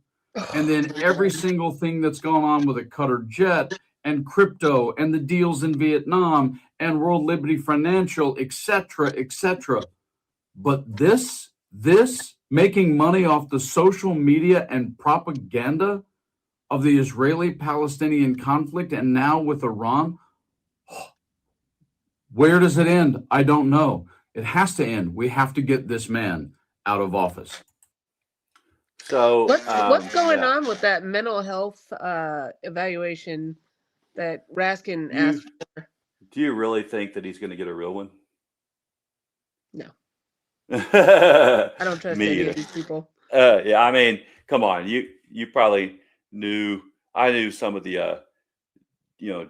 and then every single thing that's gone on with a Qatar jet and crypto and the deals in Vietnam and World Liberty Financial, etc., etc. But this making money off the social media and propaganda of the Israeli-Palestinian conflict, and now with Iran, where does it end? I don't know. It has to end. We have to get this man out of office. So what's going on with that mental health evaluation that Raskin asked for? Do you really think that he's going to get a real one? No. I don't trust any of these people. Yeah, I mean, come on. You probably knew. I knew some of the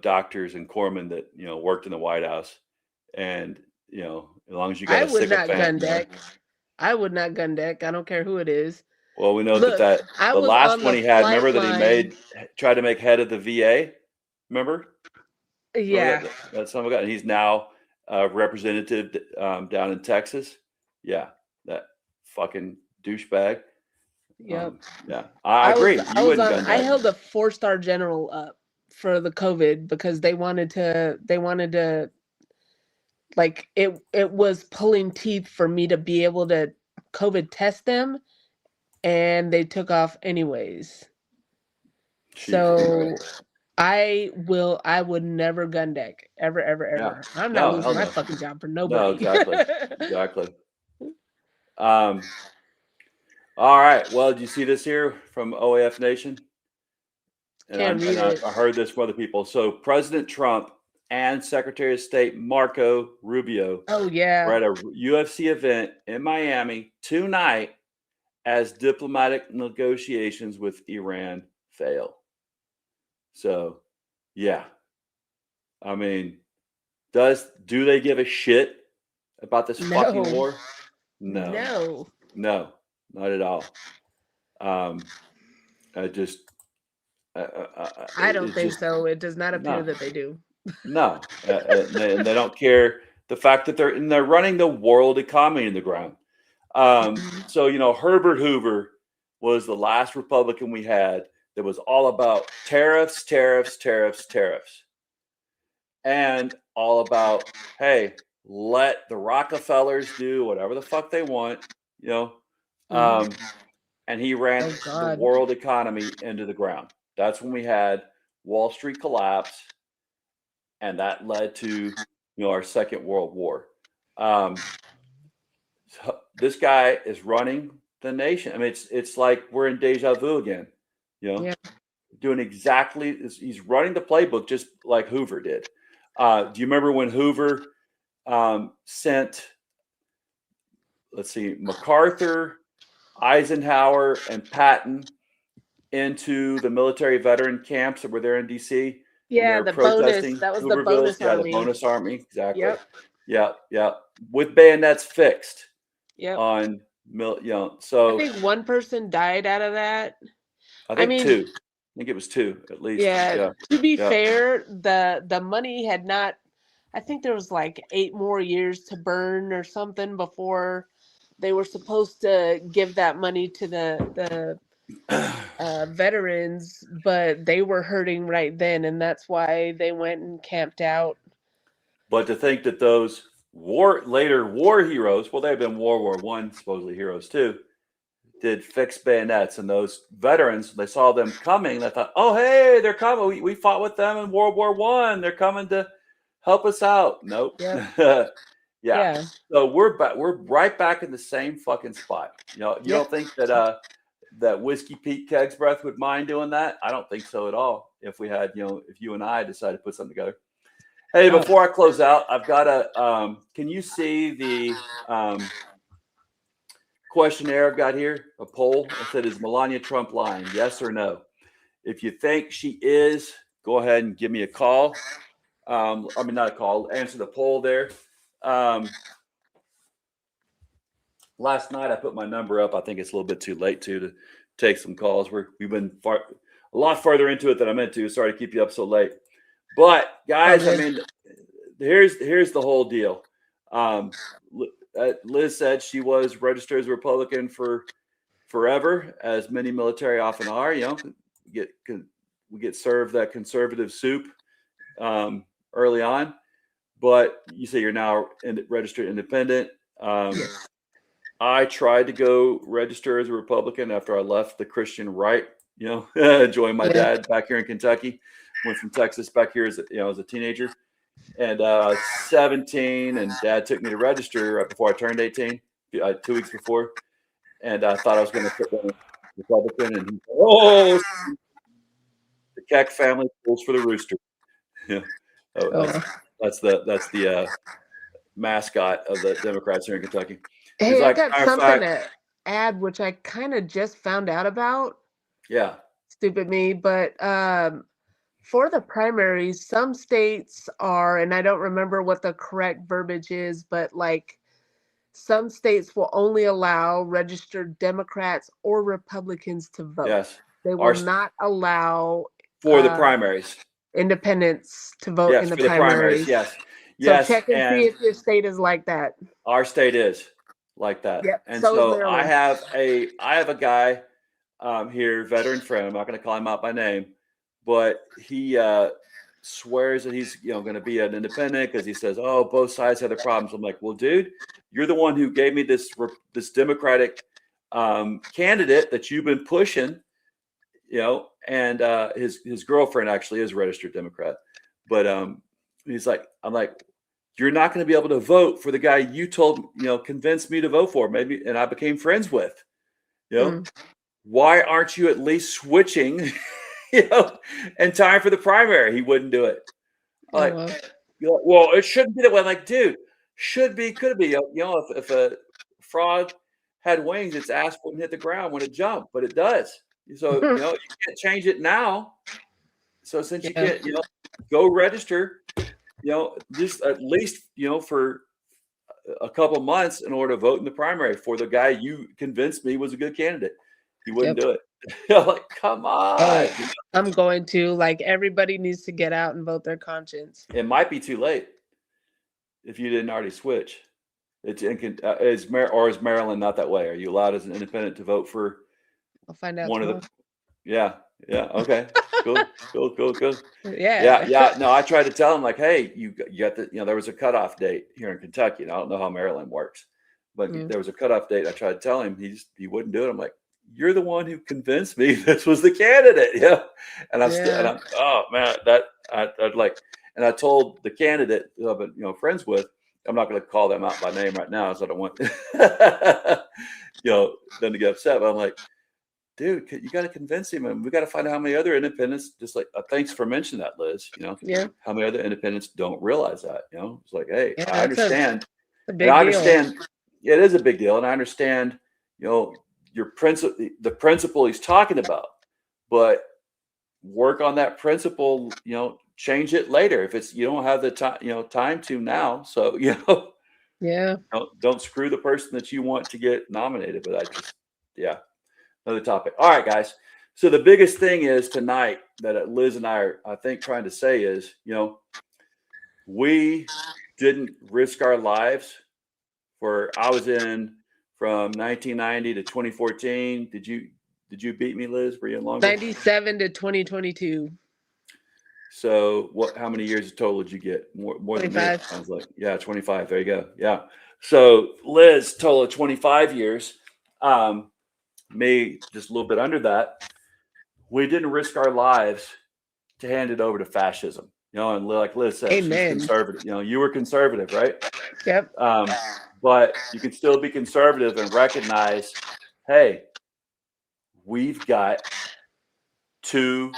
doctors and corpsmen that worked in the White House, and as long as you got I a would not sycophant, gun deck. I would not gun deck. I don't care who it is. Well, we know Look, that I the was last on one the he had. flight Remember that line. tried to make head of the VA. Remember? Yeah. That's some guy. He's now representative down in Texas. Yeah, that fucking douchebag. Yep. Yeah, I agree. I held a 4-star general up for the COVID because they wanted to like it was pulling teeth for me to be able to COVID test them, and they took off anyways. So I would never gun deck ever. Yeah. I'm not losing my no. fucking job for nobody. No, exactly. All right. Well, did you see this here from OAF Nation? Can't read it. I heard this from other people. So President Trump and Secretary of State Marco Rubio Oh yeah. were at a UFC event in Miami tonight as diplomatic negotiations with Iran fail. So, yeah. I mean, do they give a shit about this fucking war? No. No, not at all. I don't It's think just so. It does not appear no, that they do. no, and they don't care the fact that they're running the world economy in the ground. So Herbert Hoover was the last Republican we had that was all about tariffs, tariffs, tariffs, tariffs, and all about, hey, let the Rockefellers do whatever the fuck they want, and he ran Oh the God. world economy into the ground. That's when we had Wall Street collapse, and that led to our Second World War. So this guy is running the nation. I mean, it's like we're in deja vu again. Yeah. Doing exactly. He's running the playbook just like Hoover did. Do you remember when Hoover sent, let's see, MacArthur, Eisenhower, and Patton into the military veteran camps that were there in DC? When they Yeah, were the bonus. protesting That was the Hoover bonus bills? Yeah, the army. bonus army. Exactly. Yep. Yeah. With bayonets fixed Yep. on I so think one person died out of that. I I think mean, two. I think it was two at least. yeah. To be Yeah. fair, the money had not. I think there was like 8 more years to burn or something before they were supposed to give that money to the veterans, but they were hurting right then, and that's why they went and camped out. But to think that those later war heroes, well, they've been World War I supposedly heroes too, did fix bayonets, and those veterans, they saw them coming. They thought, oh, hey, they're coming. We fought with them in World War I. They're coming to help us out. Nope. Yep. Yeah. So we're right back in the same fucking spot. You Yep. don't think that that Whiskey Pete Keg's breath would mind doing that? I don't think so at all. If we had, if you and I decided to put something together. Hey, before I close out, I've got a. Can you see the questionnaire I've got here? A poll. I said, is Melania Trump lying? Yes or no? If you think she is, go ahead and give me a call. I mean, not a call. Answer the poll there. Last night I put my number up. I think it's a little bit too late to take some calls. We've been a lot farther into it than I meant to. Sorry to keep you up so late. But guys, I mean, here's the whole deal. Liz said she was registered as a Republican for forever, as many military often are. We get served that conservative soup early on, but you say you're now registered independent. I tried to go register as a Republican after I left the Christian right. Joined my dad back here in Kentucky. Went from Texas back here as a teenager, and 17, and Dad took me to register right before I turned 18, 2 weeks before, and I thought I was going to put down Republican, and the Keck family pulls for the rooster. Yeah, that's the mascot of the Democrats here in Kentucky. Hey, like, I got something to add, which I kind of just found out about. Yeah. Stupid me, but for the primaries, some states are, and I don't remember what the correct verbiage is, but like some states will only allow registered Democrats or Republicans to vote. Yes. They will not allow for the primaries independents to vote in the for primaries. Yes. So check and see if your state is like that. Our state is like that. Yep. And so so I have a guy here, veteran friend. I'm not going to call him out by name, but he swears that he's going to be an independent because he says, oh, both sides have their problems. I'm like, well, dude, you're the one who gave me this Democratic candidate that you've been pushing, and his girlfriend actually is a registered Democrat, but he's like, I'm like, you're not going to be able to vote for the guy you told, convinced me to vote for, maybe, and I became friends with, Why aren't you at least switching, in time for the primary? He wouldn't do it. Like, well, it shouldn't be that way. I'm like, dude, should be, could be. If a frog had wings, its ass wouldn't hit the ground when it jumped, but it does. So, you can't change it now. So since you can't, go register, just at least, for a couple months in order to vote in the primary for the guy you convinced me was a good candidate. He wouldn't do it. Like, come on. Oh, I'm going to. Like, everybody needs to get out and vote their conscience. It might be too late if you didn't already switch. Is Maryland not that way? Are you allowed as an independent to vote for I'll find out one tomorrow. of the? Yeah. Okay. Cool. Yeah. Yeah. No, I tried to tell him, like, hey, you got the, there was a cutoff date here in Kentucky, and I don't know how Maryland works, but there was a cutoff date. I tried to tell him, he wouldn't do it. I'm like, you're the one who convinced me this was the candidate. Yeah. And I'm oh man, I'd like, and I told the candidate who I've been, friends with, I'm not going to call them out by name right now, so I don't want, them to get upset. But I'm like, dude, you got to convince him, and we got to find out how many other independents. Just like, thanks for mentioning that, Liz. Yeah. How many other independents don't realize that? It's like, hey, Yeah, I understand. a big I deal. understand. It is a big deal, and I understand. Your principle, the principle he's talking about, but work on that principle. Change it later if it's you don't have the time. Time to now. So Yeah. Don't screw the person that you want to get nominated. But another topic. All right, guys. So the biggest thing is tonight that Liz and I are, I think, trying to say is, we didn't risk our lives I was in from 1990 to 2014. Did you beat me, Liz? Were you in longer? 97 to 2022. So how many years total did you get? More than me, 25. I was like, 25. There you go. Yeah. So Liz, total of 25 years. Me, just a little bit under that. We didn't risk our lives to hand it over to fascism. And like Liz said, she's conservative. You were conservative, right? Yep. But you can still be conservative and recognize, hey, we've got two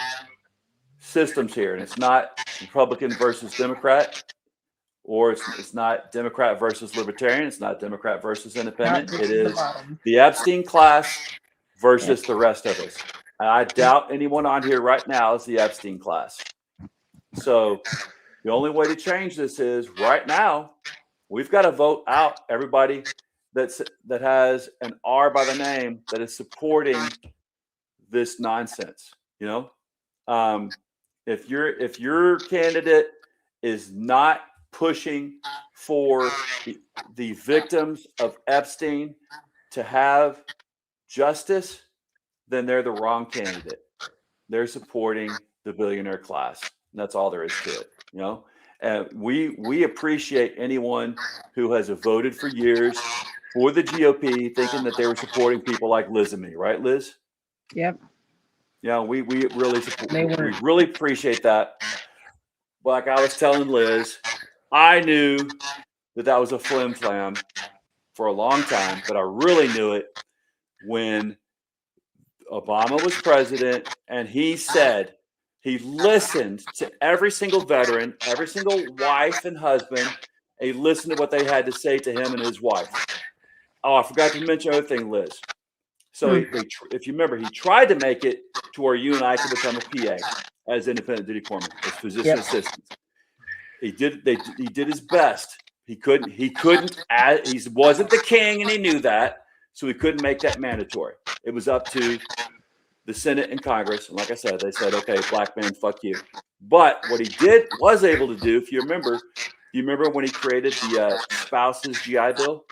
systems here, and it's not Republican versus Democrat, or it's not Democrat versus Libertarian. It's not Democrat versus Independent. It is the Epstein class versus the rest of us. And I doubt anyone on here right now is the Epstein class. So the only way to change this is right now, we've got to vote out everybody that has an R by the name that is supporting this nonsense. If your candidate is not pushing for the victims of Epstein to have justice, then they're the wrong candidate. They're supporting the billionaire class. And that's all there is to it. And we appreciate anyone who has voted for years for the GOP, thinking that they were supporting people like Liz and me, right, Liz? Yep. Yeah, we really support. We really appreciate that. Like I was telling Liz, I knew that was a flim flam for a long time, but I really knew it when Obama was president, and he said he listened to every single veteran, every single wife and husband, and he listened to what they had to say to him and his wife. Oh, I forgot to mention another thing, Liz. So if you remember, he tried to make it to where you and I could become a PA as independent duty corpsmen, as physician assistants. He did his best. He couldn't add, he wasn't the king, and he knew that. So he couldn't make that mandatory. It was up to the Senate and Congress. And like I said, they said, okay, black man, fuck you. But what he was able to do, if you remember when he created the spouses GI Bill?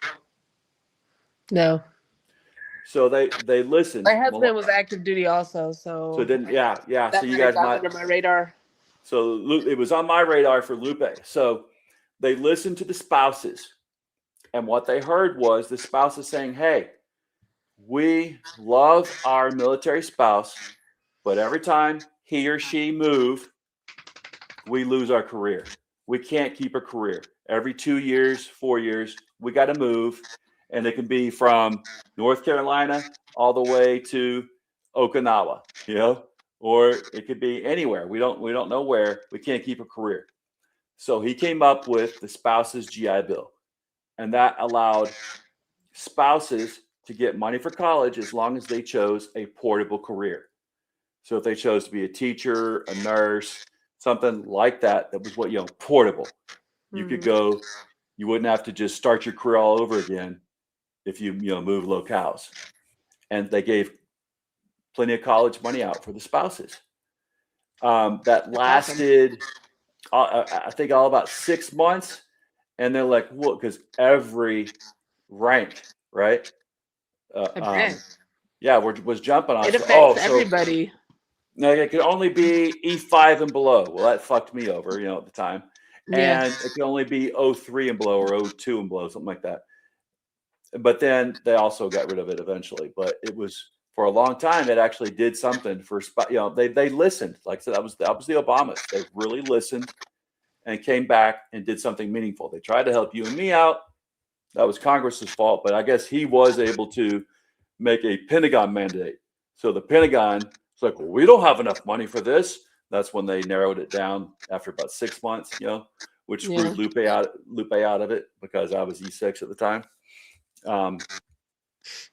No. So they listened. My husband was active duty also, so. So didn't, yeah. That So you guys got might under my radar. So it was on my radar for Lupe. So they listened to the spouses, and what they heard was the spouses saying, "Hey, we love our military spouse, but every time he or she move, we lose our career. We can't keep a career. Every 2 years, 4 years, we got to move, and it can be from North Carolina all the way to Okinawa, or it could be anywhere. We don't know where. We can't keep a career." So he came up with the spouses GI Bill, and that allowed spouses to get money for college as long as they chose a portable career. So if they chose to be a teacher, a nurse, something like that, that was what, portable. You could go, you wouldn't have to just start your career all over again if you, move locales. And they gave plenty of college money out for the spouses. That lasted, I think, all about 6 months. And they're like, well, because every rank, right? Yeah, was jumping on. It affects everybody. No, it could only be E5 and below. Well, that fucked me over, at the time. Yeah. And it could only be O3 and below, or O2 and below, something like that. But then they also got rid of it eventually. But it was, for a long time, it actually did something for, they listened. Like I said, that was the Obamas. They really listened and came back and did something meaningful. They tried to help you and me out. That was Congress's fault. But I guess he was able to make a Pentagon mandate. So the Pentagon, it's like, well, we don't have enough money for this. That's when they narrowed it down after about 6 months, which screwed Lupe out of it, because I was E6 at the time.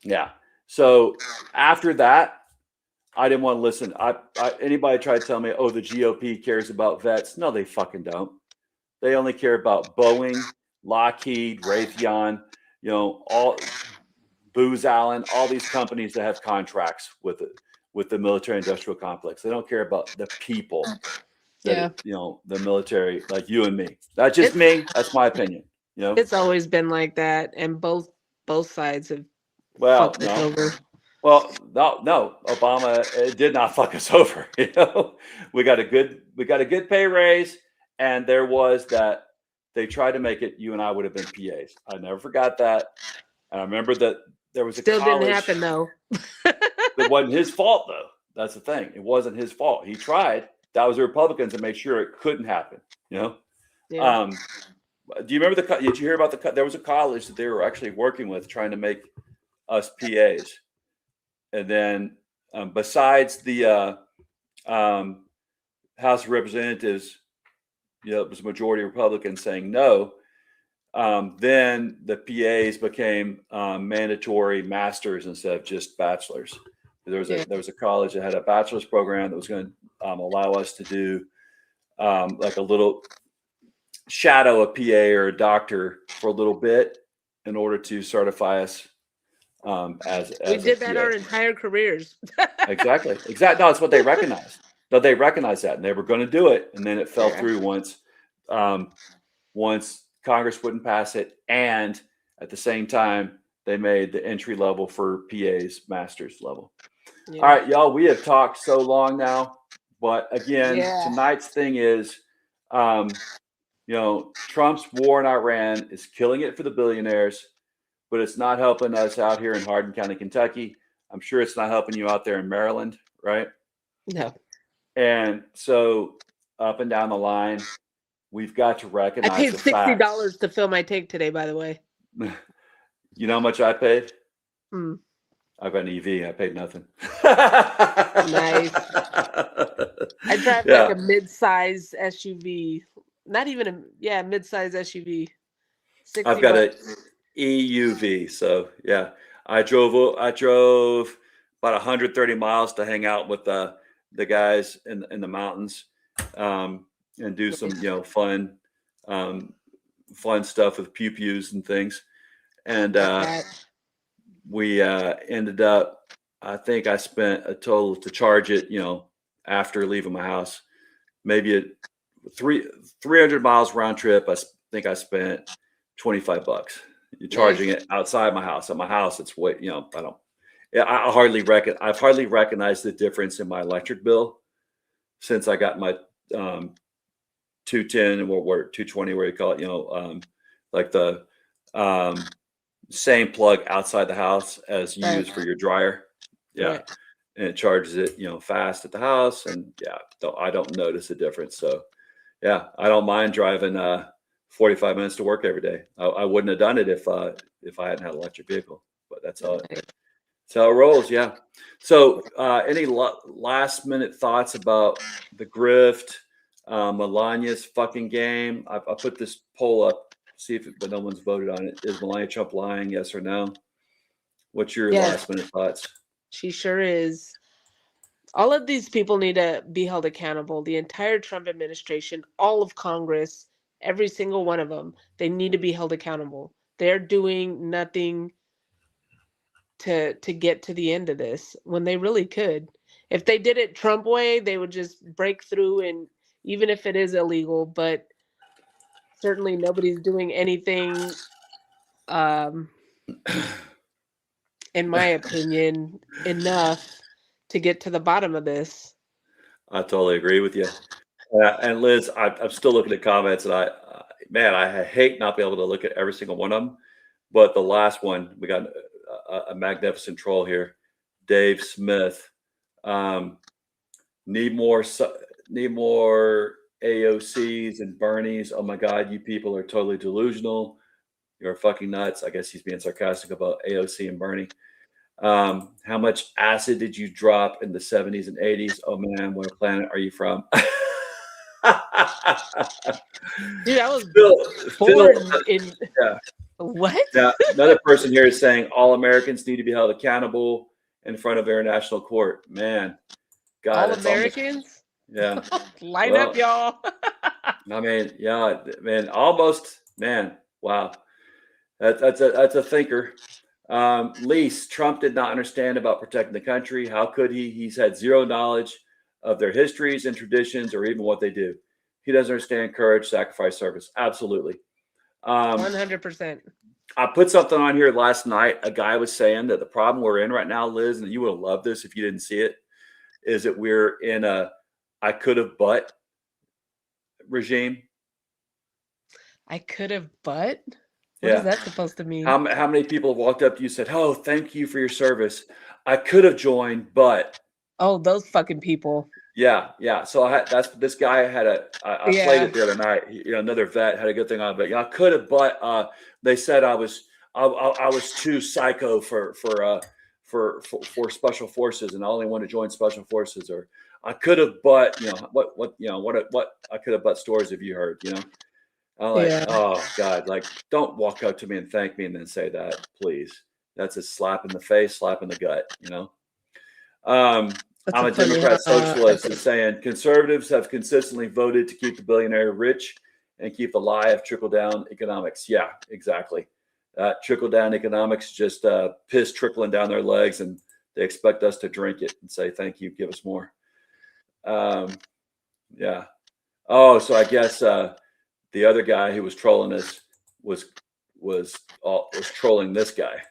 Yeah. So after that, I didn't want to listen. Anybody tried to tell me, oh, the GOP cares about vets? No, they fucking don't. They only care about Boeing, Lockheed, Raytheon, all Booz Allen, all these companies that have contracts with the military-industrial complex. They don't care about the people. The military, like you and me. That's just me. That's my opinion. It's always been like that, and both sides have fucked us over. Well, no, Obama did not fuck us over. We got a good pay raise, and there was that they tried to make it. You and I would have been PAs. I never forgot that. And I remember that there was a Still college. didn't happen though. It wasn't his fault though. That's the thing. It wasn't his fault. He tried. That was the Republicans to make sure it couldn't happen. Yeah. Do you remember did you hear about there was a college that they were actually working with trying to make us PAs. And then besides the House of Representatives, it was a majority Republican saying no. Then the PAs became mandatory masters instead of just bachelors. There was a college that had a bachelor's program that was going to allow us to do like a little shadow a PA or a doctor for a little bit in order to certify us as we did that our entire careers. Exactly. No, it's what they recognized. No, they recognized that, and they were going to do it, and then it fell through once Congress wouldn't pass it, and at the same time they made the entry level for PAs master's level. All right, y'all, we have talked so long now, but again, tonight's thing is Trump's war in Iran is killing it for the billionaires, but it's not helping us out here in Hardin County, Kentucky. I'm sure it's not helping you out there in Maryland, right? No. And so up and down the line, we've got to recognize I paid the facts. $60 to fill my tank today, by the way. You know how much I paid? I've got an EV. I paid nothing. Nice. I drive like a mid-size SUV. Not even mid-size SUV. I've got an EUV. So yeah, I drove about 130 miles to hang out with the guys in the mountains and do some fun stuff with pew-pews and things. And we ended up, I think I spent a total to charge it, after leaving my house, maybe 300 miles round trip. I think I spent $25. You're charging it outside my house. At my house, it's way, I've hardly recognized the difference in my electric bill since I got my 210 or 220, where you call it, like the same plug outside the house as you use for your dryer. And it charges it, fast at the house, and I don't notice a difference. So I don't mind driving 45 minutes to work every day. I wouldn't have done it if I hadn't had an electric vehicle, but that's how it rolls. Yeah. So any last minute thoughts about the grift, Melania's fucking game? I put this poll up, see but no one's voted on it. Is Melania Trump lying? Yes or no? What's your last minute thoughts? She sure is. All of these people need to be held accountable. The entire Trump administration, all of Congress, every single one of them, they need to be held accountable. They're doing nothing to get to the end of this when they really could. If they did it Trump way, they would just break through, and even if it is illegal, but certainly nobody's doing anything, in my opinion, enough to get to the bottom of this. I totally agree with you. And Liz, I'm still looking at comments, and I hate not being able to look at every single one of them. But the last one, we got a magnificent troll here, Dave Smith. Need more AOCs and Bernies. Oh my God, you people are totally delusional. You're fucking nuts. I guess he's being sarcastic about AOC and Bernie. How much acid did you drop in the 70s and 80s? Oh man, what planet are you from? Dude, I was born in what? Now, another person here is saying all Americans need to be held accountable in front of international court. Man, God, all Americans? Yeah. Line up, y'all. I mean, yeah, man, almost, man. Wow. That's a thinker. Lease, Trump did not understand about protecting the country. How could he? He's had zero knowledge of their histories and traditions or even what they do. He doesn't understand courage, sacrifice, service. Absolutely. 100%. I put something on here last night. A guy was saying that the problem we're in right now, Liz, and you would have loved this if you didn't see it, is that we're in a I could have but regime. I could have but? What is that supposed to mean? How many people have walked up to you and said, "Oh, thank you for your service. I could have joined, but." Oh, those fucking people. Yeah. So this guy had I played it the other night. Another vet had a good thing on it, but I could have, but they said I was too psycho for special forces, and I only want to join special forces. Or I could have, but what I could have, but stories have you heard? I'm like, oh God, like don't walk up to me and thank me and then say that, please. That's a slap in the face, slap in the gut. I'm a Democrat socialist is saying conservatives have consistently voted to keep the billionaire rich and keep the lie of trickle-down economics. Yeah, exactly. Trickle-down economics, just piss trickling down their legs, and they expect us to drink it and say, thank you, give us more. Yeah. Oh, so I guess the other guy who was trolling us was trolling this guy.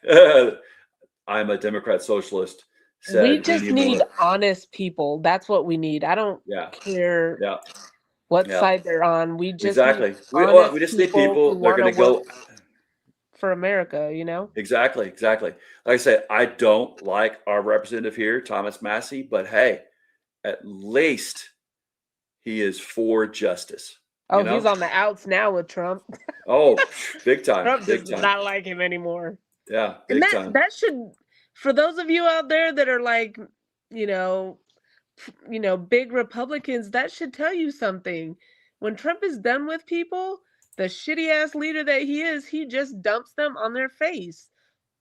I'm a Democrat socialist. We just need honest people. That's what we need. I don't care what side they're on. We just exactly. We just need people that are going to go for America. Exactly. Like I said, I don't like our representative here, Thomas Massey, but hey, at least he is for justice. Oh, he's on the outs now with Trump. Oh, big time. Trump does not like him anymore. Yeah, big time. That should. For those of you out there that are like, big Republicans, that should tell you something. When Trump is done with people, the shitty ass leader that he is, he just dumps them on their face.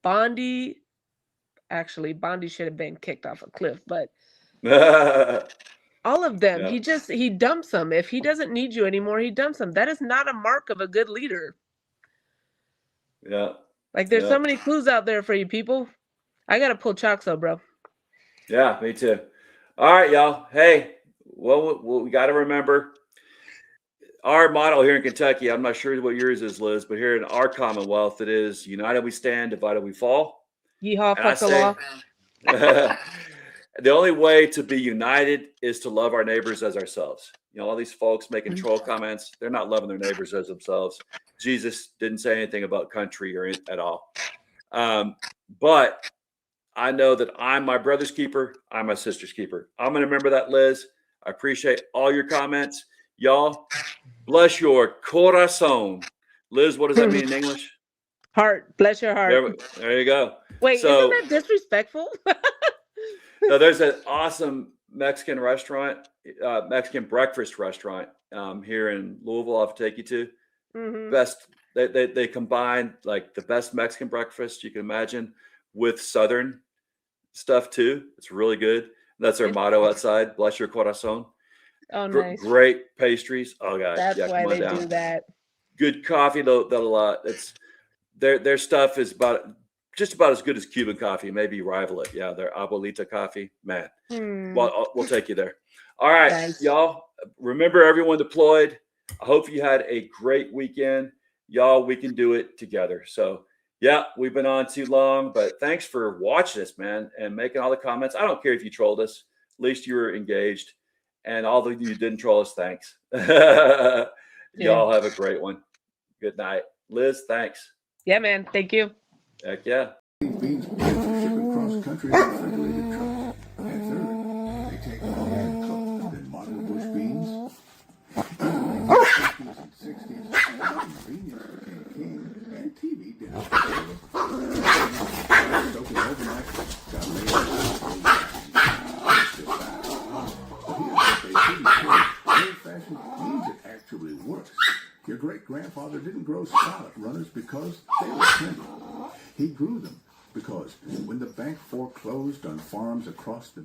Bondi should have been kicked off a cliff, but all of them, he dumps them. If he doesn't need you anymore, he dumps them. That is not a mark of a good leader. Yeah. Like there's so many clues out there for you people. I gotta pull Choxo, bro. Yeah, me too. All right, y'all. Hey, well, we got to remember our motto here in Kentucky. I'm not sure what yours is, Liz, but here in our Commonwealth, it is united we stand, divided we fall. Yeehaw, fuck the law. The only way to be united is to love our neighbors as ourselves. All these folks making troll comments, they're not loving their neighbors as themselves. Jesus didn't say anything about country or at all. But I know that I'm my brother's keeper. I'm my sister's keeper. I'm going to remember that, Liz. I appreciate all your comments. Y'all, bless your corazon. Liz, what does that mean in English? Heart. Bless your heart. There you go. Wait, isn't that disrespectful? No, there's an awesome Mexican restaurant, Mexican breakfast restaurant here in Louisville I'll have to take you to. Mm-hmm. Best. They combine like the best Mexican breakfast you can imagine with Southern stuff too. It's really good. That's their motto outside. Bless your corazon. Oh, nice. Great pastries. Oh God, that's why they do that. Good coffee. It's their stuff is about just about as good as Cuban coffee, maybe rival it. Yeah, their Abuelita coffee, man. Well, we'll take you there. All right, Thanks. y'all. Remember, everyone deployed. I hope you had a great weekend. Y'all, we can do it together. So, yeah, we've been on too long, but thanks for watching us, man, and making all the comments. I don't care if you trolled us. At least you were engaged. And all of you didn't troll us, thanks. Y'all have a great one. Good night. Liz, thanks. Yeah, man. Thank you. Heck yeah. Beans shipping cross country on refrigerated trucks. And third, they take all that cooked then modern bush beans. In the 50s and 60s, convenience became king and TV did it. Soaking overnight, got laid old-fashioned means it actually works. Your great-grandfather didn't grow scallop runners because they were tender. He grew them because when the bank foreclosed on farms across the